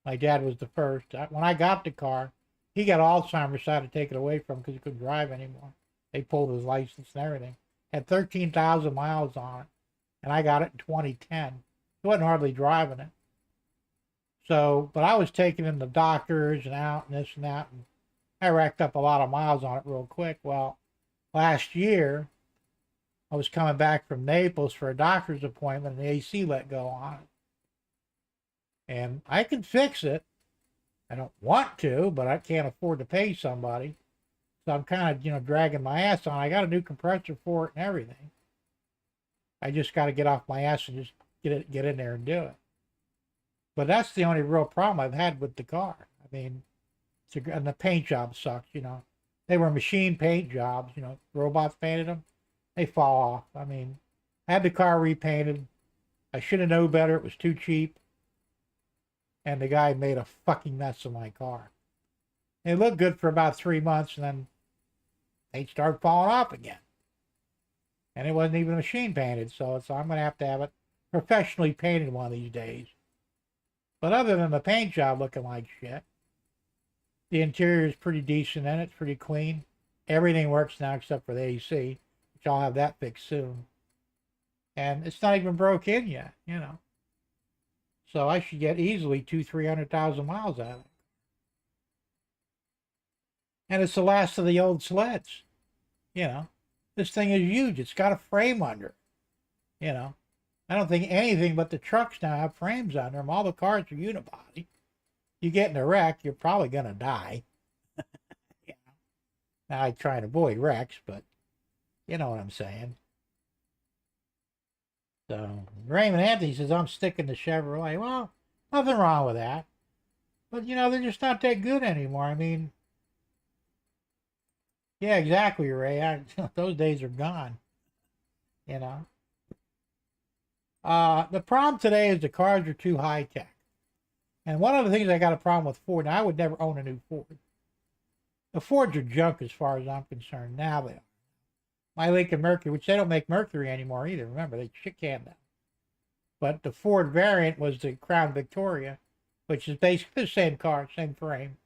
My dad was the first. When I got the car, he got Alzheimer's, so I had to take it away from him because he couldn't drive anymore. They pulled his license and everything. Had 13,000 miles on it, and I got it in 2010. He wasn't hardly driving it. So, but I was taking him to doctors and out and this and that, and I racked up a lot of miles on it real quick. Well, last year, I was coming back from Naples for a doctor's appointment, and the AC let go on it. And I can fix it. I don't want to, but I can't afford to pay somebody. So I'm kind of, dragging my ass on. I got a new compressor for it and everything. I just got to get off my ass and just get in there and do it. But that's the only real problem I've had with the car. I mean, and the paint job sucks, They were machine paint jobs, robots painted them. They fall off. I mean, I had the car repainted. I should have known better. It was too cheap. And the guy made a fucking mess of my car. It looked good for about 3 months, and then they started falling off again. And it wasn't even machine painted, so I'm going to have it professionally painted one of these days. But other than the paint job looking like shit, the interior is pretty decent and it's pretty clean. Everything works now except for the AC, which I'll have that fixed soon. And it's not even broke in yet, So I should get easily 200,000-300,000 miles out of it. And it's the last of the old sleds. This thing is huge. It's got a frame under it. I don't think anything but the trucks now have frames under them. All the cars are unibody. You get in a wreck, you're probably going to die. Now I try and avoid wrecks, but you know what I'm saying. So Raymond Anthony says, I'm sticking to Chevrolet. Well, nothing wrong with that. But, they're just not that good anymore. I mean, yeah, exactly, Ray. Those days are gone. The problem today is the cars are too high-tech. And one of the things I got a problem with Ford, now I would never own a new Ford. The Fords are junk as far as I'm concerned. Now they are. My Lincoln Mercury, which they don't make Mercury anymore either. Remember, they shit-canned them. But the Ford variant was the Crown Victoria, which is basically the same car, same frame.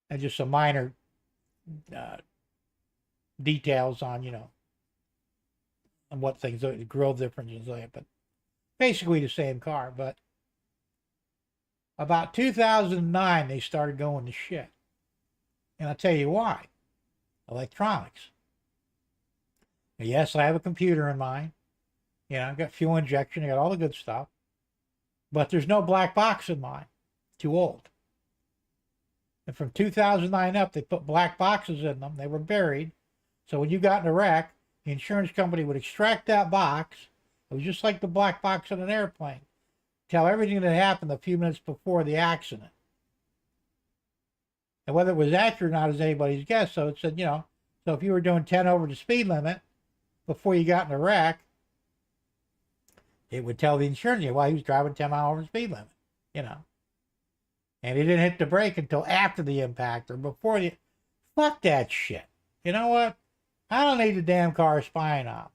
And just some minor details on, on what things, the grill differences like, but basically the same car. But about 2009, they started going to shit. And I'll tell you why. Electronics. Yes, I have a computer in mine. I've got fuel injection, I got all the good stuff. But there's no black box in mine. Too old. And from 2009 up, they put black boxes in them. They were buried. So when you got in a wreck, the insurance company would extract that box. It was just like the black box on an airplane. Tell everything that happened a few minutes before the accident. And whether it was accurate or not is anybody's guess. So it said, so if you were doing 10 over the speed limit before you got in a wreck, It would tell the insurance company, well, he was driving 10 miles over the speed limit, you know. And he didn't hit the brake until after the impact or before the. Fuck that shit. You know what? I don't need the damn car spying on me.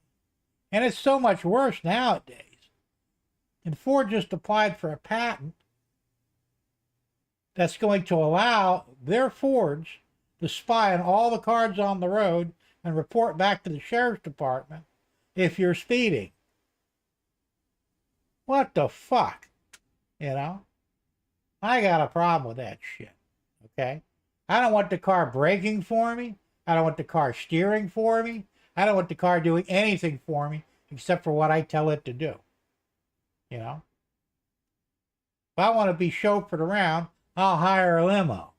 And it's so much worse nowadays. And Ford just applied for a patent that's going to allow their Fords to spy on all the cars on the road and report back to the sheriff's department if you're speeding. What the fuck? You know? I got a problem with that shit. Okay? I don't want the car braking for me. I don't want the car steering for me. I don't want the car doing anything for me except for what I tell it to do. You know? If I want to be chauffeured around, I'll hire a limo.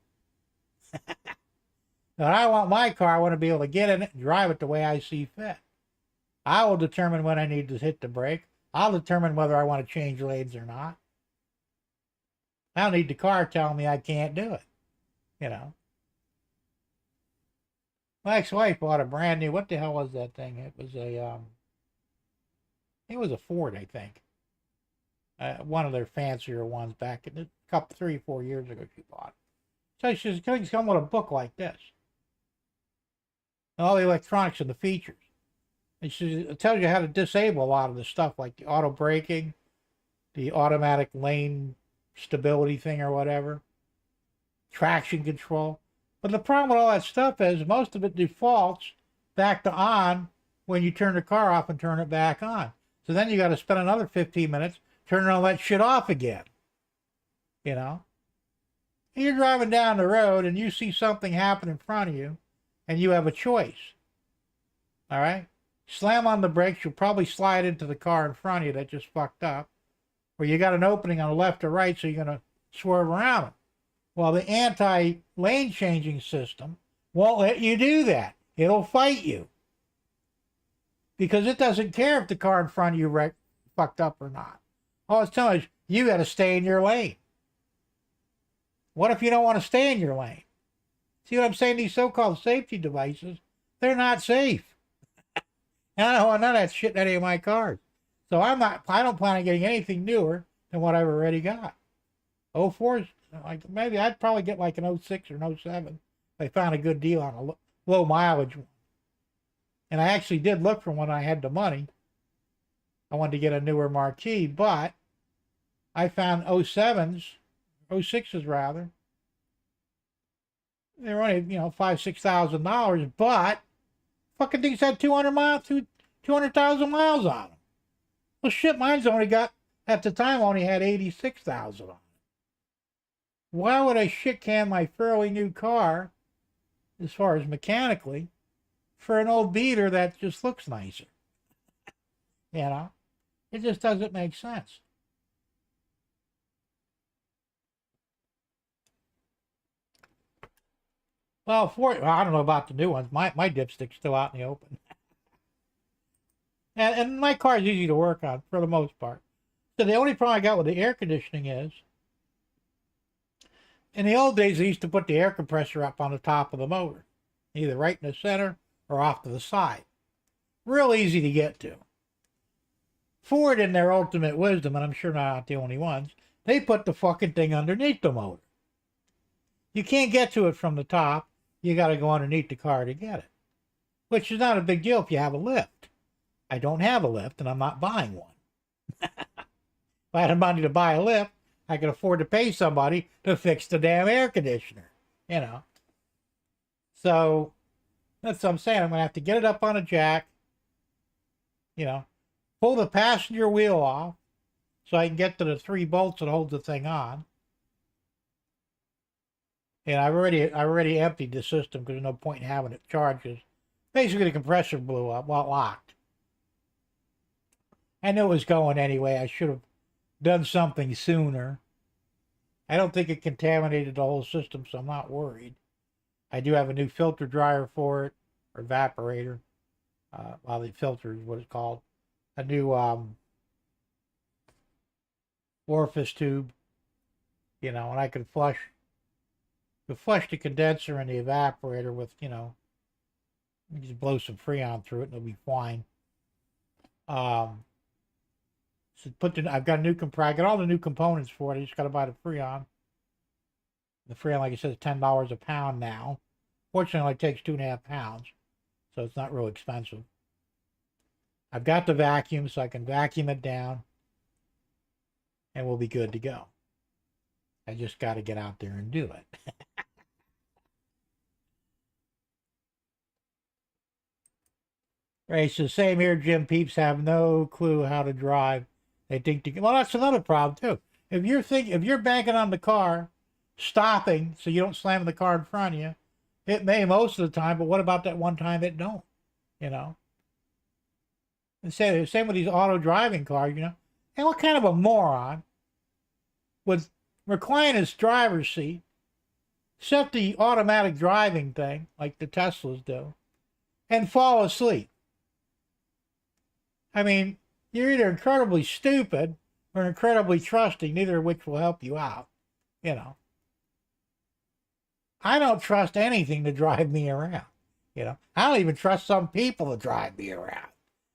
But I want my car, I want to be able to get in it and drive it the way I see fit. I will determine when I need to hit the brake. I'll determine whether I want to change lanes or not. I don't need the car telling me I can't do it. You know. My ex-wife bought a brand new, what the hell was that thing? It was a Ford, I think. One of their fancier ones back in a couple, 3 or 4 years ago she bought. So she says, "It's come with a book like this. And all the electronics and the features. And it tells you how to disable a lot of the stuff, like the auto braking, the automatic lane stability thing or whatever, traction control. But the problem with all that stuff is most of it defaults back to on when you turn the car off and turn it back on. So then you got to spend another 15 minutes turning all that shit off again. You know? You're driving down the road and you see something happen in front of you and you have a choice. All right? Slam on the brakes, you'll probably slide into the car in front of you that just fucked up. Or you got an opening on the left or right, so you're going to swerve around it. Well, the anti-lane changing system won't let you do that. It'll fight you. Because it doesn't care if the car in front of you fucked up or not. All it's telling you got to stay in your lane. What if you don't want to stay in your lane? See what I'm saying? These so-called safety devices, they're not safe. And I don't want none of that shit in any of my cars. So I don't plan on getting anything newer than what I've already got. 04's, like, maybe I'd probably get like an 06 or an 07 if I found a good deal on a low mileage one. And I actually did look for one when I had the money. I wanted to get a newer Marquis, but I found 07s, 06s rather. They were only, $5,000-$6,000, but fucking things had 200,000 miles on them. Well, shit, mine's only got, at the time, only had 86,000 on it. Why would I shit can my fairly new car, as far as mechanically, for an old beater that just looks nicer? You know? It just doesn't make sense. Well, I don't know about the new ones. My dipstick's still out in the open. And my car is easy to work on for the most part. So the only problem I got with the air conditioning is, in the old days, they used to put the air compressor up on the top of the motor, either right in the center or off to the side. Real easy to get to. Ford, in their ultimate wisdom, and I'm sure not the only ones, they put the fucking thing underneath the motor. You can't get to it from the top. You got to go underneath the car to get it, which is not a big deal if you have a lift. I don't have a lift, and I'm not buying one. If I had the money to buy a lift, I could afford to pay somebody to fix the damn air conditioner, you know. So that's what I'm saying. I'm going to have to get it up on a jack, pull the passenger wheel off so I can get to the 3 bolts that hold the thing on. And I've already emptied the system because there's no point in having it charged. Basically, the compressor blew up while locked. I knew it was going anyway. I should have done something sooner. I don't think it contaminated the whole system, so I'm not worried. I do have a new filter dryer for it, or evaporator. The filter is what it's called. A new orifice tube, and I could flush the condenser and the evaporator with, you just blow some Freon through it and it'll be fine. So I've got a new compressor. I got all the new components for it. I just got to buy the Freon. The Freon, like I said, is $10 a pound now. Fortunately, it only takes 2.5 pounds, so it's not real expensive. I've got the vacuum, so I can vacuum it down, and we'll be good to go. I just got to get out there and do it. Right, so same here, Jim. Peeps have no clue how to drive. They think well, that's another problem too. If you're banking on the car stopping so you don't slam the car in front of you, it may most of the time, but what about that one time it don't? You know? And same with these auto driving cars, you know? And what kind of a moron would recline his driver's seat, set the automatic driving thing like the Teslas do, and fall asleep? I mean, you're either incredibly stupid or incredibly trusting, neither of which will help you out, you know. I don't trust anything to drive me around, you know. I don't even trust some people to drive me around.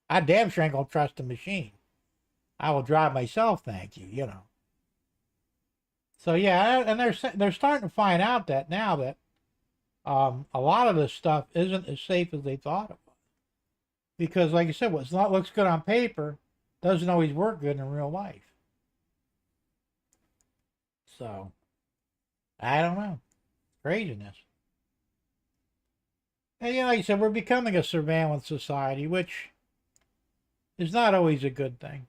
I damn sure ain't gonna trust a machine. I will drive myself, thank you, you know. So yeah, and they're starting to find out that now that a lot of this stuff isn't as safe as they thought it was. Because, like I said, what looks good on paper doesn't always work good in real life. So, I don't know. Craziness. And, you know, like I said, we're becoming a surveillance society, which is not always a good thing.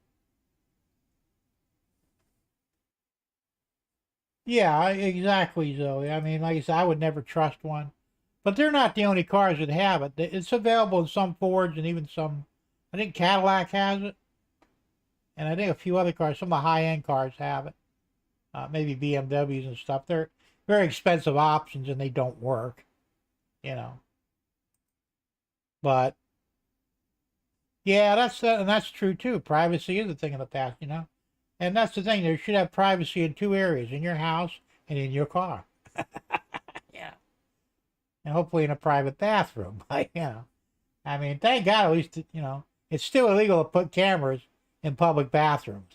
Yeah, exactly, Zoe. I mean, like I said, I would never trust one. But they're not the only cars that have it. It's available in some Fords and even some, I think Cadillac has it. And I think a few other cars, some of the high-end cars have it. Maybe BMWs and stuff. They're very expensive options and they don't work, you know. But, yeah, that's true too. Privacy is a thing of the past, you know. And that's the thing. There should have privacy in two areas, in your house and in your car. Yeah. And hopefully in a private bathroom. You know, I mean, thank God, at least, you know, it's still illegal to put cameras in public bathrooms.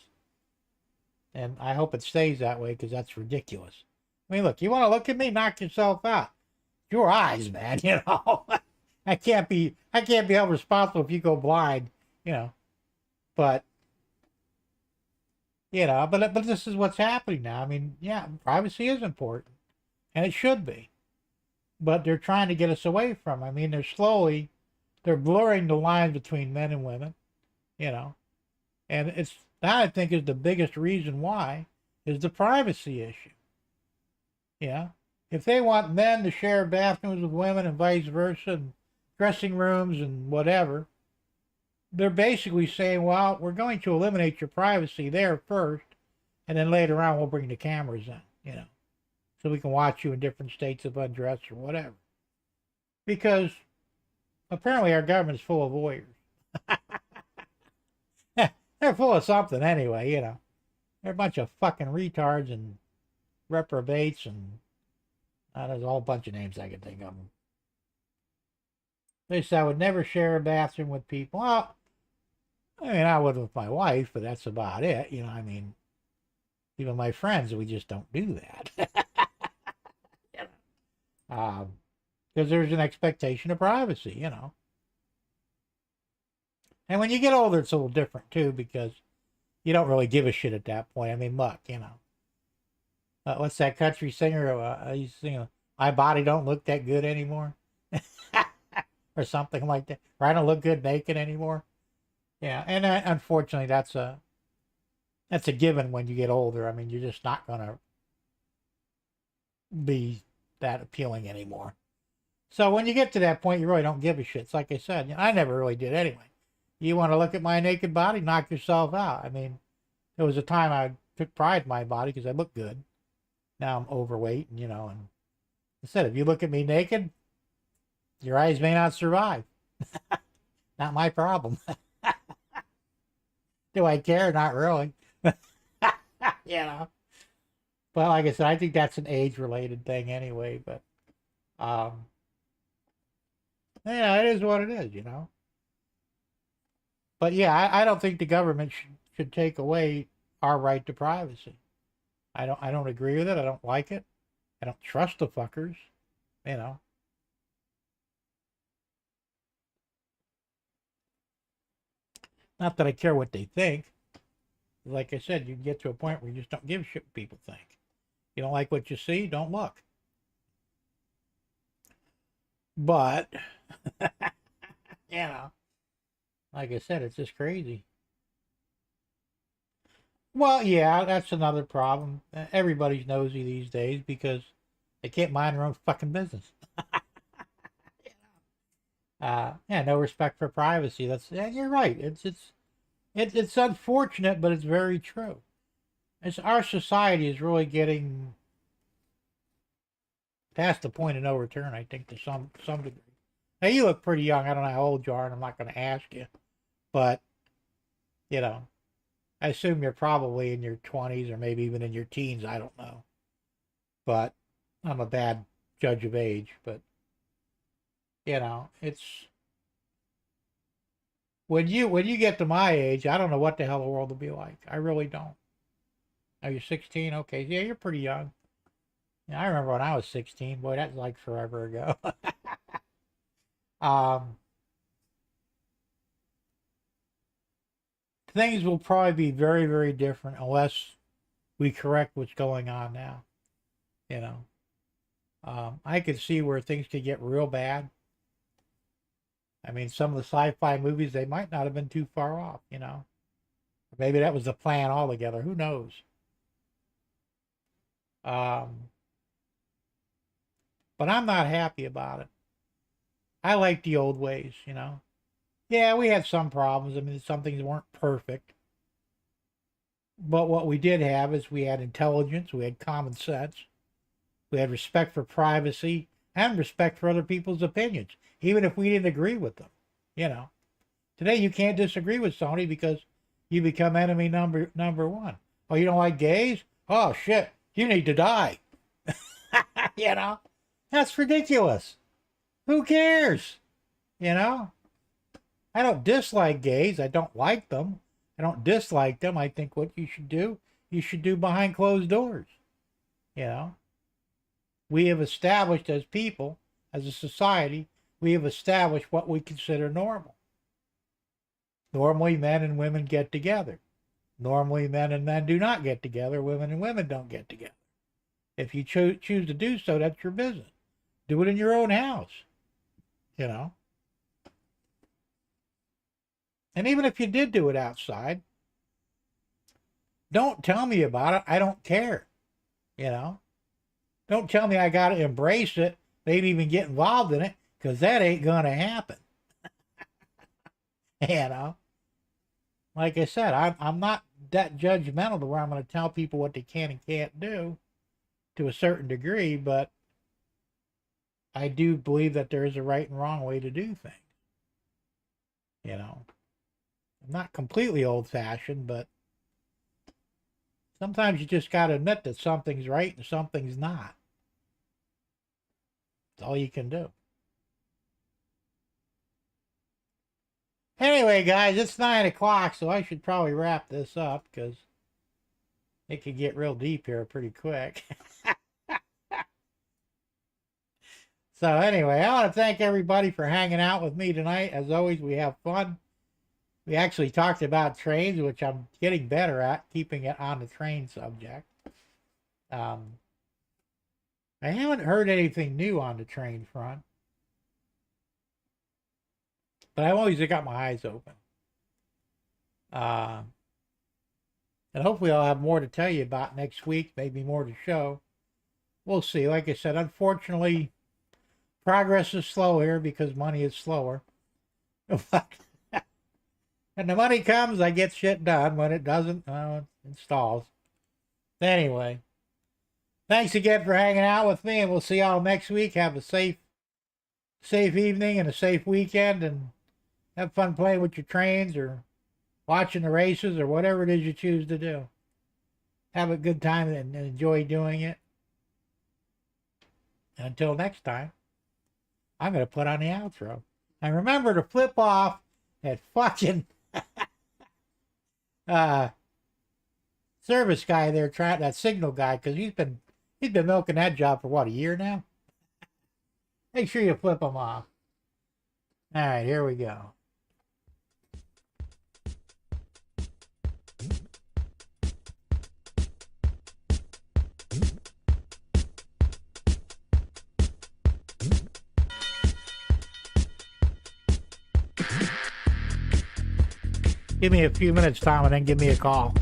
And I hope it stays that way because that's ridiculous. I mean, look, you want to look at me, knock yourself out. Your eyes, man, you know. I can't be held responsible if you go blind, you know. But, you know, but this is what's happening now. I mean, yeah, privacy is important. And it should be. But they're trying to get us away from it. I mean, they're blurring the lines between men and women, you know. And that, I think, is the biggest reason why, is the privacy issue. Yeah. If they want men to share bathrooms with women and vice versa, and dressing rooms and whatever, they're basically saying, well, we're going to eliminate your privacy there first, and then later on we'll bring the cameras in, you know, so we can watch you in different states of undress or whatever. Because apparently our government's full of voyeurs. They're full of something anyway, you know. They're a bunch of fucking retards and reprobates and there's a whole bunch of names I can think of them. They said I would never share a bathroom with people. Well, I mean, I would with my wife, but that's about it. You know, I mean, even my friends, we just don't do that. Because there's an expectation of privacy, you know. And when you get older, it's a little different, too, because you don't really give a shit at that point. I mean, muck, you know. What's that country singer? He's singing, "My body don't look that good anymore." Or something like that. Or I don't look good naked anymore. Yeah, and unfortunately, that's a given when you get older. I mean, you're just not going to be that appealing anymore. So when you get to that point, you really don't give a shit. It's like I said, I never really did anyway. You want to look at my naked body? Knock yourself out. I mean, there was a time I took pride in my body because I looked good. Now I'm overweight, and, you know, and I said, if you look at me naked, your eyes may not survive. Not my problem. Do I care? Not really. You know. But like I said, I think that's an age-related thing anyway. But, yeah, it is what it is, you know. But yeah, I don't think the government should take away our right to privacy. I don't agree with it. I don't like it. I don't trust the fuckers, you know. Not that I care what they think. Like I said, you can get to a point where you just don't give a shit what people think. You don't like what you see, don't look. But, you know, like I said, it's just crazy. Well, yeah, that's another problem. Everybody's nosy these days because they can't mind their own fucking business. Yeah, no respect for privacy. You're right. It's unfortunate, but it's very true. Our society is really getting past the point of no return, I think, to some degree. Now, you look pretty young. I don't know how old you are, and I'm not going to ask you. But, you know, I assume you're probably in your 20s or maybe even in your teens. I don't know. But I'm a bad judge of age. But, you know, it's... When you get to my age, I don't know what the hell the world will be like. I really don't. Are you 16? Okay, yeah, you're pretty young. Yeah, I remember when I was 16. Boy, that's like forever ago. Things will probably be very, very different unless we correct what's going on now. You know, I could see where things could get real bad. I mean, some of the sci-fi movies, they might not have been too far off, you know. Maybe that was the plan altogether. Who knows? But I'm not happy about it. I like the old ways, you know. Yeah, we had some problems. I mean, some things weren't perfect. But what we did have is we had intelligence, we had common sense, we had respect for privacy, and respect for other people's opinions, even if we didn't agree with them, you know. Today, you can't disagree with somebody because you become enemy number one. Oh, you don't like gays? Oh, shit, you need to die. You know? That's ridiculous. Who cares? You know? I don't dislike gays. I don't like them. I don't dislike them. I think what you should do behind closed doors. You know? We have established as people, as a society, we have established what we consider normal. Normally, men and women get together. Normally, men and men do not get together. Women and women don't get together. If you choose to do so, that's your business. Do it in your own house. You know? And even if you did do it outside, don't tell me about it. I don't care. You know? Don't tell me I got to embrace it, maybe even get involved in it, because that ain't going to happen. You know? Like I said, I'm not that judgmental to where I'm going to tell people what they can and can't do to a certain degree, but I do believe that there is a right and wrong way to do things. You know? I'm not completely old-fashioned, but sometimes you just got to admit that something's right and something's not. That's all you can do. Anyway, guys, it's 9 o'clock, so I should probably wrap this up because it could get real deep here pretty quick. So anyway, I want to thank everybody for hanging out with me tonight. As always, we have fun. We actually talked about trains, which I'm getting better at, keeping it on the train subject. I haven't heard anything new on the train front, but I've always got my eyes open. And hopefully I'll have more to tell you about next week, maybe more to show. We'll see. Like I said, unfortunately, progress is slow here because money is slower. When the money comes, I get shit done. When it doesn't, it stalls. Anyway, thanks again for hanging out with me, and we'll see y'all next week. Have a safe evening and a safe weekend, and have fun playing with your trains or watching the races or whatever it is you choose to do. Have a good time and enjoy doing it. And until next time, I'm going to put on the outro. And remember to flip off that fucking service guy there, trying that signal guy, because he's been milking that job for what, a year now. Make sure you flip them off. All right, here we go. Give me a few minutes, Tom, and then give me a call.